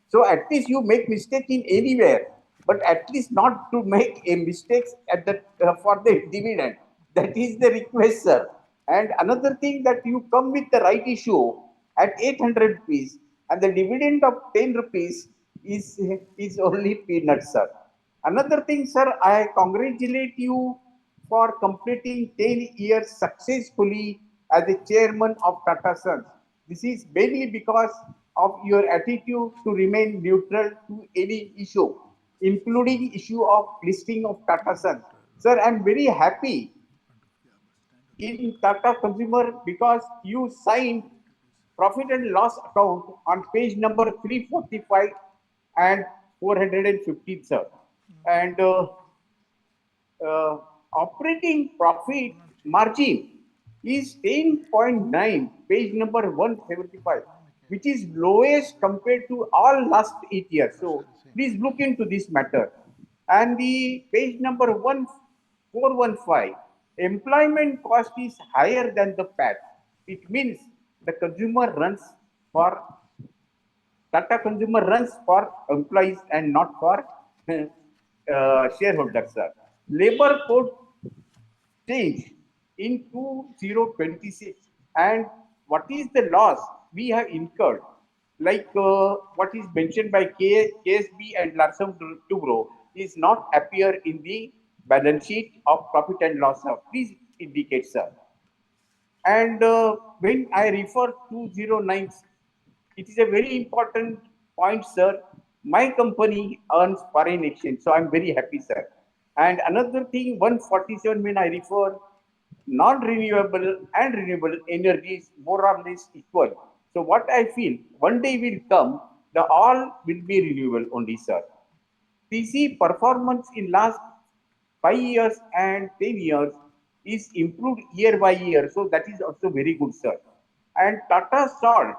So at least you make mistake in anywhere, but at least not to make a mistake at the for the dividend. That is the request, sir. And another thing, that you come with the right issue at 800 rupees and the dividend of 10 rupees is only peanuts, sir. Another thing, sir, I congratulate you for completing 10 years successfully as the chairman of Tata Sons. This is mainly because of your attitude to remain neutral to any issue, including issue of listing of Tata Sons. Sir, I'm very happy in Tata Consumer because you signed profit and loss account on page number 345 and 415, sir. And operating profit margin is 10.9, page number 175, which is lowest compared to all last 8 years. So please look into this matter. And the page number 1415, employment cost is higher than the PAT. It means the consumer runs for Tata Consumer runs for employees and not for shareholders, sir. Labor code change in 2026, and what is the loss we have incurred, like what is mentioned by KSB and Larsen Tubro is not appear in the balance sheet of profit and loss, sir. Please indicate, sir. And when I refer 209, it is a very important point, sir. My company earns foreign exchange, so I'm very happy, sir. And another thing, 147, when I refer non-renewable and renewable energies more or less equal. So what I feel, one day will come, the all will be renewable only, sir. PC performance in last 5 years and 10 years is improved year by year. So that is also very good, sir. And Tata Salt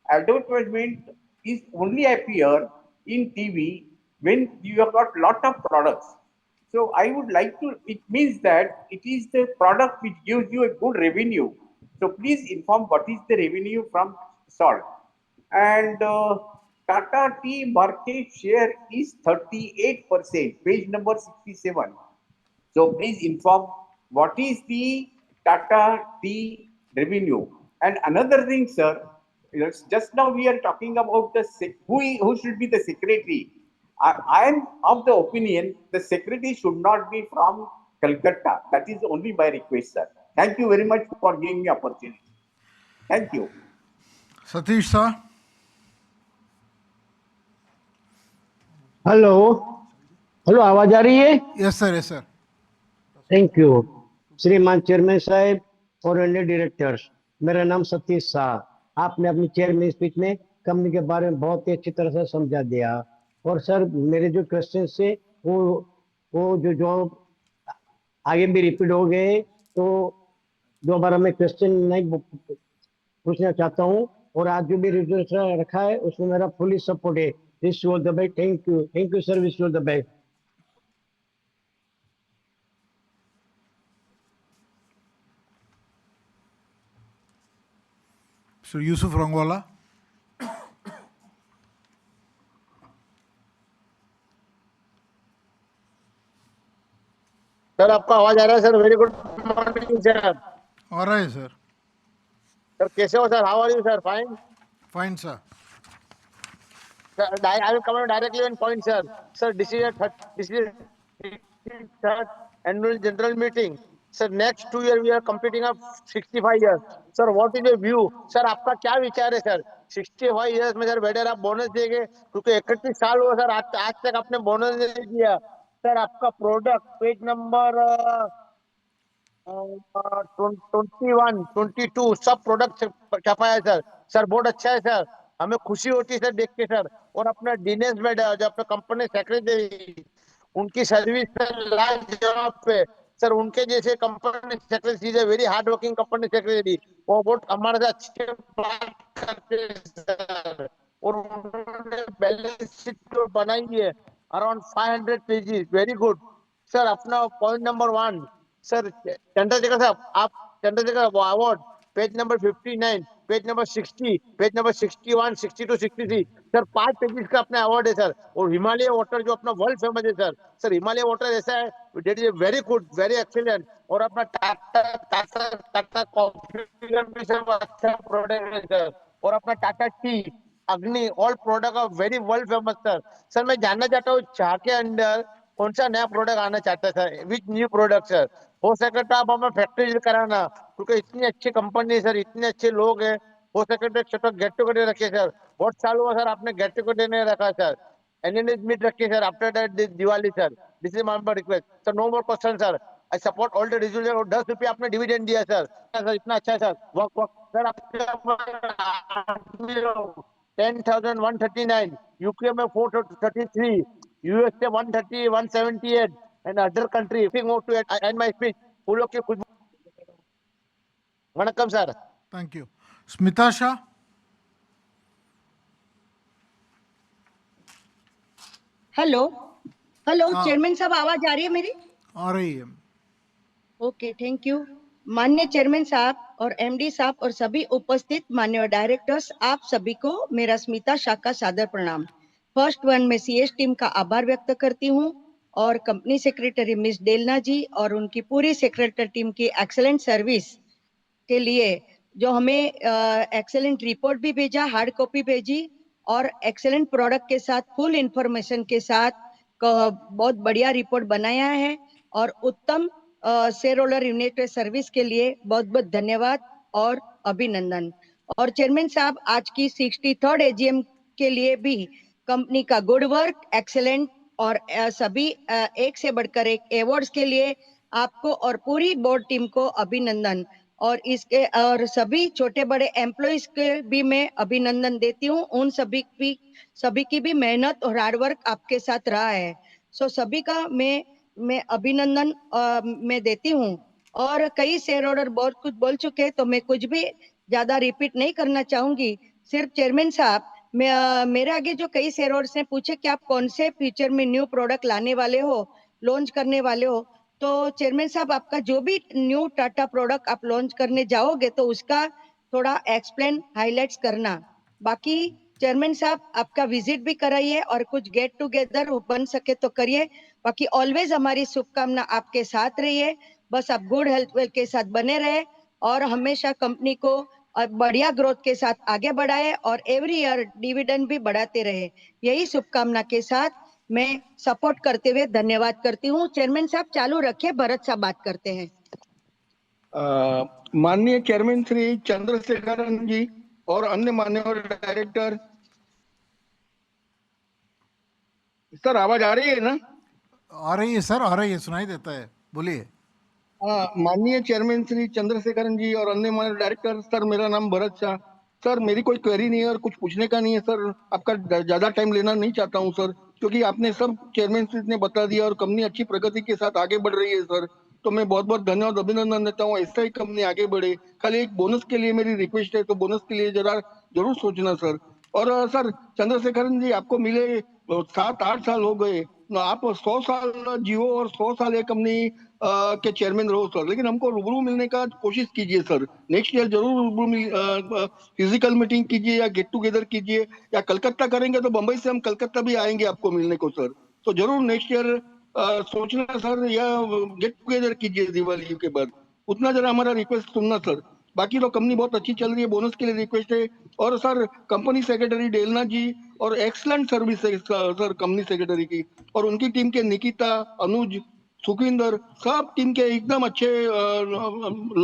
advertisement is only appear in TV when you have got lot of products. So I would like to, it means that it is the product which gives you a good revenue. So please inform what is the revenue from salt. And Tata tea market share is 38%, page number 67. So please inform what is the Tata tea revenue. And another thing, sir, just now we are talking about the who should be the secretary. I am of the opinion the secretary should not be from Calcutta. That is only my request, sir. Thank you very much for giving me opportunity. Thank you. Satish sir. Hello hello आवाज आ रही है? Yes sir, yes sir. Thank you श्रीमान chairman साहब और अन्य directors, मेरा नाम सतीश शाह। आपने अपनी चेयरमैन स्पीच में कंपनी के बारे में बहुत ही अच्छी तरह से समझा दिया। और सर मेरे जो क्वेश्चन थे वो जो आगे भी रिपीट हो गए, तो दोबारा मैं क्वेश्चन नहीं पूछना चाहता हूँ। और आज जो भी रिजल्ट रखा है उसमें मेरा फुली सपोर्ट है। Wish you all the best. Thank you sir, wish you all the best. So Yusuf Rangwala. Sir आपका आवाज आ रहा है sir? Very good morning sir. आ रहा है सर। सर कैसे हो sir? How are you sir? Fine Fine sir. Sir, I will come directly on point sir. Sir, this is third annual general meeting. Sir, next 2 years we are completing up 65 years. Sir, what is your view? Sir आपका क्या विचार है sir? 65 years में sir better आप bonus देंगे, क्योंकि 31 साल हुआ सर आज तक आपने बोनस नहीं दिया। सर आपका प्रोडक्ट पेज नंबर 21, 22 सब प्रोडक्ट छपाया है सर। सर बहुत अच्छा है सर, हमें खुशी होती है सर देख के सर। और अपना दिनेश मैडम जो अपने कंपनी सेक्रेटरी, उनकी सर्विस सर लाजवाब पे सर। उनके जैसे company secretary is a very hard working company secretary. वो बहुत हमारे से अच्छे बात करते हैं सर। और उन्होंने बैलेंस शीट जो बनाई है around 500 pages, very good sir. अपना पॉइंट नंबर 1 सर, चंद्रशेखर साहब आप Chandrashekhar award page number 59, page number 60, page number 61, 62, 63 sir 5 pages का अपना अवार्ड है सर। और हिमालय वाटर जो अपना वर्ल्ड फेमस है सर। सर हिमालय वाटर ऐसा है, that is very good, very excellent. और अपना टाटा टाटा टाटा कॉफी भी सब अच्छा प्रोडक्ट है सर। और अपना Tata tea Agni all product are very world famous sir. Sir मैं जानना चाहता हूँ चाह के अंदर कौन सा नया प्रोडक्ट आना चाहता है sir, which new product sir. हो सके तो आप हमें फैक्ट्री कराना, क्योंकि इतनी अच्छी कंपनी है सर, इतने अच्छे लोग हैं। हो सके तो एक छोटा गेट टुगेदर रखिए सर। बहुत साल हुआ सर आपने गेट टुगेदर नहीं रखा सर। एनुअल मीट रखिए sir after that Diwali sir. This is my request sir, no more question sir. I support all the resolution. और 10 रुपये आपने डिविडेंड दिया सर, सर इतना अच्छा है सर। वर्क वर्क सर आपके 10,139, यूके में 433, USA 130, 178 and other country. Move to end my speech. फूलों की खुशबू। वणक्कम sir. Thank you. Smita Shah? Hello hello chairman साहब, आवाज आ रही है मेरी? आ रही है। Okay, thank you. माननीय चेयरमैन साहब और एमडी साहब और सभी उपस्थित माननीय डायरेक्टर्स, आप सभी को मेरा स्मिता शाह का सादर प्रणाम। फर्स्ट वन में सीएस टीम का आभार व्यक्त करती हूँ और कंपनी सेक्रेटरी मिस डेलना जी और उनकी पूरी सेक्रेटरी टीम की एक्सेलेंट सर्विस के लिए, जो हमें एक्सेलेंट रिपोर्ट भी भेजा, हार्ड कॉपी भेजी और एक्सेलेंट प्रोडक्ट के साथ फुल इंफॉर्मेशन के साथ बहुत बढ़िया रिपोर्ट बनाया है। और उत्तम शेयर होल्डर यूनिट सर्विस के लिए बहुत बहुत धन्यवाद और अभिनंदन। और चेयरमैन साहब, आज की 63rd एजीएम के लिए भी कंपनी का गुड वर्क, एक्सेलेंट और सभी एक से बढ़कर एक अवार्ड्स के लिए आपको और पूरी बोर्ड टीम को अभिनंदन। और इसके और सभी छोटे बड़े एम्प्लॉइज के भी मैं अभिनंदन देती हूँ। उन सभी की भी मेहनत और हार्डवर्क आपके साथ रहा है। सो सभी का मैं अभिनंदन मैं देती हूँ। और कई शेयर होल्डर बहुत कुछ बोल चुके हैं, तो मैं कुछ भी ज्यादा रिपीट नहीं करना चाहूंगी। सिर्फ चेयरमैन साहब, मेरे आगे जो कई शेयर होल्डर्स ने पूछे कि आप कौन से फ्यूचर में न्यू प्रोडक्ट लाने वाले हो, लॉन्च करने वाले हो, तो चेयरमैन साहब आपका जो भी न्यू टाटा प्रोडक्ट आप लॉन्च करने जाओगे तो उसका थोड़ा एक्सप्लेन हाइलाइट्स करना। बाकी चेयरमैन साहब आपका विजिट भी कराइए और कुछ गेट टुगेदर बन सके तो करिए। बाकी ऑलवेज हमारी शुभकामना आपके साथ रही है। बस आप गुड हेल्थ वेल के साथ बने रहे और हमेशा कंपनी को बढ़िया ग्रोथ के साथ आगे बढ़ाए और एवरी ईयर डिविडेंड भी बढ़ाते रहे। यही शुभकामना के साथ मैं सपोर्ट करते हुए धन्यवाद करती हूँ। चेयरमैन साहब चालू रखिए, भरत साहब बात करते हैं। माननीय चेयरमैन श्री चंद्रशेखरन जी और अन्य मान्यवर डायरेक्टर, सर आवाज आ रही है ना? आ रही है सर, आ रही है, सुनाई देता है, बोलिए। माननीय चेयरमैन श्री चंद्रशेखरन जी और अन्य मान्य डायरेक्टर, सर मेरा नाम भरत शाह। सर मेरी कोई क्वेरी नहीं है और कुछ पूछने का नहीं है सर। आपका ज्यादा टाइम लेना नहीं चाहता हूं सर, क्योंकि आपने सब चेयरमैन श्री ने बता दिया और कंपनी अच्छी प्रगति के साथ आगे बढ़ रही है सर। तो मैं बहुत बहुत धन्यवाद अभिनंदन देता हूँ। ऐसा ही कंपनी आगे बढ़े। खाली एक बोनस के लिए मेरी रिक्वेस्ट है, तो बोनस के लिए जरूर सोचना सर। और सर चंद्रशेखरन जी, आपको मिले 7-8 साल हो गए। आप 100 साल जियो और 100 साल ये कंपनी के चेयरमैन रहो सर, लेकिन हमको रूबरू मिलने का कोशिश कीजिए सर। नेक्स्ट ईयर जरूर रूबरू फिजिकल मीटिंग कीजिए या गेट टुगेदर कीजिए, या कलकत्ता करेंगे तो बंबई से हम कलकत्ता भी आएंगे आपको मिलने को सर। तो जरूर नेक्स्ट ईयर सोचना सर, या गेट टुगेदर कीजिए दिवाली के बाद। उतना जरा हमारा रिक्वेस्ट सुनना सर। बाकी तो कंपनी बहुत अच्छी चल रही है, बोनस के लिए रिक्वेस्ट है। और सर कंपनी सेक्रेटरी डेलना जी और एक्सलेंट सर्विस है सर कंपनी सेक्रेटरी की, और उनकी टीम के निकिता, अनुज, सुखविंदर, सब टीम के एकदम अच्छे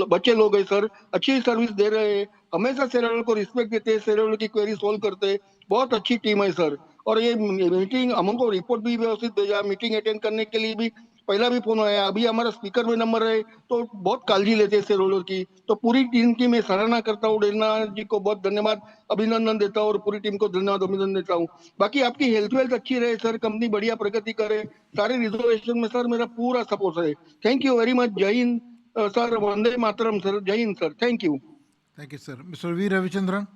बच्चे लोग हैं सर। अच्छी सर्विस दे रहे हैं, हमेशा शेयरहोल्डर को रिस्पेक्ट देते हैं, शेयरहोल्डर की क्वेरी सोल्व करते हैं। बहुत अच्छी टीम है सर। और ये मीटिंग हमको रिपोर्ट भी व्यवस्थित भेजा, मीटिंग अटेंड करने के लिए भी पहला भी फोन आया, अभी हमारा स्पीकर में नंबर है, तो बहुत काळजी लेते हैं शेयरहोल्डर की। तो पूरी टीम की मैं सराहना करता हूँ। डेलना जी को बहुत धन्यवाद अभिनंदन देता हूँ और पूरी टीम को धन्यवाद अभिनंदन देता हूँ। बाकी आपकी हेल्थ वेल्थ अच्छी रहे सर, कंपनी बढ़िया प्रगति करे, सारे रिजर्वेशन में सर मेरा पूरा सपोर्ट है। Thank you very much. जय हिंद सर, वंदे मातरम सर, जय हिंद sir, thank you. Thank you sir. Mister V Ravichandran.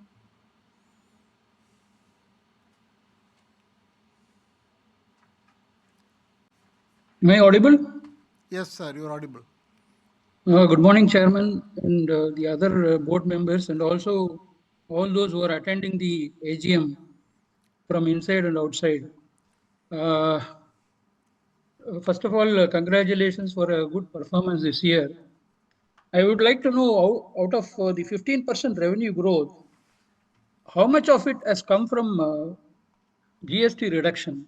Am I audible? Yes sir, you are audible. Good morning, Chairman, and the other board members, and also all those who are attending the AGM from inside and outside. First of all, congratulations for a good performance this year. I would like to know, out of the 15% revenue growth, how much of it has come from GST reduction?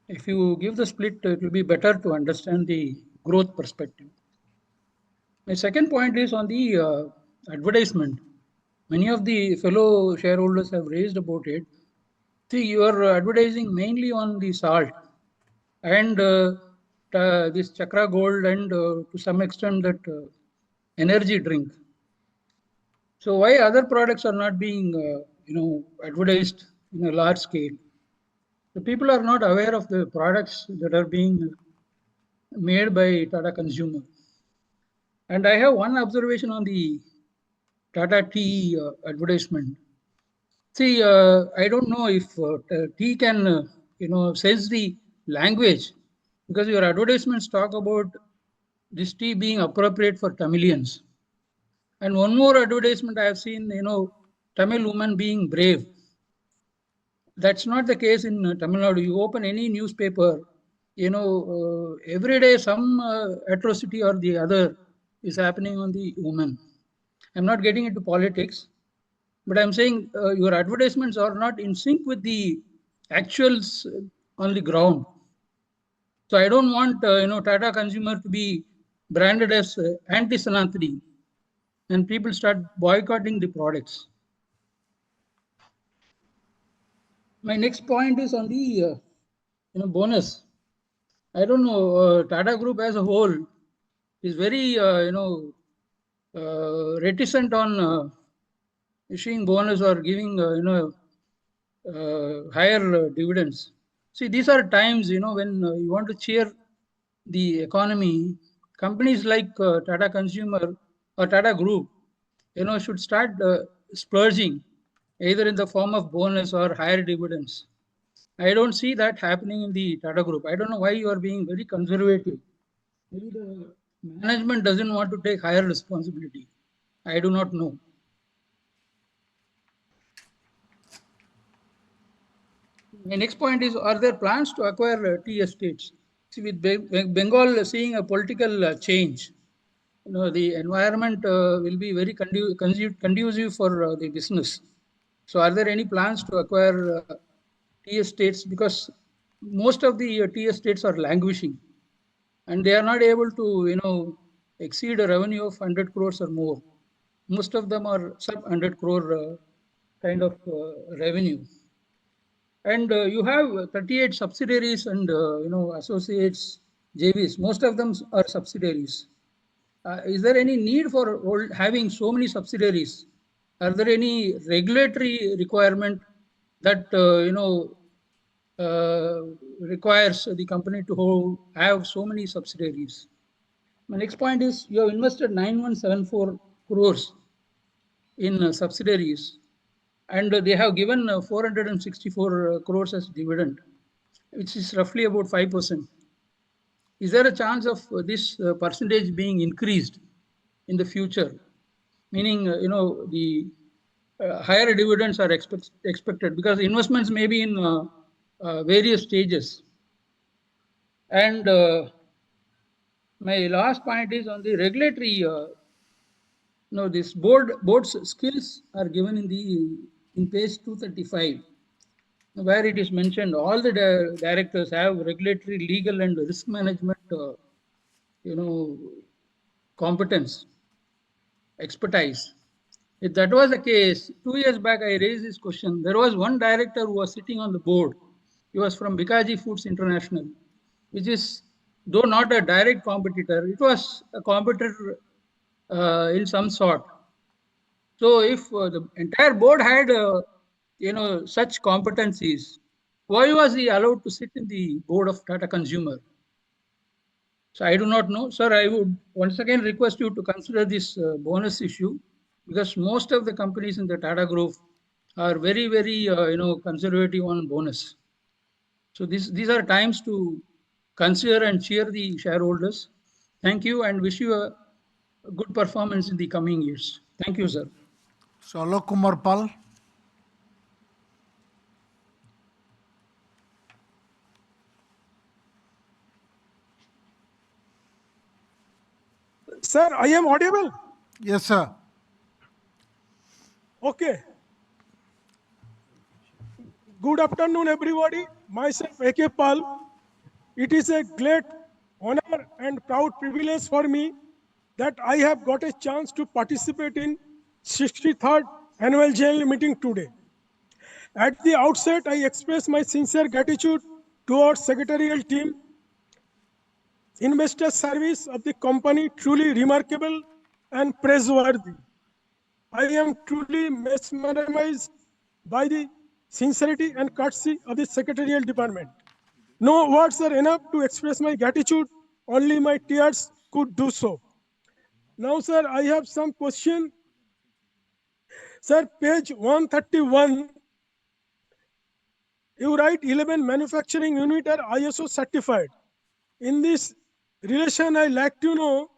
If you give the split, it will be better to understand the growth perspective. My second point is on the advertisement. Many of the fellow shareholders have raised about it. See, you are advertising mainly on the salt and this Chakra Gold and to some extent that energy drink. So why other products are not being advertised in a large scale? The people are not aware of the products that are being made by Tata Consumer. And I have one observation on the Tata Tea advertisement. See, I don't know if tea can, sense the language, because your advertisements talk about this tea being appropriate for Tamilians. And one more advertisement I have seen, Tamil woman being brave. That's not the case in Tamil Nadu. You open any newspaper, every day some atrocity or the other is happening on the woman. I'm not getting into politics, but I'm saying your advertisements are not in sync with the actuals on the ground. So I don't want Tata Consumer to be branded as anti-Sanatani, and people start boycotting the products. My next point is on the bonus. I don't know, Tata Group as a whole is very reticent on issuing bonus or giving higher dividends. See, these are times when you want to cheer the economy. Companies like Tata Consumer or Tata Group, should start splurging either in the form of bonus or higher dividends. I don't see that happening in the Tata Group. I don't know why you are being very conservative. Maybe the management doesn't want to take higher responsibility. I do not know. My next point is, are there plans to acquire tea estates? See, with Bengal seeing a political change, the environment will be very conducive for the business. So are there any plans to acquire tea estates? Because most of the tea estates are languishing and they are not able to, exceed a revenue of 100 crores or more. Most of them are sub 100 crore kind of revenue. And you have 38 subsidiaries and associates, JVs. Most of them are subsidiaries. Is there any need for having so many subsidiaries? Are there any regulatory requirement that requires the company to have so many subsidiaries? My next point is, you have invested 9174 crores in subsidiaries, and they have given 464 crores as dividend, which is roughly about 5%. Is there a chance of this percentage being increased in the future? Meaning, the higher dividends are expected, because investments may be in various stages. And my last point is on the regulatory. This board's skills are given in page 235, where it is mentioned all the directors have regulatory, legal, and risk management, competence, expertise. If that was the case, 2 years back I raised this question. There was one director who was sitting on the board. He was from Bikaji Foods International, which is, though not a direct competitor, it was a competitor in some sort. So if the entire board had, such competencies, why was he allowed to sit in the board of Tata Consumer? So I do not know, sir. I would once again request you to consider this bonus issue, because most of the companies in the Tata Group are very, very, conservative on bonus. So these are times to consider and cheer the shareholders. Thank you, and wish you a good performance in the coming years. Thank you, sir. So Alok Kumar Pal. Sir, I am audible? Yes, sir. Okay. Good afternoon, everybody. Myself, A.K. Pal, It is a great honor and proud privilege for me that I have got a chance to participate in 63rd annual general meeting today. At the outset, I express my sincere gratitude to our secretarial team. Investor service of the company truly remarkable and praiseworthy. I am truly mesmerized by the sincerity and courtesy of the secretarial department. No words are enough to express my gratitude, only my tears could do so. Now, sir, I have some question. Sir, page 131, you write 11 manufacturing unit are ISO certified. In this relation, I like to know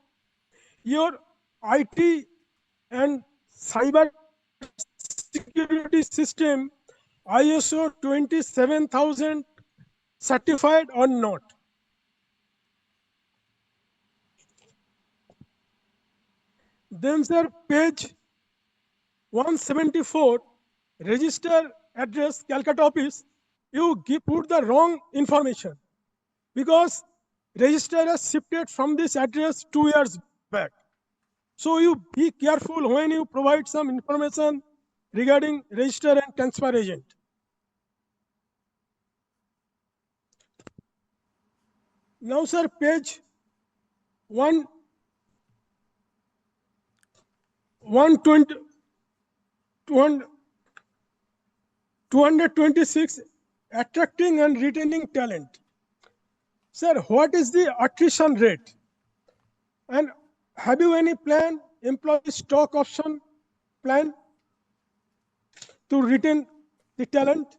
your IT and cyber security system ISO 27000 certified or not. Then, sir, page 174, register address, Calcutta office, you put the wrong information because register has shifted from this address 2 years back. So you be careful when you provide some information regarding register and transfer agent. Now, sir, page 120, 226, attracting and retaining talent. Sir, what is the attrition rate? And have you any plan, employee stock option plan to retain the talent?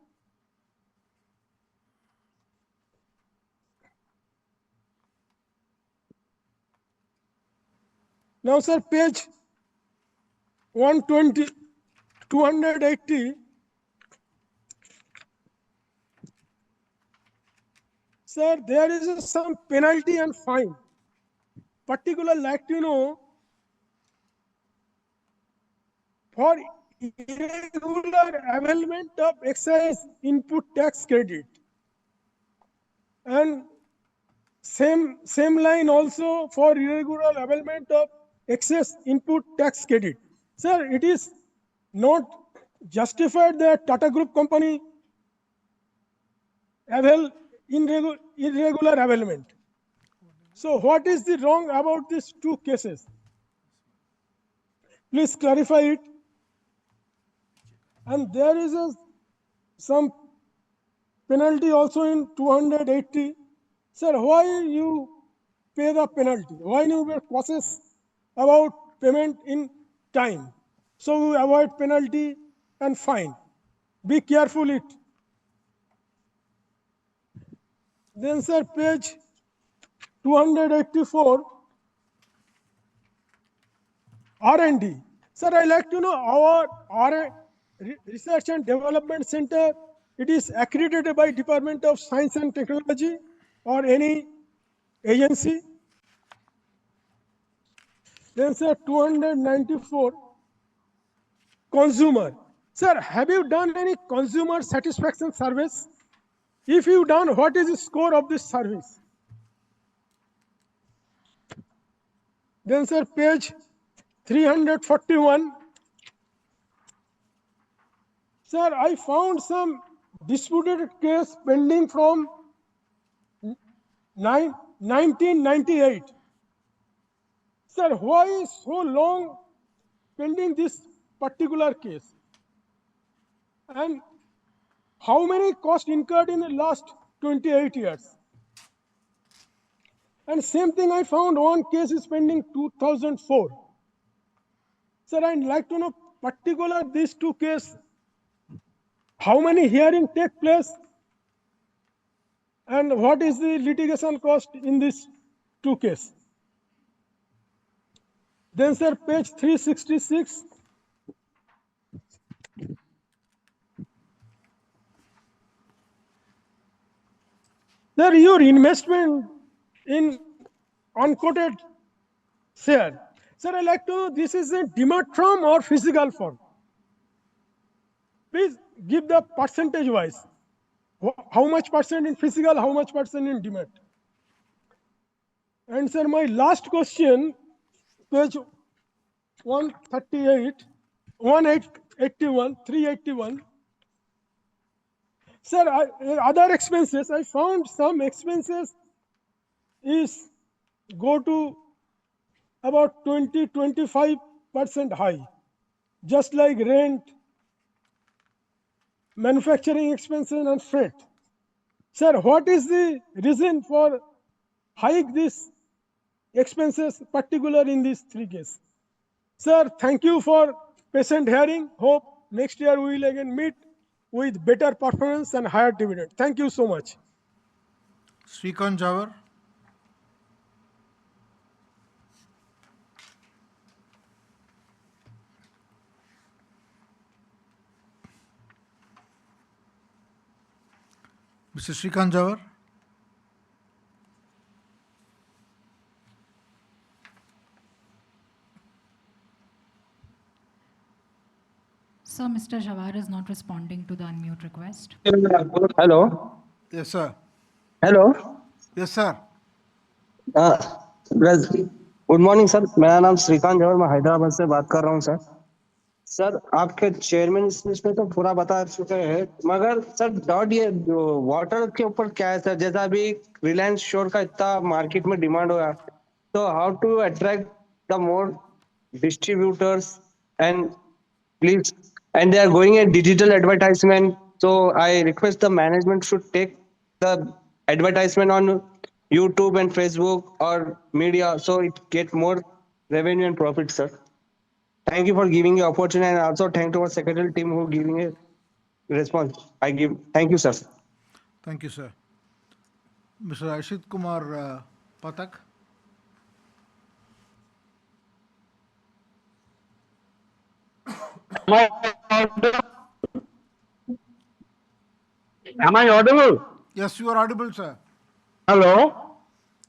Now, sir, page 120, 280, sir, there is some penalty and fine. Particular like to know for irregular availment of excise input tax credit. And same line also for irregular availment of excess input tax credit. Sir, it is not justified that Tata Group company avail irregular availment. So what is the wrong about these two cases? Please clarify it. And there is some penalty also in 280. Sir, why you pay the penalty? Why you were cautious about payment in time? So we avoid penalty and fine. Be careful it. Then, sir, page 284, R&D. Sir, I like to know our Research and Development Center, it is accredited by Department of Science and Technology or any agency. Then, sir, 294, consumer. Sir, have you done any consumer satisfaction service? If you done, what is the score of this service? Then, sir, page 341. Sir, I found some disputed case pending from 1998. Sir, why is so long pending this particular case? And how many costs incurred in the last 28 years? And same thing I found one case is pending 2004. Sir, I'd like to know particular these two cases, how many hearing take place and what is the litigation cost in this two cases. Then, sir, page 366. Sir, your investment in unquoted share. Sir, I like to know this is a demat form or physical form. Please give the percentage wise. How much percent in physical, how much percent in demat? And sir, my last question, page 138, 181, 381. Sir, other expenses, I found some expenses is go to about 20-25% high, just like rent, manufacturing expenses and freight. Sir, what is the reason for hike these expenses, particular in these three cases? Sir, thank you for patient hearing. Hope next year we will again meet with better performance and higher dividend. Thank you so much. Srikant Jawar. Mr. Srikant Jawar. Sir, Mr. Jawar is not responding to the unmute request. Hello. Yes, sir. Hello Yes, sir. Good morning sir, मेरा नाम श्रीकांत जौहर, मैं हैदराबाद से बात कर रहा हूँ sir. Sir आपके chairman speech में तो पूरा बता चुके हैं, मगर सर डॉट ये वाटर के ऊपर क्या है सर? जैसा अभी रिलायंस श्योर का इतना मार्केट में डिमांड हो रहा, तो how to attract the more distributors and please, and they are going a digital advertisement, so I request the management should take the advertisement on YouTube and Facebook or media, so it get more revenue and profit, sir. Thank you for giving the opportunity, and also thank to our secretary team who giving a response. Thank you, sir. Thank you, sir. Mr. Ashit Kumar Patak. Am I audible? Yes, you are audible, sir. Hello.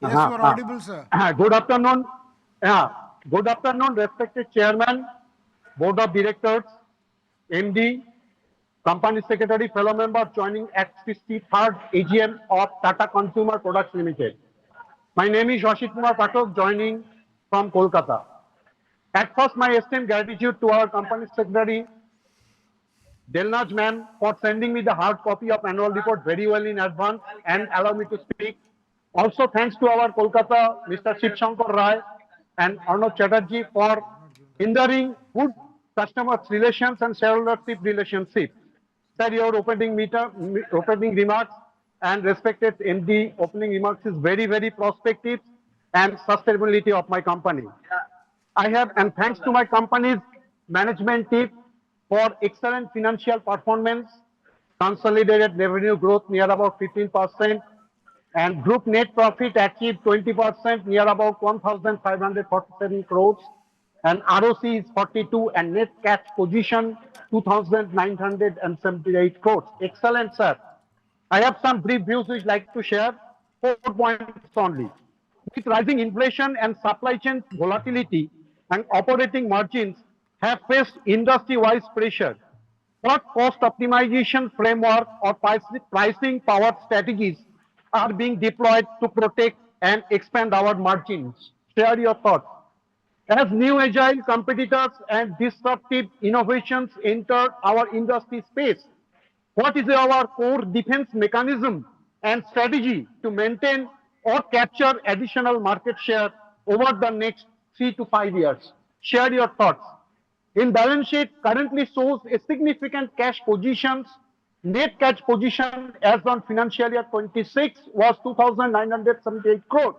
Yes, you are audible, sir. Good afternoon. Yeah. Good afternoon, respected Chairman, Board of Directors, MD, Company Secretary, fellow members joining at 63rd AGM of Tata Consumer Products Limited. My name is Ashit Kumar Patak, joining from Kolkata. At first, my esteemed gratitude to our Company Secretary, Delnaj ma'am, for sending me the hard copy of annual report very well in advance and allow me to speak. Also, thanks to our Kolkata, Mr. Shiv Shankar Rai and Arnav Chatterjee for hindering good customer relations and shareholdership relationship. Sir, your opening remarks and respected MD opening remarks is very, very prospective and sustainability of my company. I have, and thanks to my company's management team for excellent financial performance, consolidated revenue growth near about 15%, and group net profit achieved 20%, near about 1,547 crores, and ROC is 42, and net cash position 2,978 crores. Excellent, sir. I have some brief views which I'd like to share. 4 points only. With rising inflation and supply chain volatility, and operating margins have faced industry-wide pressure. What cost optimization framework or pricing power strategies are being deployed to protect and expand our margins? Share your thoughts. As new agile competitors and disruptive innovations enter our industry space, what is our core defense mechanism and strategy to maintain or capture additional market share over the next 3 to 5 years? Share your thoughts. In balance sheet currently shows a significant cash positions. Net cash position as on financial year 26 was 2,978 crore.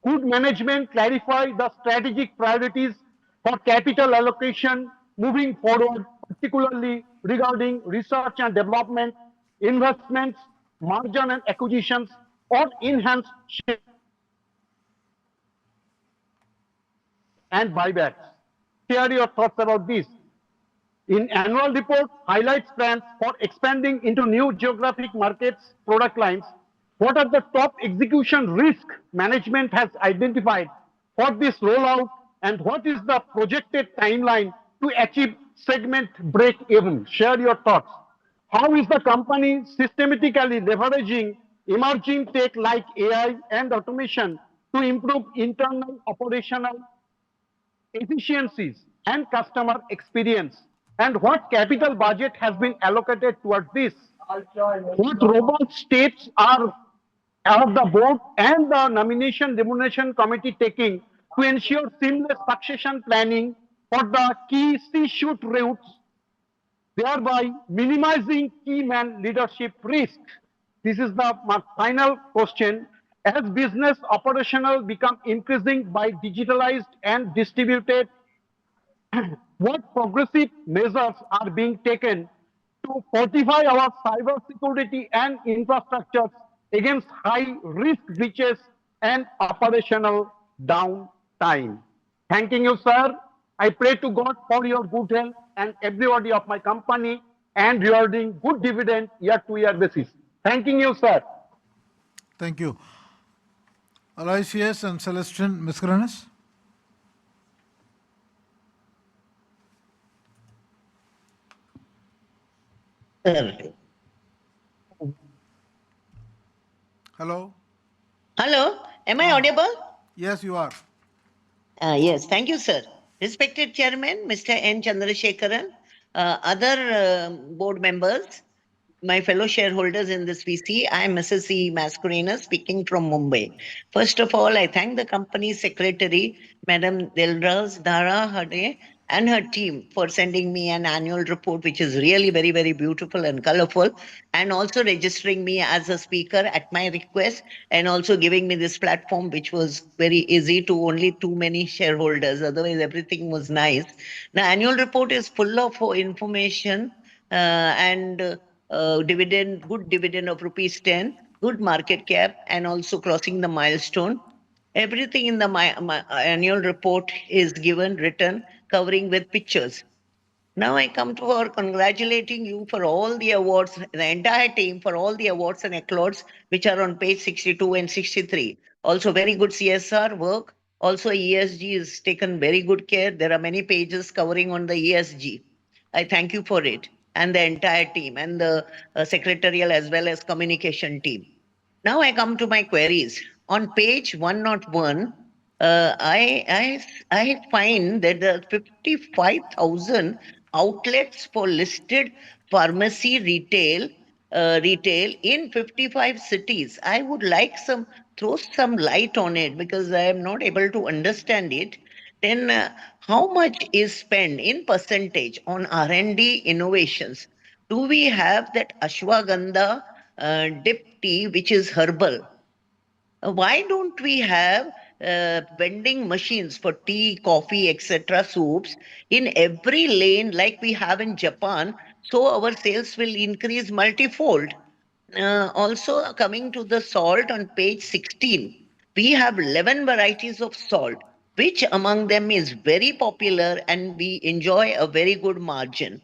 Could management clarify the strategic priorities for capital allocation moving forward, particularly regarding research and development, investments, margin and acquisitions, or enhanced share and buybacks? Share your thoughts about this. In annual report, highlights plans for expanding into new geographic markets, product lines. What are the top execution risk management has identified for this rollout, and what is the projected timeline to achieve segment break even? Share your thoughts. How is the company systematically leveraging emerging tech like AI and automation to improve internal operational efficiencies and customer experience? And what capital budget has been allocated towards this? What robust steps are the board and the nomination remuneration committee taking to ensure seamless succession planning for the key C-suite routes, thereby minimizing key man leadership risk? This is my final question. As business operational become increasing by digitalized and distributed, what progressive measures are being taken to fortify our cyber security and infrastructure against high risk breaches and operational downtime? Thanking you, sir. I pray to God for your good health and everybody of my company and rewarding good dividend year to year basis. Thanking you, sir. Thank you. Aloysius and Celestine Miscrenas. Hello. Hello, am I Ah. audible? Yes, you are. Yes, thank you, sir. Respected Chairman, Mr. N. Chandrasekharan, other board members, my fellow shareholders in this VC, I am Mrs. C. Mascarena speaking from Mumbai. First of all, I thank the company secretary, Madam Dilraz Dara Hade, and her team for sending me an annual report, which is really very, very beautiful and colorful, and also registering me as a speaker at my request, and also giving me this platform, which was very easy to only too many shareholders. Otherwise, everything was nice. The annual report is full of information and good dividend of rupees 10, good market cap, and also crossing the milestone. Everything in the my annual report is given, written, covering with pictures. Now I come to our congratulating you for all the awards, the entire team for all the awards and accolades which are on page 62 and 63. Also very good CSR work. Also ESG is taken very good care. There are many pages covering on the ESG. I thank you for it and the entire team and the secretarial as well as communication team. Now I come to my queries. On page 101, I find that the 55,000 outlets for listed pharmacy retail in 55 cities. I would like throw some light on it because I am not able to understand it. Then how much is spent in percentage on R&D innovations? Do we have that ashwagandha dip tea, which is herbal? Why don't we have vending machines for tea, coffee, etc., soups in every lane like we have in Japan, so our sales will increase multifold? Also, coming to the salt on page 16, we have 11 varieties of salt. Which among them is very popular and we enjoy a very good margin?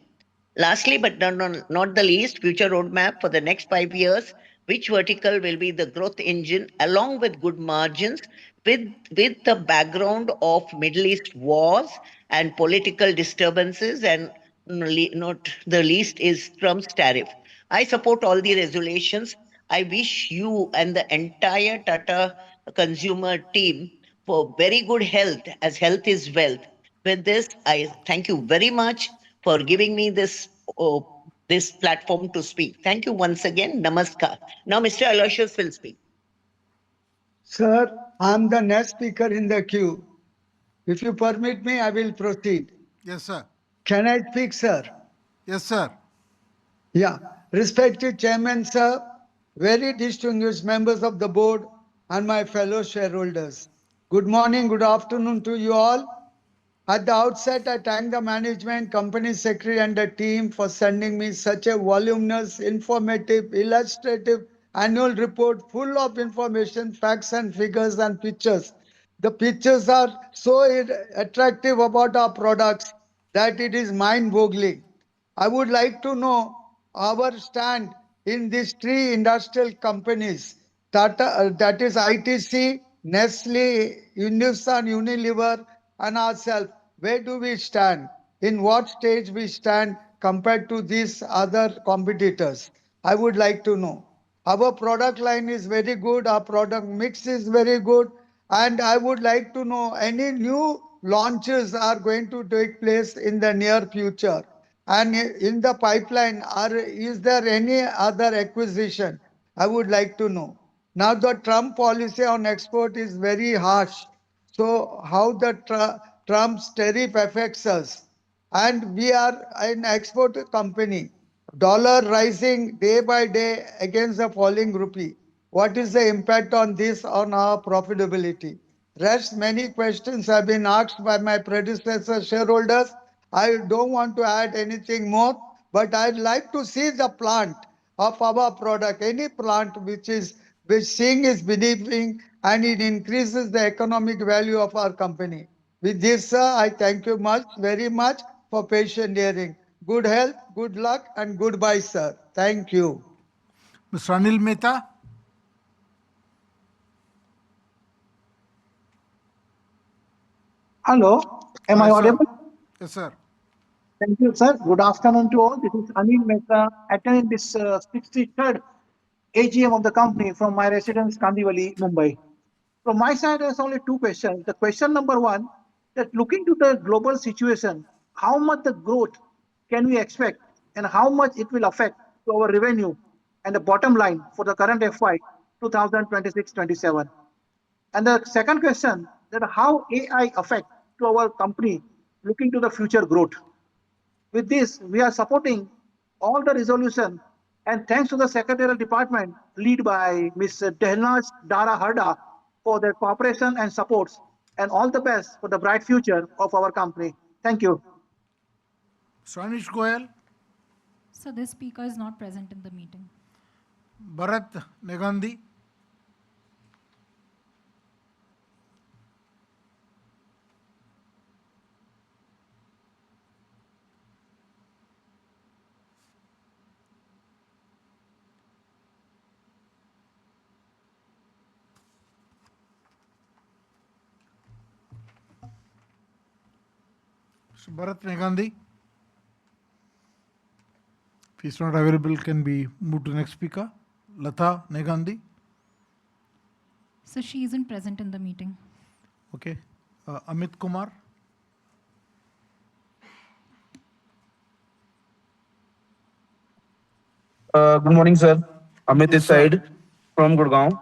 Lastly, but not the least, future roadmap for the next 5 years. Which vertical will be the growth engine along with good margins with the background of Middle East wars and political disturbances, and not the least is Trump's tariff. I support all the resolutions. I wish you and the entire Tata consumer team for very good health, as health is wealth. With this, I thank you very much for giving me this platform to speak. Thank you once again. Namaskar. Now, Mr. Aloysius will speak. Sir, I'm the next speaker in the queue. If you permit me, I will proceed. Yes, sir. Can I speak, sir? Yes, sir. Yeah. Respected Chairman, sir, very distinguished members of the board, and my fellow shareholders. Good morning, good afternoon to you all. At the outset, I thank the management, company secretary, and the team for sending me such a voluminous, informative, illustrative annual report full of information, facts, and figures and pictures. The pictures are so attractive about our products that it is mind-boggling. I would like to know our stand in these three industrial companies, Tata, that is ITC, Nestle, Hindustan Unilever, and ourselves. Where do we stand? In what stage we stand compared to these other competitors? I would like to know. Our product line is very good. Our product mix is very good. And I would like to know any new launches are going to take place in the near future. And in the pipeline, is there any other acquisition? I would like to know. Now the Trump policy on export is very harsh. So how the Trump's tariff affects us? And we are an export company. Dollar rising day by day against the falling rupee. What is the impact on this on our profitability? Rest many questions have been asked by my predecessor shareholders. I don't want to add anything more, but I'd like to see the plant of our product, any plant which seeing is believing and it increases the economic value of our company. With this, sir, I thank you very much for patient hearing. Good health, good luck, and goodbye, sir. Thank you. Mr. Anil Mehta. Hello, am I Yes, sir. audible? Yes, sir. Thank you, sir. Good afternoon to all. This is Anil Mehta attending this 63rd AGM of the company from my residence, Kandivali, Mumbai. From my side, there's only two questions. The question number one, that looking to the global situation, how much the growth can we expect and how much it will affect to our revenue and the bottom line for the current FY 2026-27? And the second question, that how AI affect to our company looking to the future growth. With this, we are supporting all the resolution and thanks to the secretarial department led by Ms. Dehnaz Dara Harda for their cooperation and supports and all the best for the bright future of our company. Thank you. Swanish Goyal. So this speaker is not present in the meeting. Bharat Negandhi. So Bharat Negandhi. If he's not available, can be moved to the next speaker. Lata Negandhi. So she isn't present in the meeting. Okay. Amit Kumar. Good morning, sir. Amit Yes, this sir. side from Gurgaon.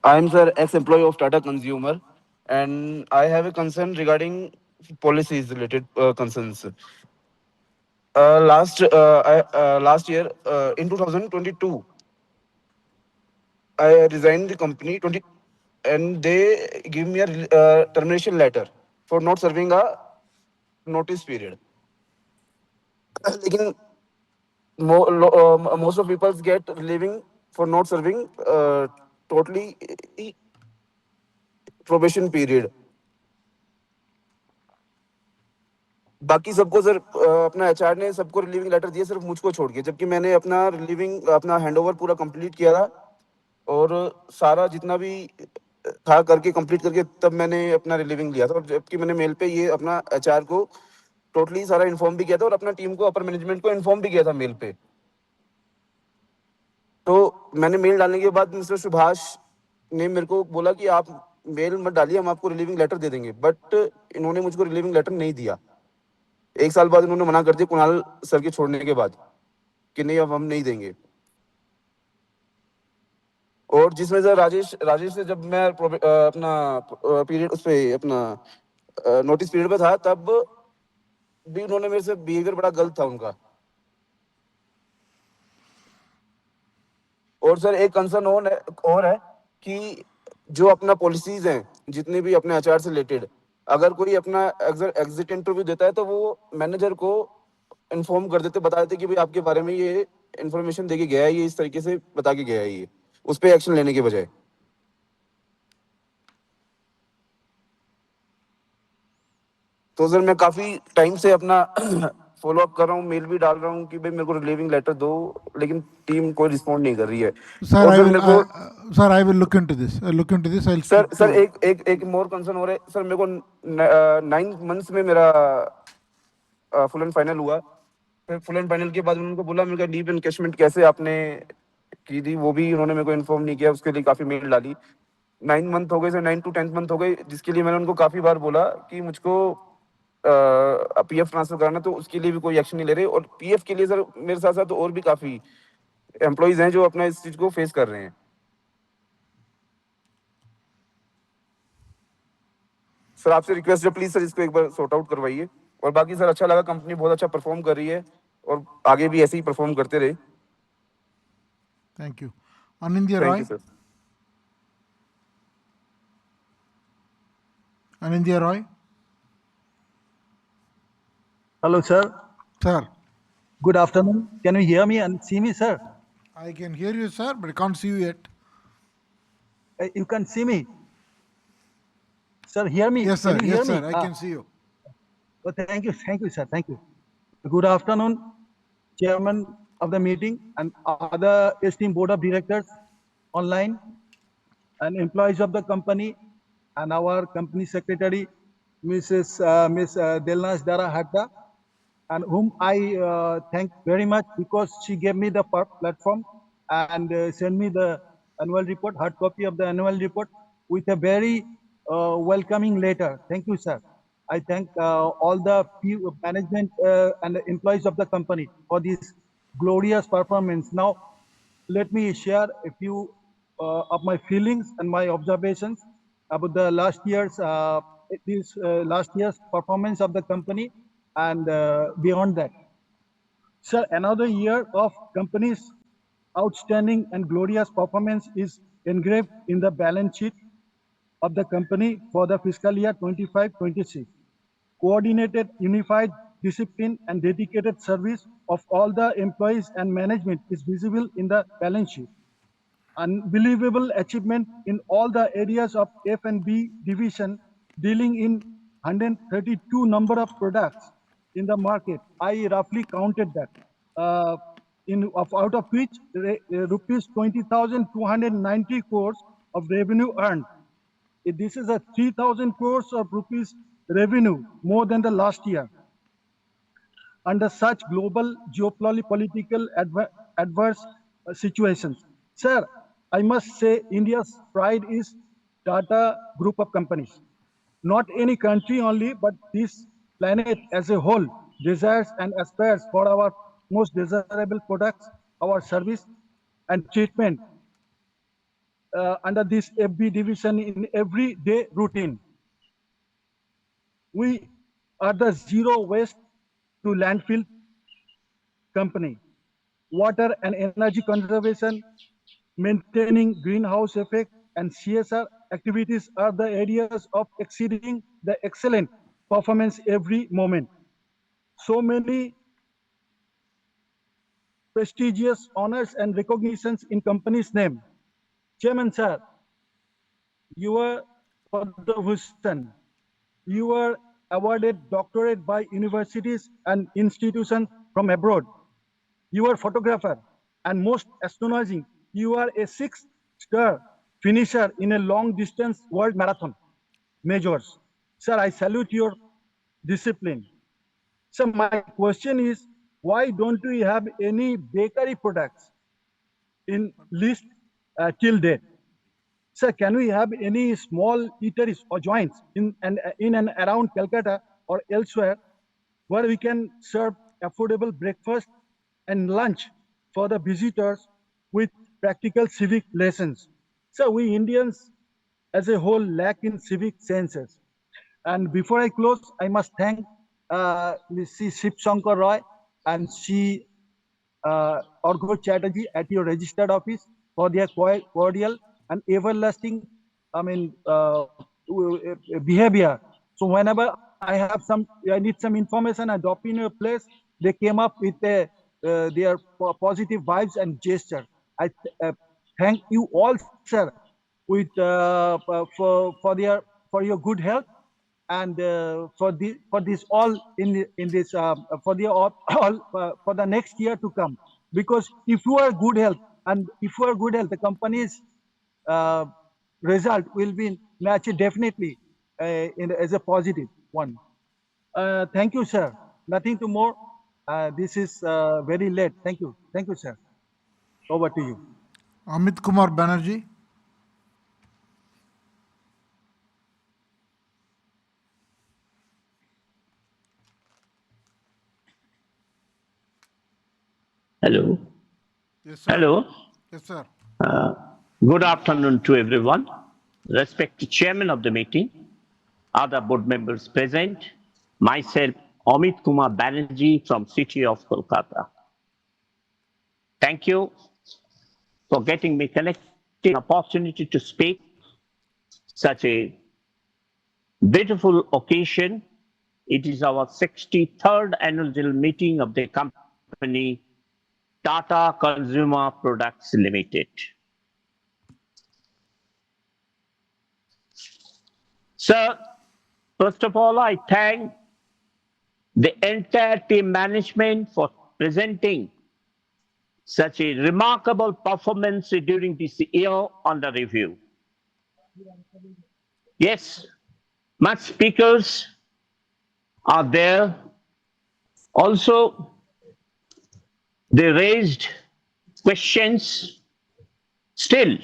I am, sir, ex-employee of Tata Consumer, and I have a concern regarding policies related concerns. Last year, in 2022, I resigned the company 20, and they give me a termination letter for not serving a notice period. लेकिन most of people get leaving for not serving totally probation period. बाकी सबको sir अपना HR ने सबको relieving letter दिए, सिर्फ मुझको छोड़ के, जबकि मैंने अपना रिलीविंग अपना हैंडओवर पूरा कंप्लीट किया था और सारा जितना भी था करके कंप्लीट करके तब मैंने अपना रिलीविंग लिया था, और जबकि मैंने मेल पे ये अपना एचआर को टोटली सारा इन्फॉर्म भी किया था और अपना टीम को अपर मैनेजमेंट को इन्फॉर्म भी किया था मेल पे। तो मैंने मेल डालने के बाद मिस्टर सुभाष ने मेरे को बोला कि आप मेल मत डालिए, हम आपको रिलीविंग लेटर दे देंगे, बट इन्होंने मुझको रिलीविंग लेटर नहीं दिया। एक साल बाद इन्होंने मना कर दिया कुणाल सर के छोड़ने के बाद कि नहीं अब हम नहीं देंगे। और जिसमें सर राजेश से जब मैं अपना पीरियड उस पे अपना नोटिस पीरियड पे था, तब भी उन्होंने मेरे से बिहेवियर बड़ा गलत था उनका। और सर एक कंसर्न और है कि जो अपना पॉलिसीज हैं जितने भी अपने आचार से रिलेटेड, अगर कोई अपना एग्जिट इंटरव्यू देता है तो वो मैनेजर को इन्फॉर्म कर देते, बता देते कि भाई आपके बारे में ये इन्फॉर्मेशन दे के गया है, ये इस तरीके से बता के गया है, ये उस पर एक्शन लेने के बजाय। तो सर मैं काफी टाइम से अपना फॉलो अप कर रहा हूँ, मेल भी डाल रहा हूँ कि भाई मेरे को रिलीविंग लेटर दो, लेकिन टीम कोई रिस्पॉन्ड नहीं कर रही है। Sir, और सर मेरे को sir, I will look into this. I'll look into this. I'll sir speak sir to. एक मोर कंसर्न हो रहा है सर, मेरे को 9 मंथ्स में मेरा फुल एंड फाइनल हुआ। फिर फुल एंड फाइनल के बाद उनको बोला मेरे का लीव एनकैशमेंट कैसे आपने की थी, वो भी उन्होंने मेरे को इन्फॉर्म नहीं किया, उसके लिए काफी मेल डाली। 9 मंथ हो गए सर, 9 to 10 मंथ हो गए, जिसके लिए मैंने उनको काफ़ी बार बोला कि मुझको पीएफ ट्रांसफर कराना, तो उसके लिए भी कोई एक्शन नहीं ले रहे। और पीएफ के लिए सर मेरे साथ साथ और भी काफ़ी एम्प्लॉयज़ हैं जो अपना इस चीज़ को फेस कर रहे हैं। सर आपसे रिक्वेस्ट है, प्लीज़ सर इसको एक बार सॉर्ट आउट करवाइए। और बाकी सर अच्छा लगा, कंपनी बहुत अच्छा परफॉर्म कर रही है और आगे भी ऐसे ही परफॉर्म करते रहे। Thank you. Anindya thank Roy. You sir. Anindya Roy. Hello, sir. Sir. Good afternoon. Can you hear me and see me, sir? I can hear you, sir, but I can't see you yet. You can see me. Sir, hear me. Yes, Can sir. you hear Yes, me? sir. I can see you. Oh, thank you, sir. Thank you. Good afternoon, Chairman of the meeting and other esteemed board of directors online and employees of the company and our company secretary, Miss Delnas Dara Hatta, and whom I thank very much because she gave me the platform and sent me the annual report, hard copy of the annual report with a very welcoming letter. Thank you, sir. I thank all the management and the employees of the company for this glorious performance. Now, let me share a few of my feelings and my observations about the last year's performance of the company and beyond that. Sir, another year of company's outstanding and glorious performance is engraved in the balance sheet of the company for the fiscal year 25-26. Coordinated, unified, discipline, and dedicated service of all the employees and management is visible in the balance sheet. Unbelievable achievement in all the areas of F&B division, dealing in 132 number of products in the market. I roughly counted that. Out of which rupees 20,290 crores of revenue earned. This is a 3,000 crores of rupees revenue more than the last year. Under such global geopolitical adverse situations. Sir, I must say India's pride is Tata group of companies. Not any country only, but this planet as a whole desires and aspires for our most desirable products, our service and treatment under this FB division in everyday routine. We are the zero waste to landfill company. Water and energy conservation, maintaining greenhouse effect, and CSR activities are the areas of exceeding the excellent performance every moment. So many prestigious honors and recognitions in company's name. Chairman sir, you are Padma Bhushan. You were awarded doctorate by universities and institutions from abroad. You are photographer, and most astonishing, you are a six-star finisher in a long-distance world marathon majors. Sir, I salute your discipline. So my question is, why don't we have any bakery products in list till date? Sir, can we have any small eateries or joints in and around Calcutta or elsewhere where we can serve affordable breakfast and lunch for the visitors with practical civic lessons? So we Indians as a whole lack in civic senses. And before I close, I must thank Ms. Shiv Shankar Roy and she Orgho Chatterjee at your registered office for their cordial and everlasting, behavior. So whenever I need some information, I drop in your place. They came up with their positive vibes and gesture. I thank you all, sir, with for your good health and for this all in this for the all for the next year to come, because if you are good health and if you are good health, the company's uh, result will be matched definitely as a positive one. Thank you, sir. Nothing to more. This is very late. Thank you, sir. Over to you. Amit Kumar Banerjee. Hello. Yes, sir. Hello. Yes, sir. Good afternoon to everyone. Respected Chairman of the meeting, other board members present, myself, Amit Kumar Banerjee from City of Kolkata. Thank you for getting me connected, opportunity to speak such a beautiful occasion. It is our 63rd annual general meeting of the company Tata Consumer Products Limited. Sir, first of all, I thank the entire team management for presenting such a remarkable performance during this year under review. Yes, much speakers are there. Also, they raised questions. Still,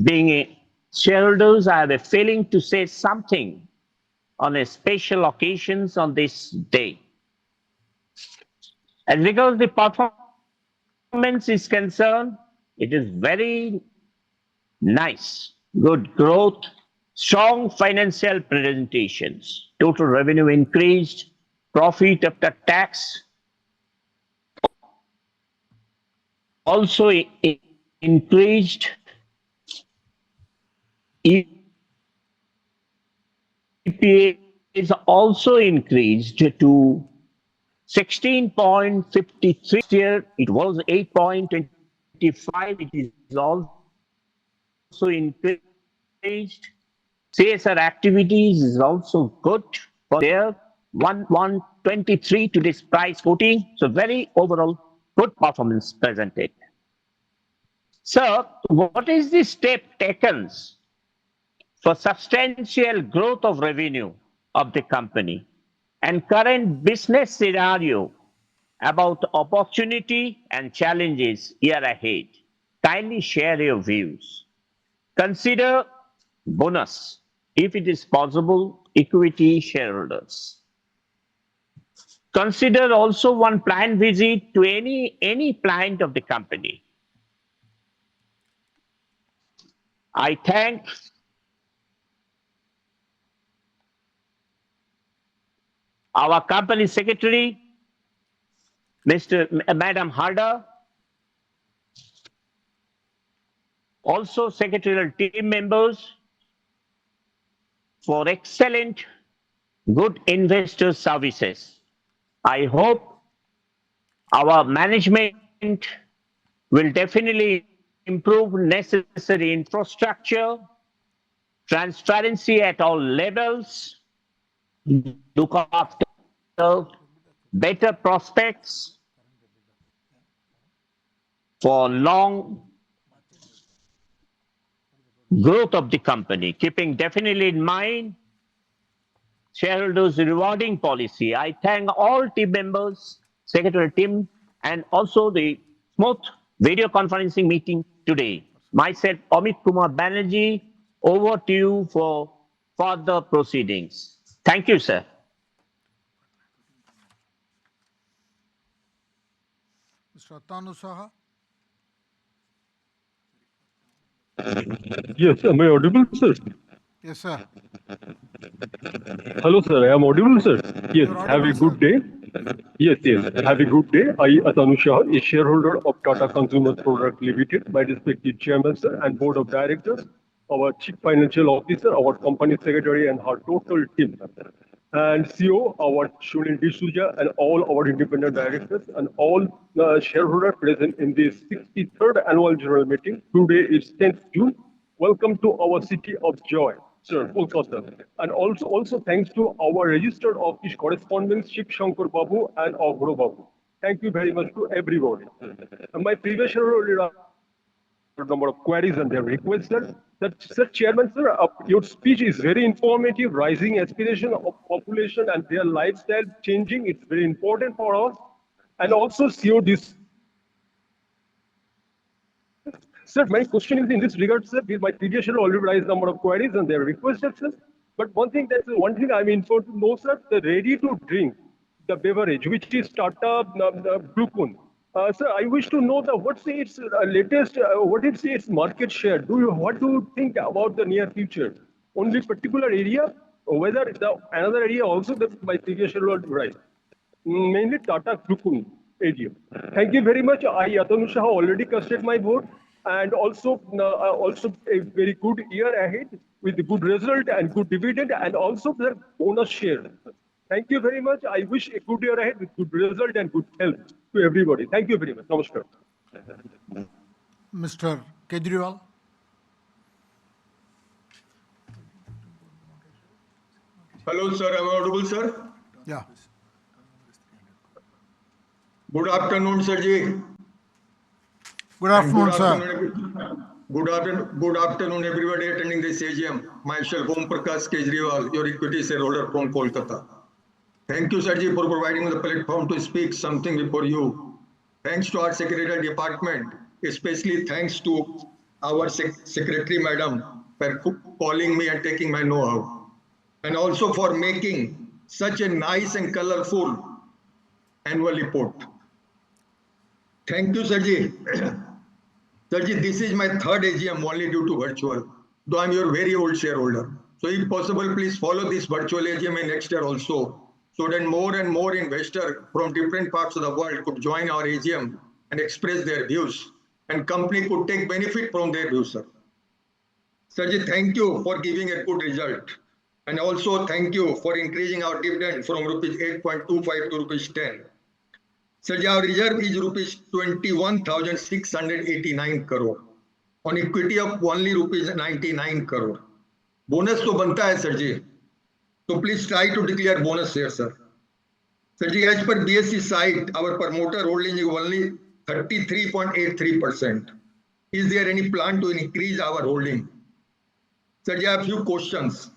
being a shareholders, I have a feeling to say something on a special occasions on this day. And because the performance is concerned, it is very nice, good growth, strong financial presentations. Total revenue increased, profit after tax also increased, EPA is also increased to 16.53. Year it was 8.25. It is also increased. CSR activities is also good for their 123 to this price quoting. So very overall good performance presented. So what is the step taken for substantial growth of revenue of the company and current business scenario about opportunity and challenges year ahead? Kindly share your views. Consider bonus, if it is possible, equity shareholders. Consider also one plant visit to any plant of the company. I thank our company secretary, Madam Harda, also secretarial team members for excellent, good investor services. I hope our management will definitely improve necessary infrastructure, transparency at all levels, look after better prospects for long growth of the company, keeping definitely in mind shareholders rewarding policy. I thank all team members, secretary team, and also the smooth video conferencing meeting today. Myself, Amit Kumar Banerjee, over to you for further proceedings. Thank you, sir. Mr. Atanu Saha. Yes, am I audible, sir? Yes, sir. Hello, sir. I am audible, sir. Yes, You're have a audible, good sir. day. Yes, have a good day. I, Atanu Shah, a shareholder of Tata Consumer Product Limited, my respected chairman, sir, and board of directors, our chief financial officer, our company secretary, and our total team. And CEO, our Shulin D'Souza, and all our independent directors, and all shareholders present in this 63rd annual general meeting. Today is 10th June. Welcome to our city of joy, sir, Kolkata. And also thanks to our registered office correspondents, Shiv Shankar Babu and Aghro Babu. Thank you very much to everybody. And my previous shareholder number of queries and their requests, sir. Sir, Chairman, sir, your speech is very informative. Rising aspiration of population and their lifestyle changing. It's very important for us. And also, CEO, this. Sir, my question is in this regard, sir. My previous shareholder already raised number of queries and their requested, sir. But one thing I'm informed to know, sir, the ready to drink, the beverage, which is Tata Glucon. Sir, I wish to know what's its latest, what is its market share? What do you think about the near future? Only particular area, or whether another area also that my previous shareholder right? Mainly Tata Group AGM. Thank you very much. I, Atanu Shah, already casted my vote, and also a very good year ahead with good result and good dividend, and also the bonus share. Thank you very much. I wish a good year ahead with good result and good health to everybody. Thank you very much. Namaskar. Mr. Kejriwal. Hello, sir. Am I audible, sir? Yeah. Good afternoon, sir ji. Good afternoon, sir. Good afternoon, everybody attending this AGM. Myself, Om Prakash Kejriwal, your equity shareholder from Kolkata. Thank you, sir ji, for providing the platform to speak something before you. Thanks to our secretarial department, especially thanks to our secretary, madam, for calling me and taking my know-how, and also for making such a nice and colorful annual report. Thank you, Sarji. Sarji, this is my third AGM only due to virtual, though I'm your very old shareholder. So if possible, please follow this virtual AGM in next year also, so that more and more investors from different parts of the world could join our AGM and express their views, and company could take benefit from their views, sir. Sarji, thank you for giving a good result. And also thank you for increasing our dividend from rupees 8.25 to rupees 10. Sir, our reserve is rupees 21,689 crore on equity of only rupees 99 crore. Bonus तो बनता है sir ji. So please try to declare bonus here, sir. Sir ji, as per BSE site, our promoter holding is only 33.83%. Is there any plan to increase our holding? Sir ji, I have few questions.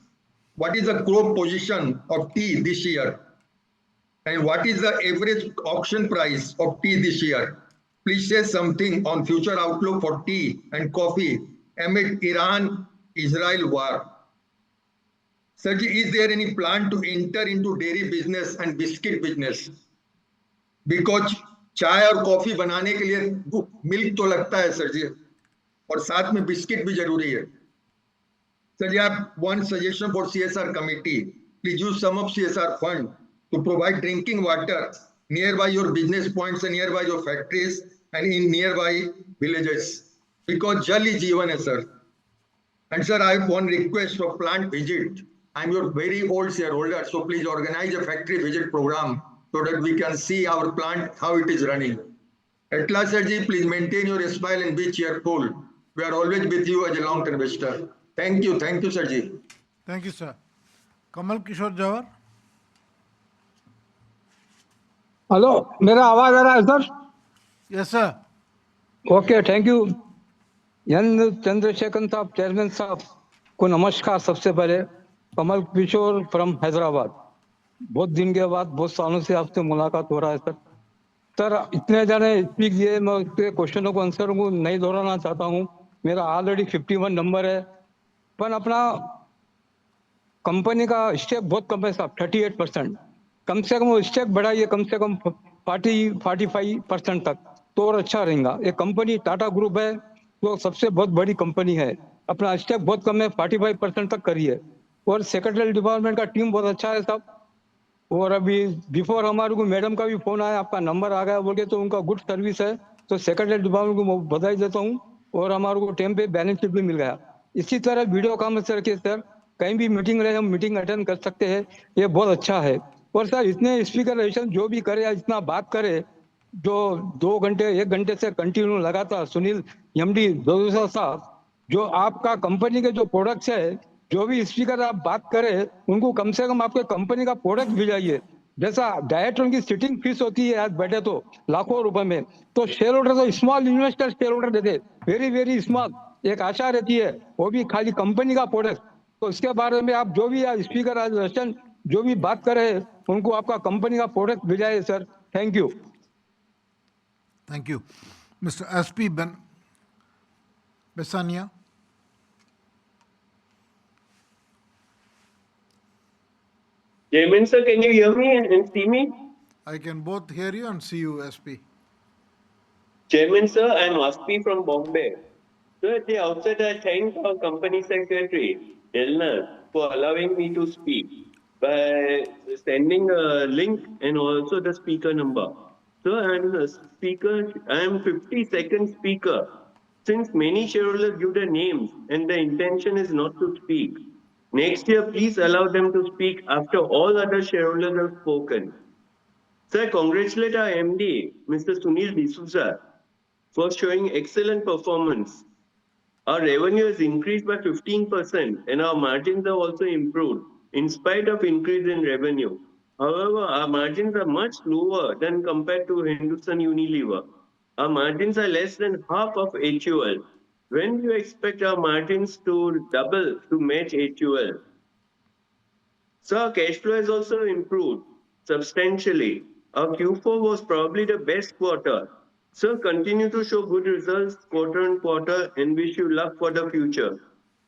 What is the crop position of tea this year? And what is the average auction price of tea this year? Please say something on future outlook for tea and coffee amid Iran-Israel war. Sir, is there any plan to enter into dairy business and biscuit business? Because चाय और coffee बनाने के लिए milk तो लगता है sir जी, और साथ में बिस्किट भी जरूरी है. Sir, I have one suggestion for CSR committee. Please use some of CSR fund to provide drinking water nearby your business points and nearby your factories and in nearby villages. Because Jal is Jeevan hai, sir. And sir, I have one request for plant visit. I'm your very old shareholder, so please organize a factory visit program so that we can see our plant, how it is running. At last, sir, please maintain your smile and be cheerful. We are always with you as a long-term investor. Thank you, sir ji. Thank you, sir. Kamal Kishore Jawar. Hello, मेरा आवाज आ रहा है sir? Yes, sir. Okay, thank you. N Chandrashekhar साहब, chairman साहब को नमस्कार. सबसे पहले कमल किशोर फ्रॉम हैदराबाद. बहुत दिन के बाद, बहुत सालों से आपसे मुलाकात हो रहा है सर. सर, इतने जाने स्पीक किए, मैं उसके क्वेश्चनों को आंसर को नहीं दोहराना चाहता हूँ. मेरा ऑलरेडी 51 नंबर है, पर अपना कंपनी का स्टेक बहुत कम है साहब, 38%. कम से कम वो स्टेक बढ़ाइए, कम से कम 45% तक, तो और अच्छा रहेगा. ये कंपनी टाटा ग्रुप है, तो सबसे बहुत बड़ी कंपनी है. अपना स्टेक बहुत कम है, 45% तक करिए. और सेक्रेटरी डिपार्टमेंट का टीम बहुत अच्छा है साहब. और अभी बिफोर हमारे को मैडम का भी फोन आया, आपका नंबर आ गया बोल के, तो उनका गुड सर्विस है, तो सेक्रेटरी डिपार्टमेंट को बधाई देता हूँ. और हमारे को टाइम पे बैलेंस शीट भी मिल गया. इसी तरह वीडियो काम से रखिए सर, कहीं भी मीटिंग रहे हम मीटिंग अटेंड कर सकते हैं, ये बहुत अच्छा है. और सर, इतने स्पीकर रिलेशन जो भी करे, इतना बात करे, जो 2 घंटे 1 घंटे से कंटिन्यू लगातार, सुनील एमडी दोसा साहब, जो आपका कंपनी के जो प्रोडक्ट्स है, जो भी स्पीकर आप बात करें, उनको कम से कम आपके कंपनी का प्रोडक्ट भिजाइए. जैसा डायरेक्टर की सिटिंग फीस होती है आज बैठे तो लाखों रुपए में, तो शेयर होल्डर तो स्मॉल इन्वेस्टर शेयर होल्डर देते, वेरी वेरी स्मॉल. एक आशा रहती है, वो भी खाली कंपनी का प्रोडक्ट. तो इसके बारे में आप जो भी स्पीकर आज रचन जो भी बात करे, उनको आपका कंपनी का प्रोडक्ट भिजाइए sir. Thank you. Thank you. Mr. SP Besania. Chairman sir, can you hear me and see me? I can both hear you and see you, SP. Chairman sir, I am Aspi from Bombay. So at the outset, I thank our company secretary, Elna, for allowing me to speak by sending a link and also the speaker number. So I'm a speaker, I am 52nd speaker. Since many shareholders give their names and the intention is not to speak, next year please allow them to speak after all other shareholders have spoken. Sir, congratulate our MD, Mr. Sunil D'Souza, for showing excellent performance. Our revenue has increased by 15% and our margins have also improved in spite of increase in revenue. However, our margins are much lower than compared to Hindustan Unilever. Our margins are less than half of HUL. When do you expect our margins to double to match HUL? So our cash flow has also improved substantially. Our Q4 was probably the best quarter. So continue to show good results quarter on quarter and wish you luck for the future.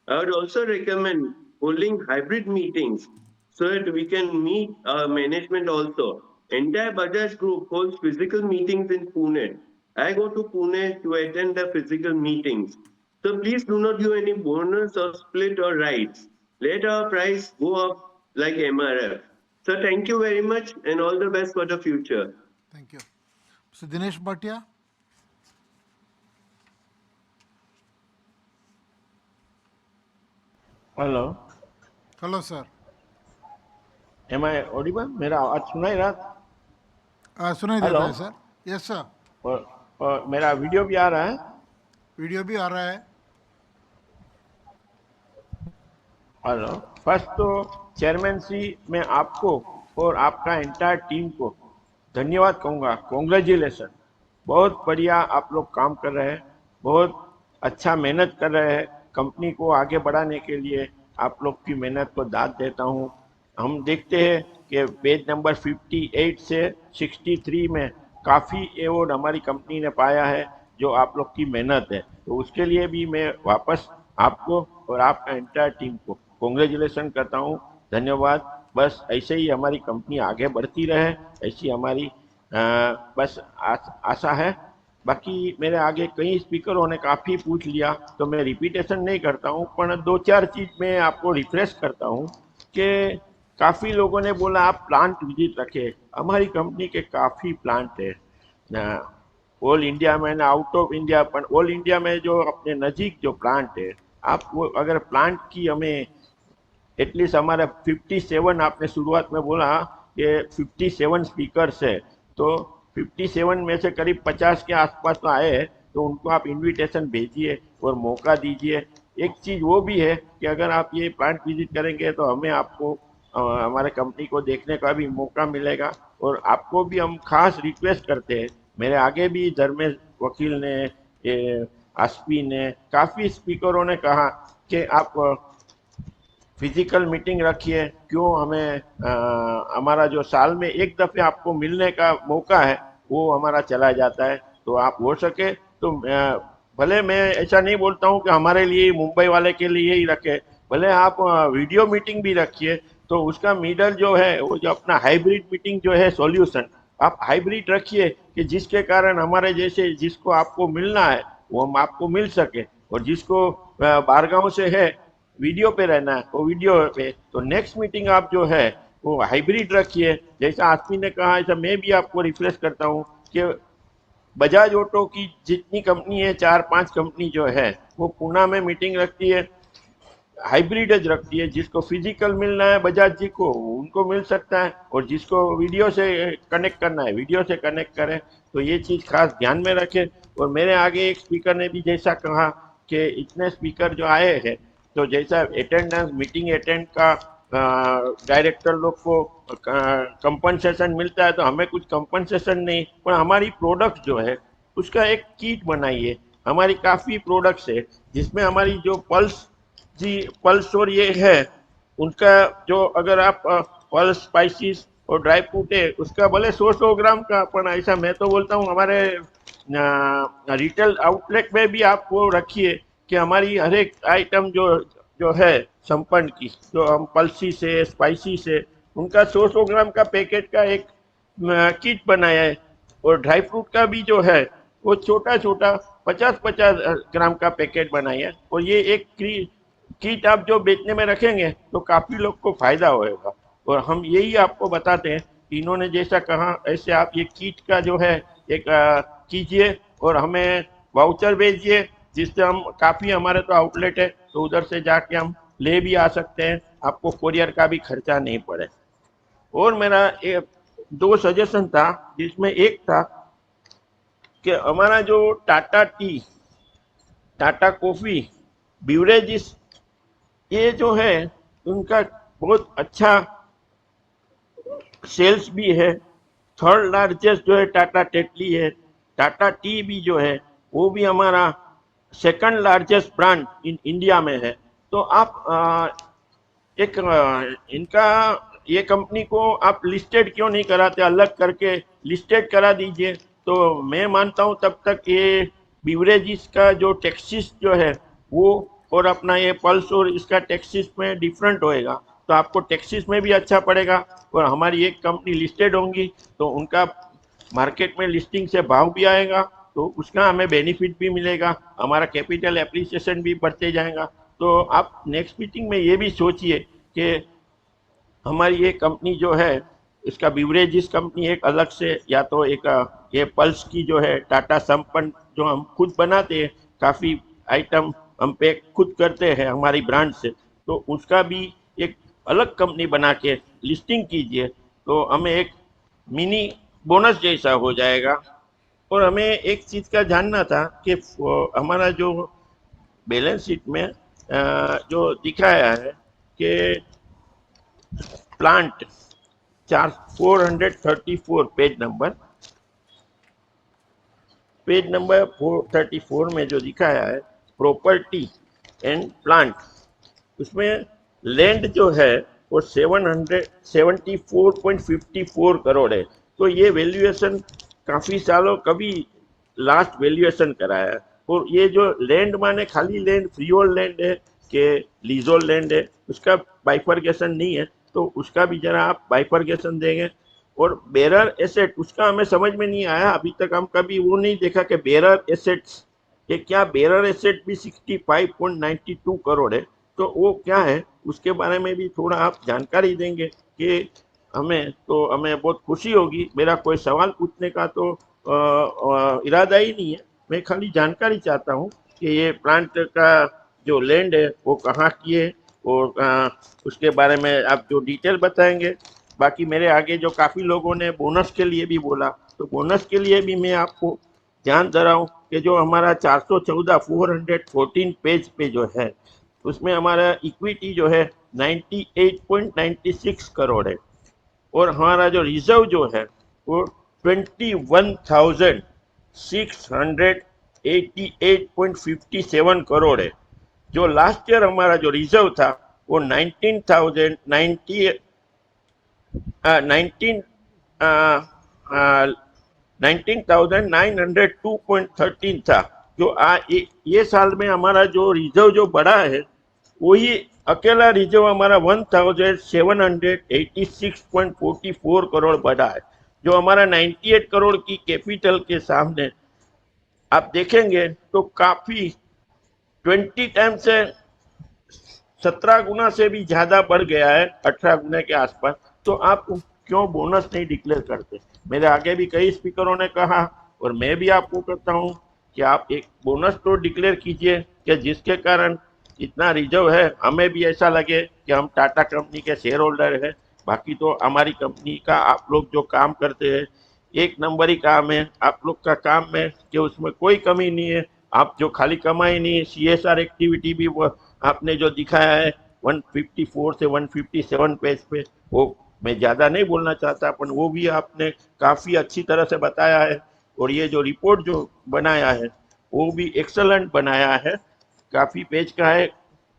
I would also recommend holding hybrid meetings so that we can meet our management also. Entire Bajaj Group holds physical meetings in Pune. I go to Pune to attend the physical meetings. So please do not give any bonus or split or rights. Let our price go up like MRF. So thank you very much and all the best for the future. Thank you. So Dinesh Bhatia. Hello Hello, sir. Am I audible मेरा आवाज सुनाई रहा सुनाई hello देता है sir. Yes sir. और मेरा video भी आ रहा है वीडियो भी आ रहा है. हेलो फर्स्ट तो चेयरमैन श्री मैं आपको और आपका एंटायर टीम को धन्यवाद कहूँगा. कॉन्ग्रेचुलेसन. बहुत बढ़िया आप लोग काम कर रहे हैं. बहुत अच्छा मेहनत कर रहे हैं. कंपनी को आगे बढ़ाने के लिए आप लोग की मेहनत को दाद देता हूँ. हम देखते हैं कि पेज नंबर 58 से 63 में काफ़ी एवॉर्ड हमारी कंपनी ने पाया है जो आप लोग की मेहनत है. तो उसके लिए भी मैं वापस आपको और आपका एंटायर टीम को कॉन्ग्रेचुलेसन करता हूँ. धन्यवाद. बस ऐसे ही हमारी कंपनी आगे बढ़ती रहे, ऐसी हमारी बस आशा है. बाकी मेरे आगे कई स्पीकरों ने काफ़ी पूछ लिया तो मैं रिपीटेशन नहीं करता हूँ, पर दो चार चीज़ मैं आपको रिफ्रेश करता हूँ कि काफ़ी लोगों ने बोला आप प्लांट विजिट रखें. हमारी कंपनी के काफ़ी प्लांट है ऑल इंडिया में ना आउट ऑफ इंडिया, पर ऑल इंडिया में जो अपने नज़दीक जो प्लांट है आप वो अगर प्लांट की हमें एटलीस्ट हमारा 57 आपने शुरुआत में बोला कि 57 स्पीकर्स है तो 57 में से करीब 50 के आसपास तो आए हैं तो उनको आप इनविटेशन भेजिए और मौका दीजिए. एक चीज़ वो भी है कि अगर आप ये प्लांट विजिट करेंगे तो हमें आपको हमारे कंपनी को देखने का भी मौका मिलेगा. और आपको भी हम खास रिक्वेस्ट करते हैं, मेरे आगे भी धर्मेश वकील ने आसपी ने काफ़ी स्पीकरों ने कहा कि आप फिजिकल मीटिंग रखिए. क्यों हमें हमारा जो साल में एक दफ़े आपको मिलने का मौका है वो हमारा चला जाता है. तो आप हो सके तो भले मैं ऐसा नहीं बोलता हूँ कि हमारे लिए मुंबई वाले के लिए ही रखे, भले आप वीडियो मीटिंग भी रखिए तो उसका मिडल जो है वो जो अपना हाइब्रिड मीटिंग जो है सॉल्यूशन आप हाइब्रिड रखिए कि जिसके कारण हमारे जैसे जिसको आपको मिलना है वो हम आपको मिल सके और जिसको बारगांव से है वीडियो पे रहना है वो वीडियो पे. तो नेक्स्ट मीटिंग आप जो है वो हाइब्रिड रखिए. जैसा आसमी ने कहा ऐसा मैं भी आपको रिफ्रेश करता हूँ कि बजाज ऑटो की जितनी कंपनी है 4-5 कंपनी जो है वो पूना में मीटिंग रखती है, हाइब्रिड रखती है. जिसको फिजिकल मिलना है बजाज जी को उनको मिल सकता है और जिसको वीडियो से कनेक्ट करना है वीडियो से कनेक्ट करें. तो ये चीज़ खास ध्यान में रखें. और मेरे आगे एक स्पीकर ने भी जैसा कहा कि इतने स्पीकर जो आए हैं तो जैसा अटेंडेंस मीटिंग अटेंड का डायरेक्टर लोग को कंपनसेशन मिलता है तो हमें कुछ कंपनसेशन नहीं, पर हमारी प्रोडक्ट जो है उसका एक किट बनाइए. हमारी काफ़ी प्रोडक्ट्स है जिसमें हमारी जो पल्स और ये है उनका जो अगर आप पल्स स्पाइसिस और ड्राई फ्रूट है उसका भले 100 ग्राम का, पर ऐसा मैं तो बोलता हूँ हमारे रिटेल आउटलेट में भी आप वो रखिए कि हमारी हर एक आइटम जो जो है संपन्न की जो हम पल्सी से स्पाइसी से उनका 100 ग्राम का पैकेट का एक किट बनाया है. और ड्राई फ्रूट का भी जो है वो छोटा छोटा 50-50 ग्राम का पैकेट बनाइए और ये एक किट आप जो बेचने में रखेंगे तो काफी लोग को फायदा होगा। और हम यही आपको बताते हैं, इन्होंने जैसा कहा ऐसे आप ये किट का जो है एक कीजिए और हमें वाउचर भेजिए, जिससे हम काफी, हमारे तो आउटलेट है तो उधर से जाके हम ले भी आ सकते हैं, आपको कोरियर का भी खर्चा नहीं पड़े। और मेरा दो सजेशन था, जिसमें एक था कि हमारा जो Tata T, Tata coffee, beverages, ये जो है उनका बहुत अच्छा सेल्स भी है। थर्ड लार्जेस्ट जो है टाटा टेटली है। टाटा टी भी जो है वो भी हमारा second largest brand in India में है। तो आप एक इनका, ये कंपनी को आप लिस्टेड क्यों नहीं कराते, अलग करके लिस्टेड करा दीजिए। तो मैं मानता हूँ तब तक ये बिवरेजेस का जो टैक्सेस जो है वो, और अपना ये पल्स और इसका टैक्सेस में डिफरेंट होएगा, तो आपको टैक्सेस में भी अच्छा पड़ेगा। और हमारी एक कंपनी लिस्टेड होंगी तो उनका मार्केट में लिस्टिंग से भाव भी आएगा, तो उसका हमें बेनिफिट भी मिलेगा, हमारा कैपिटल एप्रिसिएशन भी बढ़ते जाएगा। तो आप नेक्स्ट मीटिंग में ये भी सोचिए कि हमारी ये कंपनी जो है, इसका बिवरेजेस कंपनी एक अलग से, या तो एक ये पल्स की जो है टाटा संपन्न जो हम खुद बनाते हैं, काफ़ी आइटम हम पैक खुद करते हैं हमारी ब्रांड से, तो उसका भी एक अलग कंपनी बना के लिस्टिंग कीजिए, तो हमें एक मिनी बोनस जैसा हो जाएगा। और हमें एक चीज़ का जानना था कि हमारा जो बैलेंस शीट में जो दिखाया है कि प्लांट 434 पेज नंबर 434 में जो दिखाया है प्रॉपर्टी एंड प्लांट, उसमें लैंड जो है वो 774.54 करोड़ है। तो ये वैल्यूएशन काफी सालों कभी लास्ट वैल्यूएशन कराया है। और ये जो लैंड माने खाली लैंड फ्री होल्ड लैंड है कि लीजोल्ड लैंड है, उसका बाइफर्गेशन नहीं है, तो उसका भी जरा आप बाइफर्गेशन देंगे। और बेरर एसेट, उसका हमें समझ में नहीं आया अभी तक, हम कभी वो नहीं देखा कि बेरर एसेट्स, कि क्या बेरर एसेट भी 65.92 करोड़ है, तो वो क्या है, उसके बारे में भी थोड़ा आप जानकारी देंगे कि हमें बहुत खुशी होगी। मेरा कोई सवाल पूछने का तो इरादा ही नहीं है, मैं खाली जानकारी चाहता हूँ कि ये प्लांट का जो लैंड है वो कहाँ की है, और उसके बारे में आप जो डिटेल बताएंगे। बाकी मेरे आगे जो काफ़ी लोगों ने बोनस के लिए भी बोला, तो बोनस के लिए भी मैं आपको ध्यान दे रहा हूँ कि जो हमारा 414 पेज पे जो है, उसमें हमारा इक्विटी जो है 98.96 करोड़ है, और हमारा जो रिजर्व जो है वो 21,688.57 करोड़ है। जो लास्ट ईयर हमारा जो रिजर्व था वो 19,902.13 था। जो ये साल में हमारा जो रिजर्व जो बढ़ा है, वही अकेला रिजर्व हमारा 1,786.44 करोड़ बढ़ा है, जो हमारा 98 करोड़ की कैपिटल के सामने आप देखेंगे तो काफी 20 टाइम से 17 गुना से भी ज्यादा बढ़ गया है, 18 गुना के आसपास। तो आप क्यों बोनस नहीं डिक्लेयर करते? मेरे आगे भी कई स्पीकरों ने कहा, और मैं भी आपको कहता हूं कि आप एक बोनस तो डिक्लेयर कीजिए कि जिसके कारण इतना रिजर्व है, हमें भी ऐसा लगे कि हम टाटा कंपनी के शेयर होल्डर है। बाकी तो हमारी कंपनी का आप लोग जो काम करते हैं एक नंबर ही काम है, आप लोग का काम है कि उसमें कोई कमी नहीं है। आप जो खाली कमाई नहीं, CSR एक्टिविटी भी वो आपने जो दिखाया है 154 से 157 पेज पे, वो मैं ज़्यादा नहीं बोलना चाहता, पर वो भी आपने काफ़ी अच्छी तरह से बताया है। और ये जो रिपोर्ट जो बनाया है वो भी एक्सलेंट बनाया है, काफ़ी पेज का है,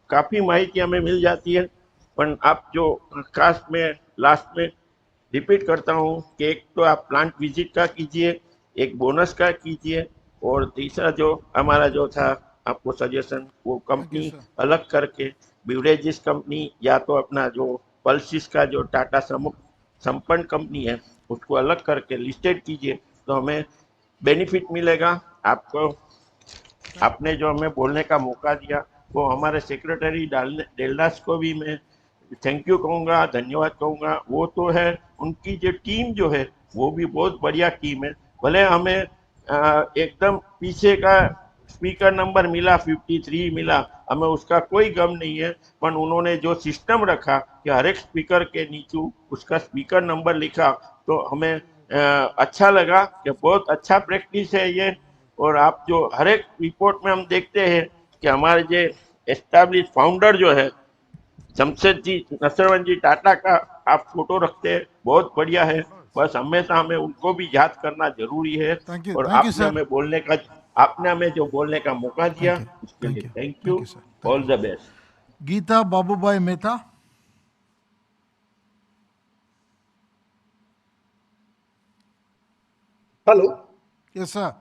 काफ़ी माहिती हमें मिल जाती है। पर आप जो खास में लास्ट में रिपीट करता हूँ कि एक तो आप प्लांट विजिट का कीजिए, एक बोनस का कीजिए, और तीसरा जो हमारा जो था आपको सजेशन, वो Thank you, कंपनी sir. अलग करके बिवरेजेस कंपनी, या तो अपना जो पल्सिस का जो टाटा संपन्न कंपनी है उसको अलग करके लिस्टेड कीजिए, तो हमें बेनिफिट मिलेगा आपको। आपने जो हमें बोलने का मौका दिया, वो हमारे सेक्रेटरी डेलदास को भी मैं थैंक यू कहूँगा, धन्यवाद कहूँगा। वो तो है, उनकी जो टीम जो है वो भी बहुत बढ़िया टीम है। भले हमें एकदम पीछे का स्पीकर नंबर मिला 53 मिला, हमें उसका कोई गम नहीं है, पर उन्होंने जो सिस्टम रखा कि हर एक स्पीकर के नीचे उसका स्पीकर नंबर लिखा, तो हमें अच्छा लगा कि बहुत अच्छा प्रैक्टिस है ये। और आप जो हर एक रिपोर्ट में हम देखते हैं कि हमारे जो एस्टैब्लिश फाउंडर जो है जमशेद जी नसरवन जी टाटा का आप फोटो रखते हैं, बहुत बढ़िया है। बस हमेशा हमें उनको भी याद करना जरूरी है। और Thank you, आपने sir. हमें जो बोलने का मौका दिया, उसके लिए thank you. Sir. All the best. Geeta Babubai Mehta. Hello. Yes, sir.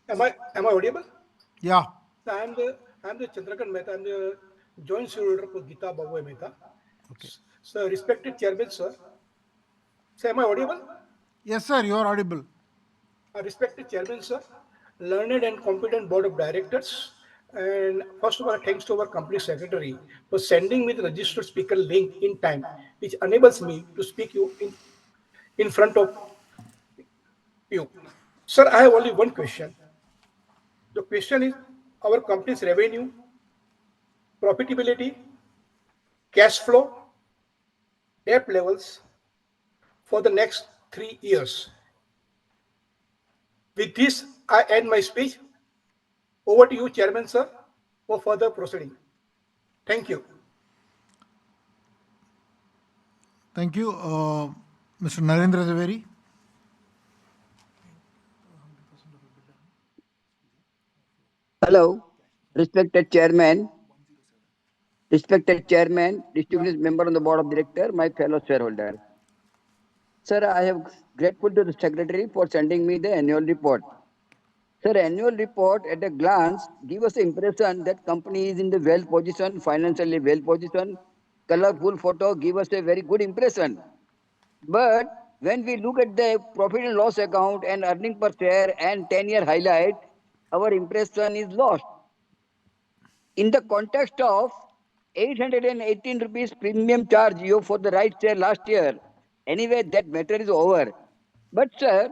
Am I audible? Yeah. So I'm the Chandrakant Mehta. I'm the joint shareholder for Geeta Babu Mehta. Okay. So respected chairman, sir. So am I audible? Yes, sir. You are audible. Respected chairman, sir. Learned and competent board of directors. And first of all, thanks to our company secretary for sending me the registered speaker link in time, which enables me to speak you in front of you. Sir, I have only one question. The question is our company's revenue, profitability, cash flow, debt levels for the next 3 years. With this, I end my speech. Over to you, Chairman, sir, for further proceeding. Thank you. Thank you. Mr. Narendra Zaveri. Hello, respected chairman, distinguished member on the board of director, my fellow shareholder. Sir, I am grateful to the secretary for sending me the annual report. Sir, annual report at a glance give us the impression that company is in the well position, financially well positioned. Colorful photo give us a very good impression. But when we look at the profit and loss account and earning per share and 10-year highlight, our impression is lost. In the context of 818 rupees premium charge you for the right share last year, anyway, that matter is over. But sir,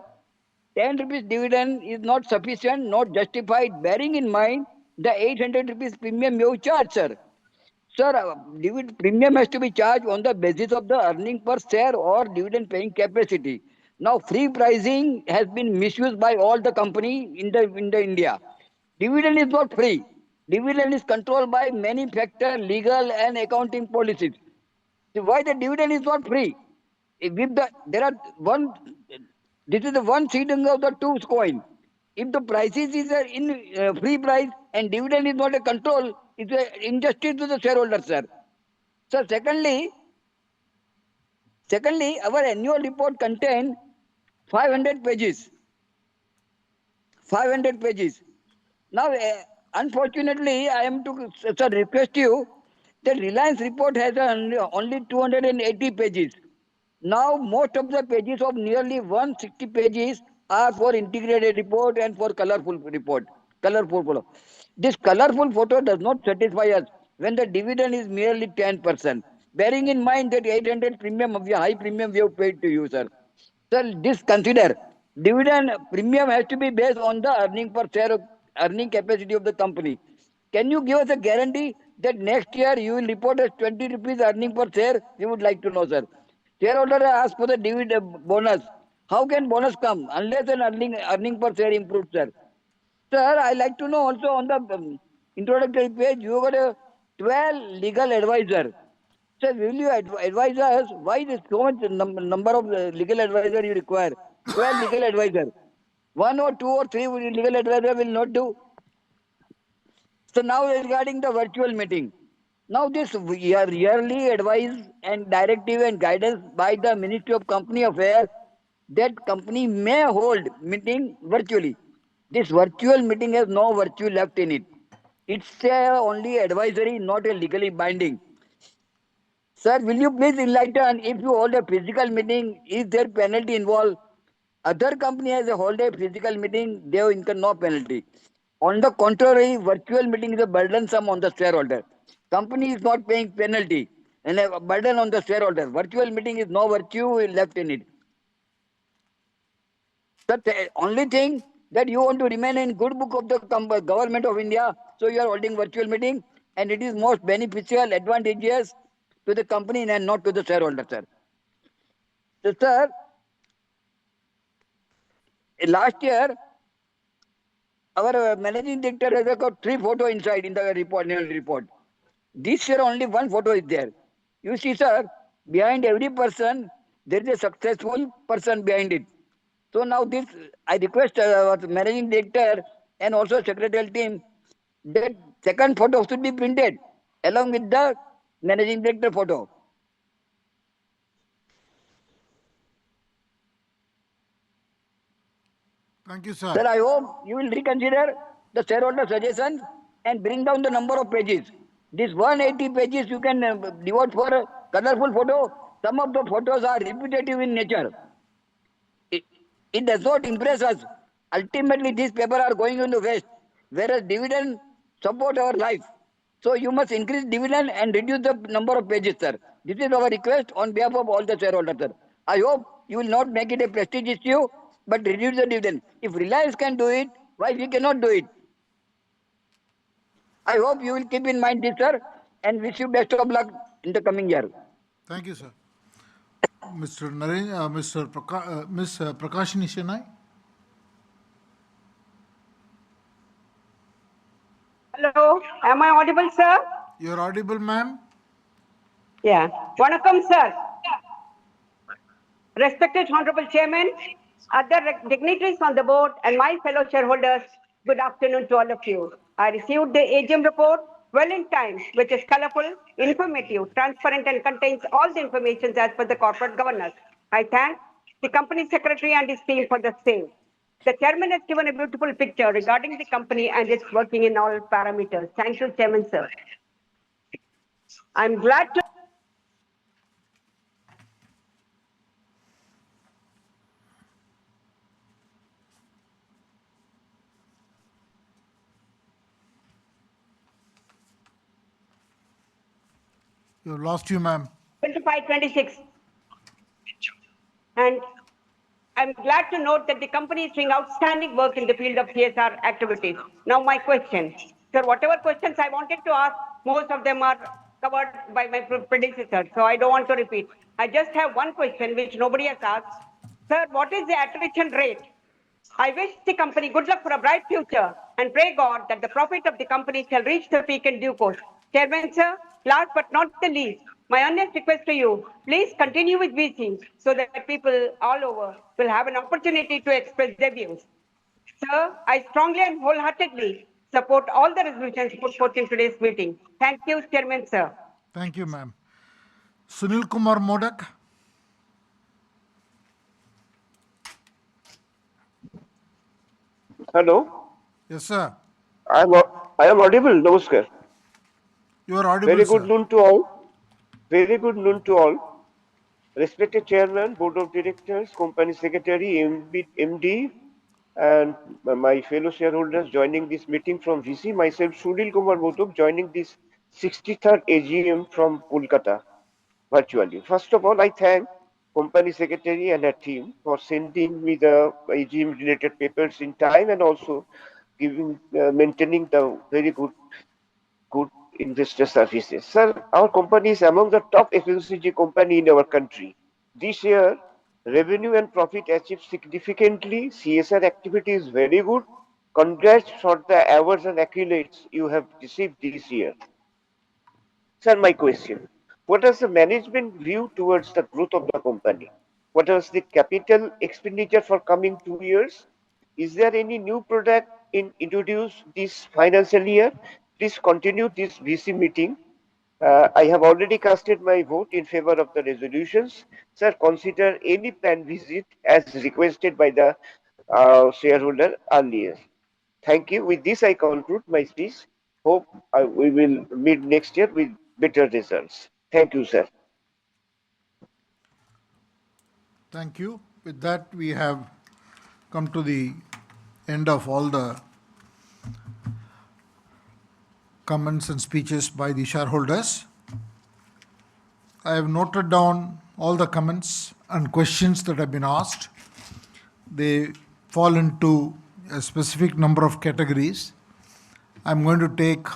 10 rupees dividend is not sufficient, not justified, bearing in mind the 800 rupees premium you charge, sir. Sir, dividend premium has to be charged on the basis of the earning per share or dividend paying capacity. Now, free pricing has been misused by all the company in the India. Dividend is not free. Dividend is controlled by many factor, legal and accounting policies. So why the dividend is not free? If there are one, this is the one seeding of the two coin. If the prices is in free price and dividend is not a control, it's an injustice to the shareholder, sir. So secondly, our annual report contains 500 pages. 500 pages. Now, unfortunately, I am to sir, request you that Reliance report has only 280 pages. Now, most of the pages of nearly 160 pages are for integrated report and for colorful report. Colorful photo. This colorful photo does not satisfy us when the dividend is merely 10%. Bearing in mind that 800 premium of the high premium we have paid to you, sir. Sir, this consider dividend premium has to be based on the earning per share, earning capacity of the company. Can you give us a guarantee that next year you will report as 20 rupees earning per share? We would like to know, sir. Shareholder ask for the dividend bonus. How can bonus come unless an earning per share improves, sir? Sir, I like to know also on the introductory page, you got a 12 legal advisor. Sir, will you advise us why there is so much number of legal advisor you require? 12 legal advisor. One or two or three legal advisor will not do. So now regarding the virtual meeting. Now this yearly advice and directive and guidance by the Ministry of Company Affairs that company may hold meeting virtually. This virtual meeting has no virtue left in it. It's only advisory, not a legally binding. Sir, will you please enlighten if you hold a physical meeting, is there penalty involved? Other company has a whole day physical meeting, they have incurred no penalty. On the contrary, virtual meeting is a burdensome on the shareholder. Company is not paying penalty and a burden on the shareholder. Virtual meeting is no virtue left in it. The only thing that you want to remain in good book of the government of India, so you are holding virtual meeting, and it is most beneficial, advantageous to the company and not to the shareholder, sir. So, sir, last year our managing director has got 3 photos inside in the report, annual report. This year only 1 photo is there. You see, sir, behind every person there is a successful person behind it. So now this, I request our managing director and also secretarial team that second photo should be printed along with the managing director photo. Thank you, sir. Sir, I hope you will reconsider the shareholder suggestions and bring down the number of pages. This 180 pages you can devote for a colorful photo. Some of the photos are repetitive in nature. It, it does not impress us. Ultimately, these papers are going into waste, whereas dividend support our life. So you must increase dividend and reduce the number of pages, sir. This is our request on behalf of all the shareholders, sir. I hope you will not make it a prestige issue, but reduce the dividend. If Reliance can do it, why we cannot do it? I hope you will keep in mind this, sir, and wish you best of luck in the coming year. Thank you, sir. Ms. Prakashini Shenai. Hello, am I audible, sir? You're audible, ma'am. Yeah. Vanakkam, sir. Respected Honorable Chairman, other dignitaries on the board, and my fellow shareholders, good afternoon to all of you. I received the AGM report well in time, which is colorful, informative, transparent, and contains all the information as per the corporate governance. I thank the company secretary and his team for the same. The chairman has given a beautiful picture regarding the company and its working in all parameters. Thank you, Chairman, sir. I'm glad to You've lost you, ma'am. 25-26. And I'm glad to note that the company is doing outstanding work in the field of CSR activities. Now my question, sir, whatever questions I wanted to ask, most of them are covered by my predecessor, so I don't want to repeat. I just have one question which nobody has asked. Sir, what is the attrition rate? I wish the company good luck for a bright future and pray God that the profit of the company shall reach the peak in due course. Chairman, sir, last but not the least, my earnest request to you, please continue with VC so that people all over will have an opportunity to express their views. Sir, I strongly and wholeheartedly support all the resolutions put forth in today's meeting. Thank you, Chairman, sir. Thank you, ma'am. Sunil Kumar Modak. Hello, Yes, sir. I am audible. Namaskar. You are audible, Very good sir. noon to all. Very good noon to all. Respected Chairman, Board of Directors, Company Secretary, MD, and my fellow shareholders joining this meeting from VC, myself Sunil Kumar Modak joining this 63rd AGM from Kolkata virtually. First of all, I thank Company Secretary and her team for sending me the AGM related papers in time and also maintaining the very good investor services. Sir, our company is among the top FMCG company in our country. This year, revenue and profit achieved significantly. CSR activity is very good. Congrats for the awards and accolades you have received this year. Sir, my question, what is the management view towards the growth of the company? What is the capital expenditure for coming 2 years? Is there any new product introduced this financial year? Please continue this VC meeting. I have already casted my vote in favor of the resolutions. Sir, consider any planned visit as requested by the shareholder earlier. Thank you. With this, I conclude my speech. Hope we will meet next year with better results. Thank you, sir. Thank you. With that, we have come to the end of all the comments and speeches by the shareholders. I have noted down all the comments and questions that have been asked. They fall into a specific number of categories. I'm going to take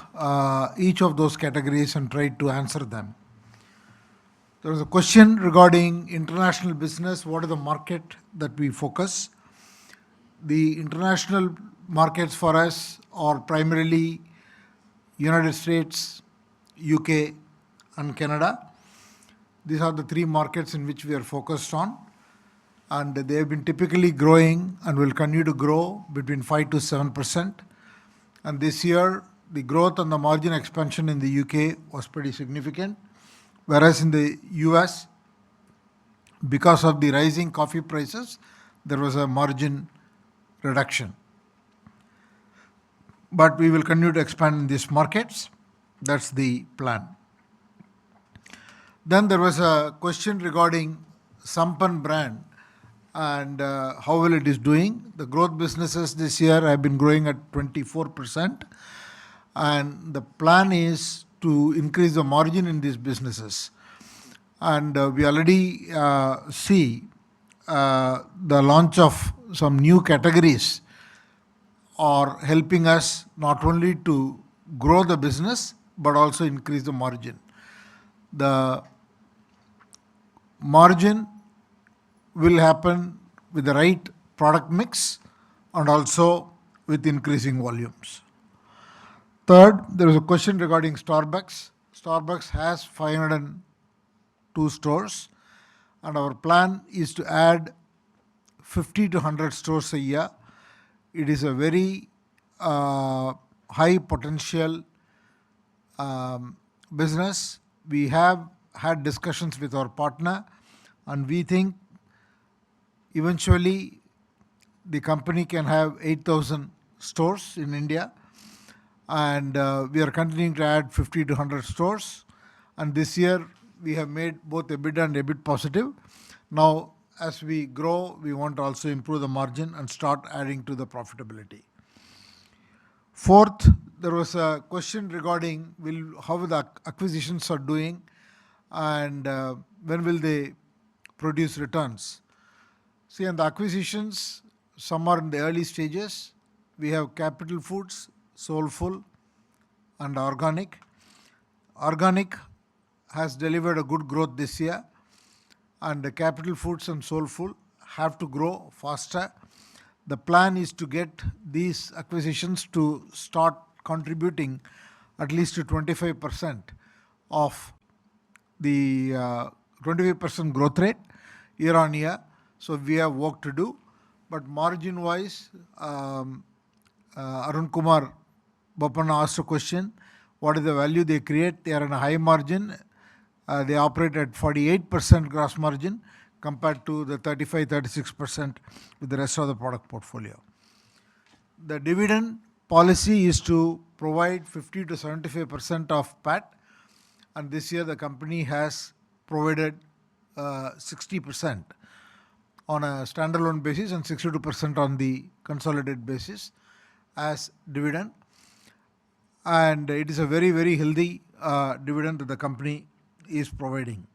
each of those categories and try to answer them. There was a question regarding international business. What is the market that we focus? The international markets for us are primarily United States, UK, and Canada. These are the three markets in which we are focused on, and they have been typically growing and will continue to grow between 5 to 7%. And this year, the growth and the margin expansion in the UK was pretty significant, whereas in the US, because of the rising coffee prices, there was a margin reduction. But we will continue to expand in these markets. That's the plan. Then there was a question regarding Sampan brand and how well it is doing. The growth businesses this year have been growing at 24%, and the plan is to increase the margin in these businesses. And we already see the launch of some new categories are helping us not only to grow the business but also increase the margin. The margin will happen with the right product mix and also with increasing volumes. Third, there is a question regarding Starbucks. Starbucks has 502 stores, and our plan is to add 50 to 100 stores a year. It is a very high potential business. We have had discussions with our partner, and we think eventually the company can have 8,000 stores in India, and we are continuing to add 50 to 100 stores. And this year we have made both EBITDA and EBIT positive. Now, as we grow, we want to also improve the margin and start adding to the profitability. Fourth, there was a question regarding how the acquisitions are doing and when will they produce returns. See, on the acquisitions, some are in the early stages. We have Capital Foods, Soulful, and Organic. Organic has delivered a good growth this year, and the Capital Foods and Soulful have to grow faster. The plan is to get these acquisitions to start contributing at least to 25% of the 25% growth rate year on year. So we have work to do. But margin-wise, Arun Kumar Bopanna asked a question, what is the value they create? They are in a high margin. They operate at 48% gross margin compared to the 35-36% with the rest of the product portfolio. The dividend policy is to provide 50 to 75% of PAT, and this year the company has provided 60% on a standalone basis and 62% on the consolidated basis as dividend. And it is a very, very healthy dividend that the company is providing.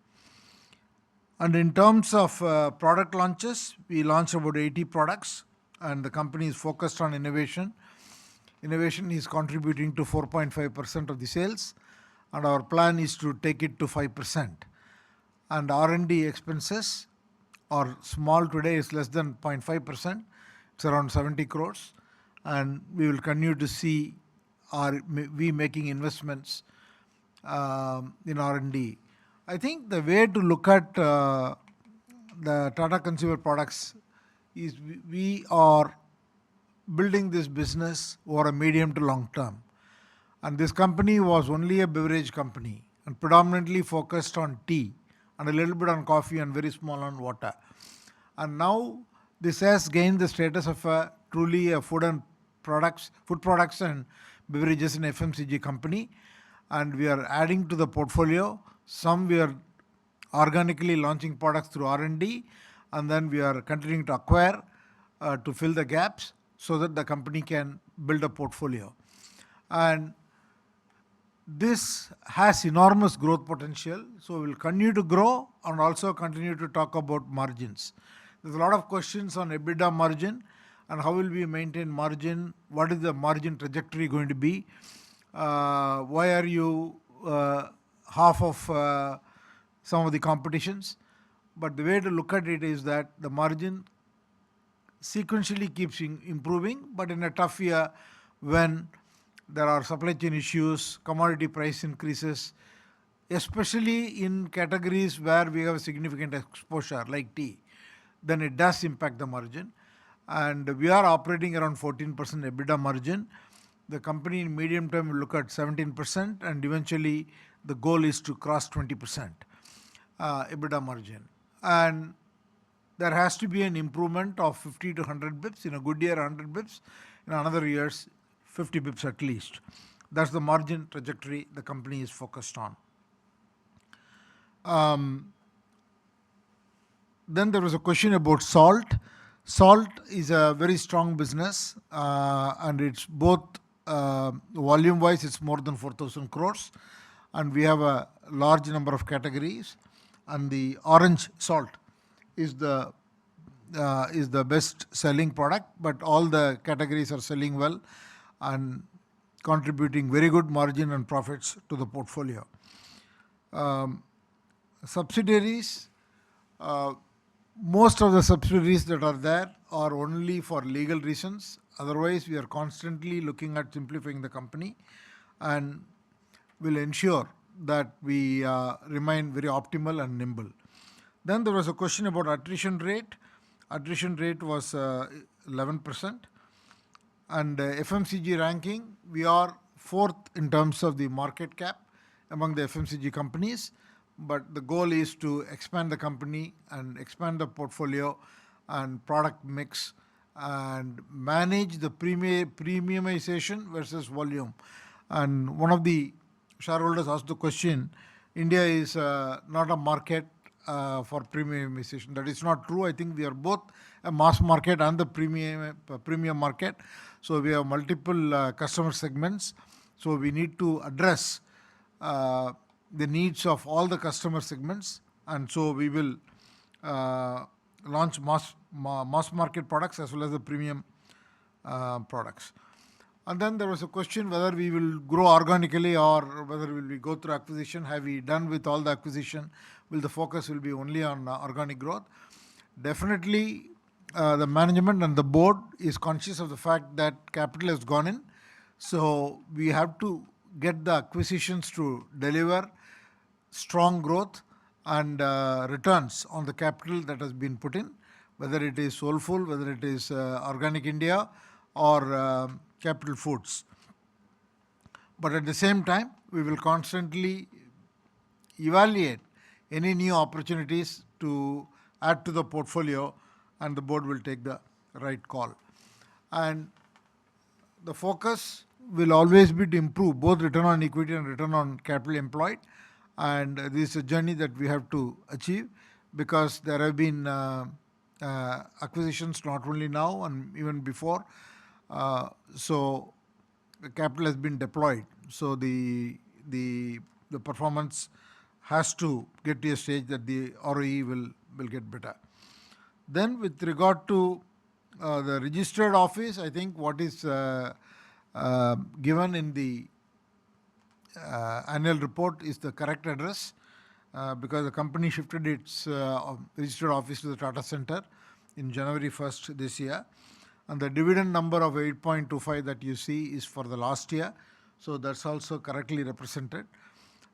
And in terms of product launches, we launched about 80 products, and the company is focused on innovation. Innovation is contributing to 4.5% of the sales, and our plan is to take it to 5%. And R&D expenses are small today, is less than 0.5%. It's around 70 crores, and we will continue to see we making investments in R&D. I think the way to look at the Tata Consumer Products is we are building this business over a medium to long term. And this company was only a beverage company and predominantly focused on tea and a little bit on coffee and very small on water. And now this has gained the status of a truly a food products and beverages and FMCG company. And we are adding to the portfolio. Some we are organically launching products through R&D, and then we are continuing to acquire to fill the gaps so that the company can build a portfolio. And this has enormous growth potential, so we'll continue to grow and also continue to talk about margins. There's a lot of questions on EBITDA margin and how will we maintain margin, what is the margin trajectory going to be, why are you half of some of the competitions. But the way to look at it is that the margin sequentially keeps improving, but in a tough year when there are supply chain issues, commodity price increases, especially in categories where we have a significant exposure like tea, then it does impact the margin. And we are operating around 14% EBITDA margin. The company in medium term will look at 17%, and eventually the goal is to cross 20% EBITDA margin. And there has to be an improvement of 50 to 100 bips. In a good year, 100 bips. In another years, 50 bips at least. That's the margin trajectory the company is focused on. Then there was a question about salt. Salt is a very strong business, and it's both volume-wise, it's more than 4,000 crores, and we have a large number of categories. And the orange salt is the best selling product, but all the categories are selling well and contributing very good margin and profits to the portfolio. Subsidiaries, most of the subsidiaries that are there are only for legal reasons. Otherwise, we are constantly looking at simplifying the company and will ensure that we remain very optimal and nimble. Then there was a question about attrition rate. Attrition rate was 11%. And FMCG ranking, we are fourth in terms of the market cap among the FMCG companies. But the goal is to expand the company and expand the portfolio and product mix and manage the premiumization versus volume. And one of the shareholders asked the question, India is not a market for premiumization. That is not true. I think we are both a mass market and the premium market. So we have multiple customer segments. So we need to address the needs of all the customer segments. And so we will launch mass market products as well as the premium products. And then there was a question whether we will grow organically or whether will we go through acquisition. Have we done with all the acquisition? Will the focus will be only on organic growth? Definitely, the management and the board is conscious of the fact that capital has gone in. So we have to get the acquisitions to deliver strong growth and returns on the capital that has been put in, whether it is Soulful, whether it is Organic India or Capital Foods. But at the same time, we will constantly evaluate any new opportunities to add to the portfolio, and the board will take the right call. And the focus will always be to improve both return on equity and return on capital employed. And this is a journey that we have to achieve because there have been acquisitions not only now and even before. So the capital has been deployed. So the performance has to get to a stage that the ROE will get better. Then with regard to the registered office, I think what is given in the annual report is the correct address because the company shifted its registered office to the Tata Center in January 1st this year. And the dividend number of 8.25 that you see is for the last year. So that's also correctly represented.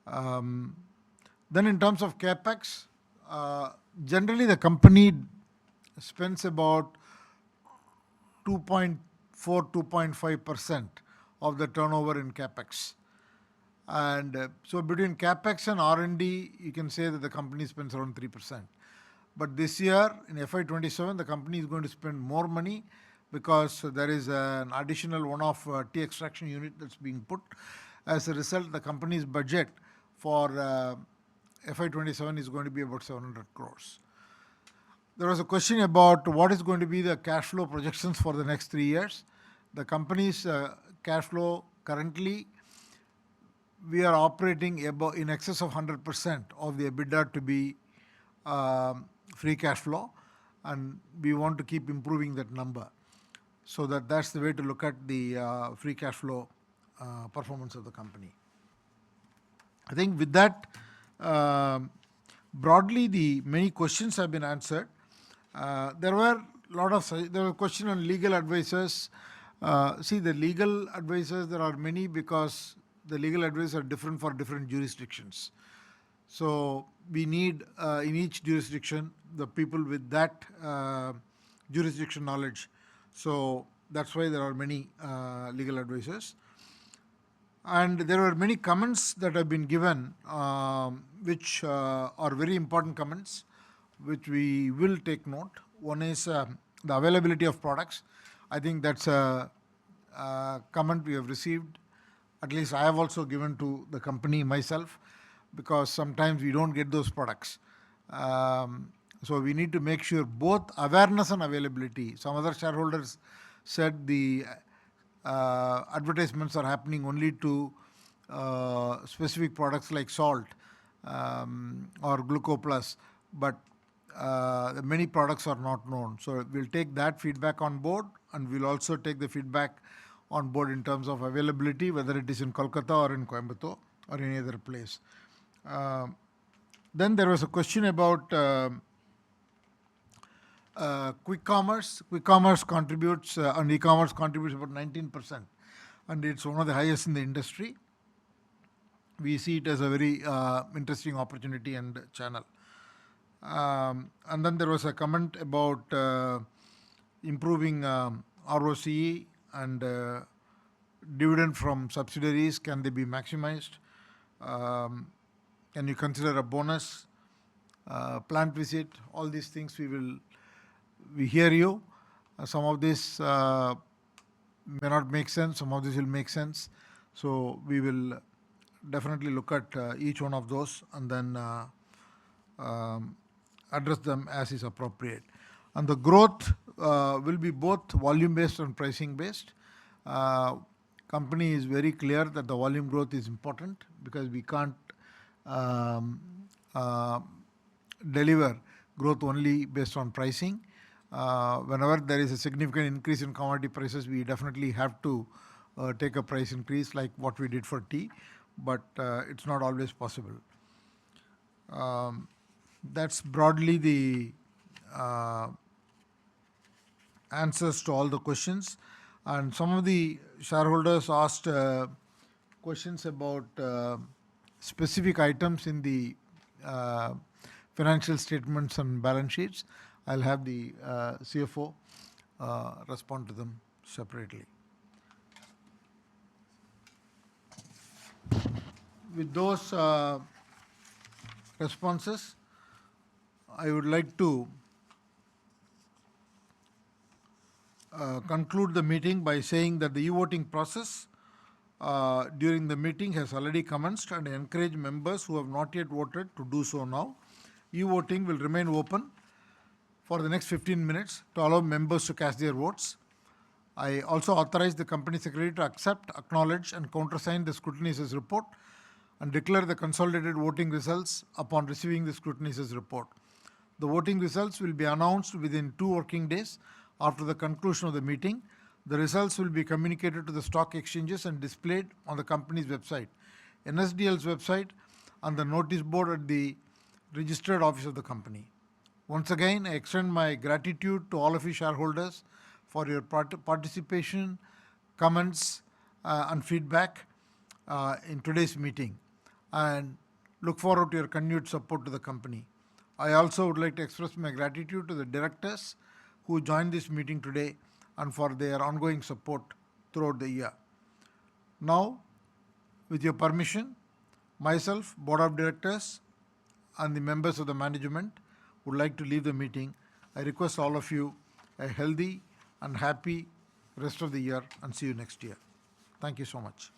Then in terms of CapEx, generally the company spends about 2.5% of the turnover in CapEx. And so between CapEx and R&D, you can say that the company spends around 3%. But this year, in FY27, the company is going to spend more money because there is an additional one-off tea extraction unit that's being put. As a result, the company's budget for FY27 is going to be about 700 crores. There was a question about what is going to be the cash flow projections for the next 3 years. The company's cash flow currently, we are operating about in excess of 100% of the EBITDA to be free cash flow, and we want to keep improving that number. So that's the way to look at the free cash flow performance of the company. I think with that, broadly, the many questions have been answered. There were a question on legal advisors. See, the legal advisors, there are many because the legal advisors are different for different jurisdictions. So we need in each jurisdiction the people with that jurisdiction knowledge. So that's why there are many legal advisors. And there were many comments that have been given, which are very important comments, which we will take note. One is the availability of products. I think that's a comment we have received. At least I have also given to the company myself, because sometimes we don't get those products. So we need to make sure both awareness and availability. Some other shareholders said the advertisements are happening only to specific products like salt or Gluco Plus, but many products are not known. So we'll take that feedback on board, and we'll also take the feedback on board in terms of availability, whether it is in Kolkata or in Coimbatore or any other place. Then there was a question about quick commerce. Quick commerce contributes, and e-commerce contributes about 19%, and it's one of the highest in the industry. We see it as a very interesting opportunity and channel. And then there was a comment about improving ROCE and dividend from subsidiaries. Can they be maximized? Can you consider a bonus? Plant visit, all these things we hear you. Some of this may not make sense, some of this will make sense. So we will definitely look at each one of those and then address them as is appropriate. And the growth will be both volume based and pricing based. Company is very clear that the volume growth is important, because we can't deliver growth only based on pricing. Whenever there is a significant increase in commodity prices, we definitely have to take a price increase like what we did for tea, but it's not always possible. That's broadly the answers to all the questions. And some of the shareholders asked questions about specific items in the financial statements and balance sheets. I'll have the CFO respond to them separately. With those responses, I would like to conclude the meeting by saying that the e-voting process during the meeting has already commenced, and I encourage members who have not yet voted to do so now. E-voting will remain open for the next 15 minutes to allow members to cast their votes. I also authorize the Company Secretary to accept, acknowledge, and countersign the scrutineer's report and declare the consolidated voting results upon receiving the scrutineer's report. The voting results will be announced within 2 working days after the conclusion of the meeting. The results will be communicated to the stock exchanges and displayed on the company's website, NSDL's website, and the notice board at the registered office of the company. Once again, I extend my gratitude to all of you shareholders for your participation, comments, and feedback in today's meeting, and look forward to your continued support to the company. I also would like to express my gratitude to the directors who joined this meeting today and for their ongoing support throughout the year. Now, with your permission, myself, Board of Directors, and the members of the management would like to leave the meeting. I request all of you a healthy and happy rest of the year, and see you next year. Thank you so much.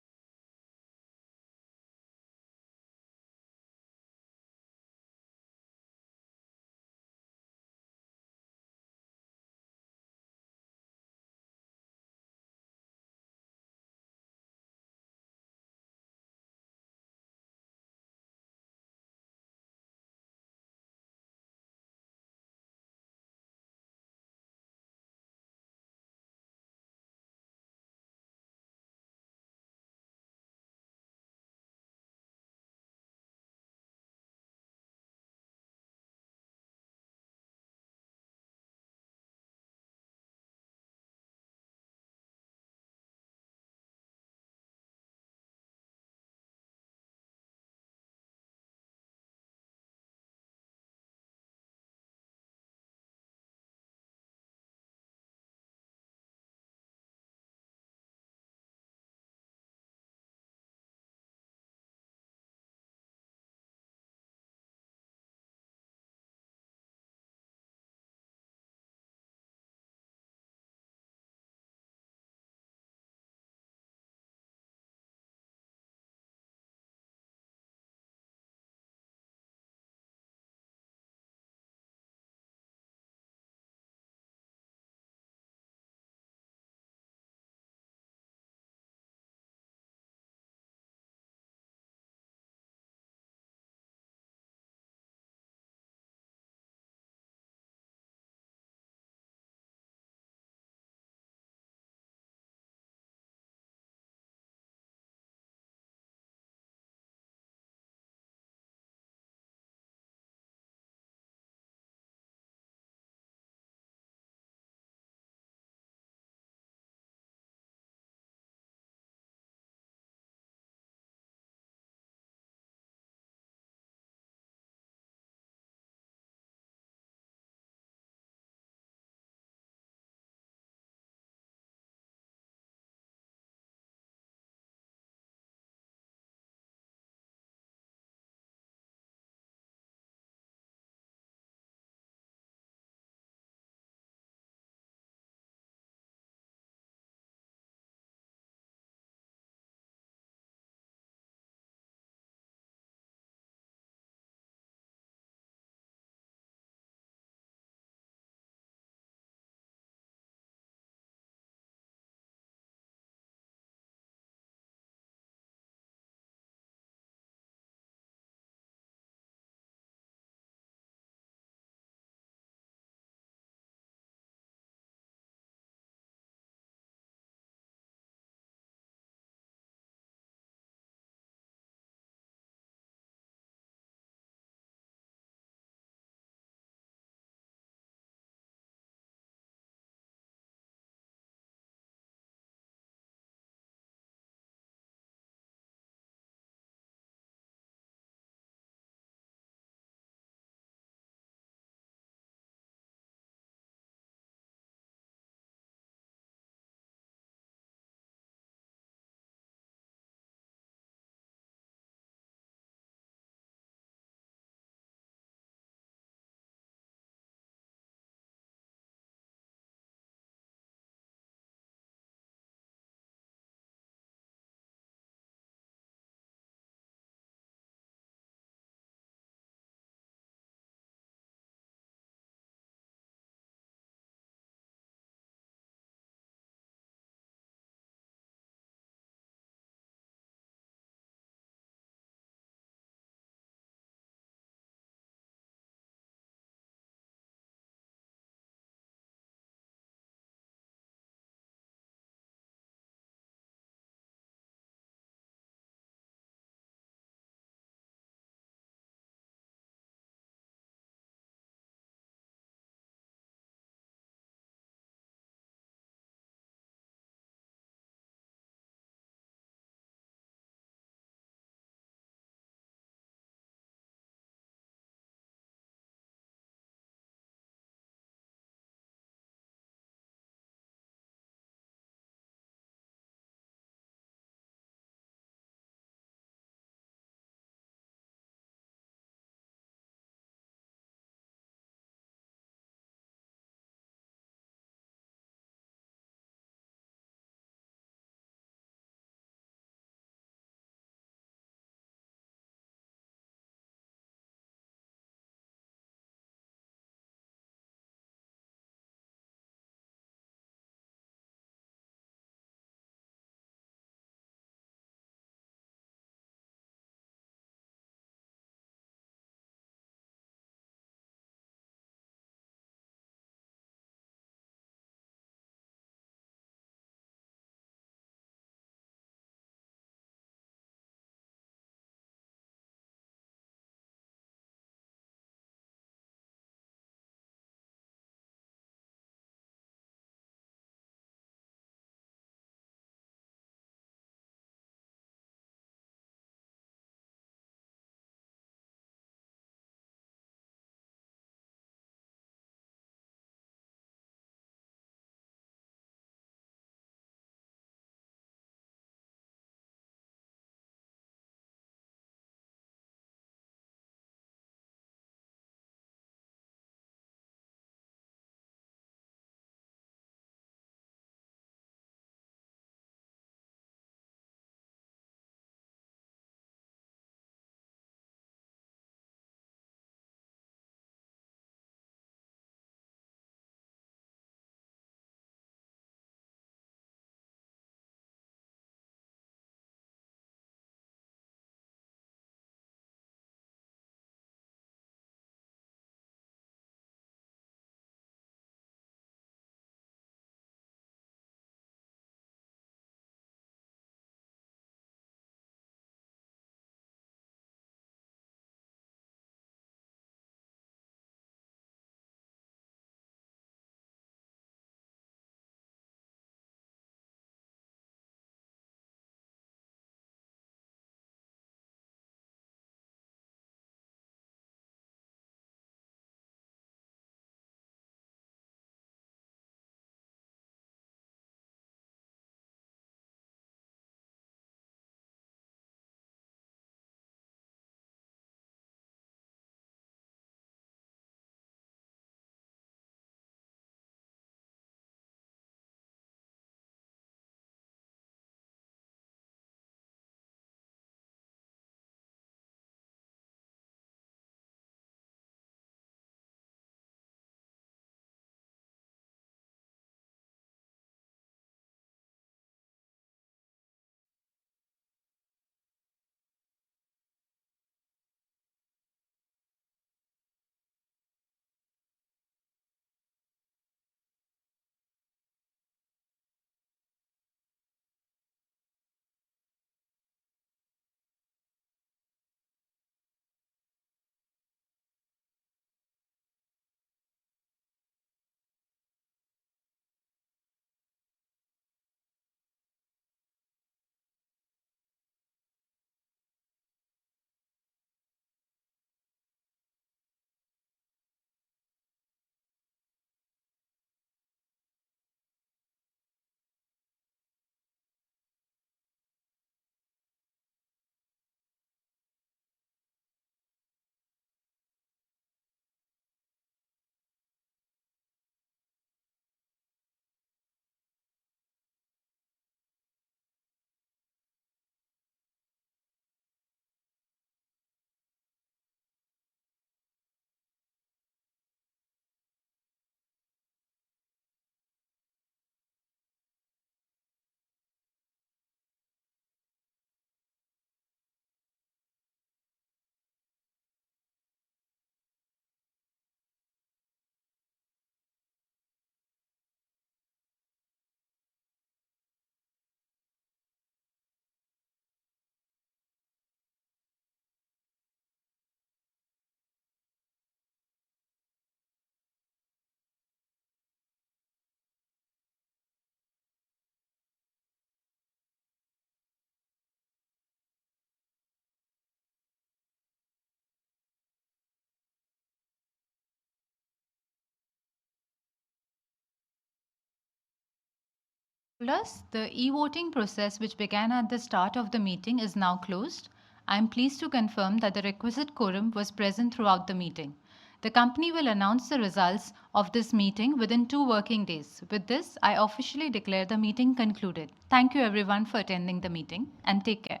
The e-voting process which began at the start of the meeting is now closed. I am pleased to confirm that the requisite quorum was present throughout the meeting. The company will announce the results of this meeting within 2 working days. With this, I officially declare the meeting concluded. Thank you everyone for attending the meeting and take care.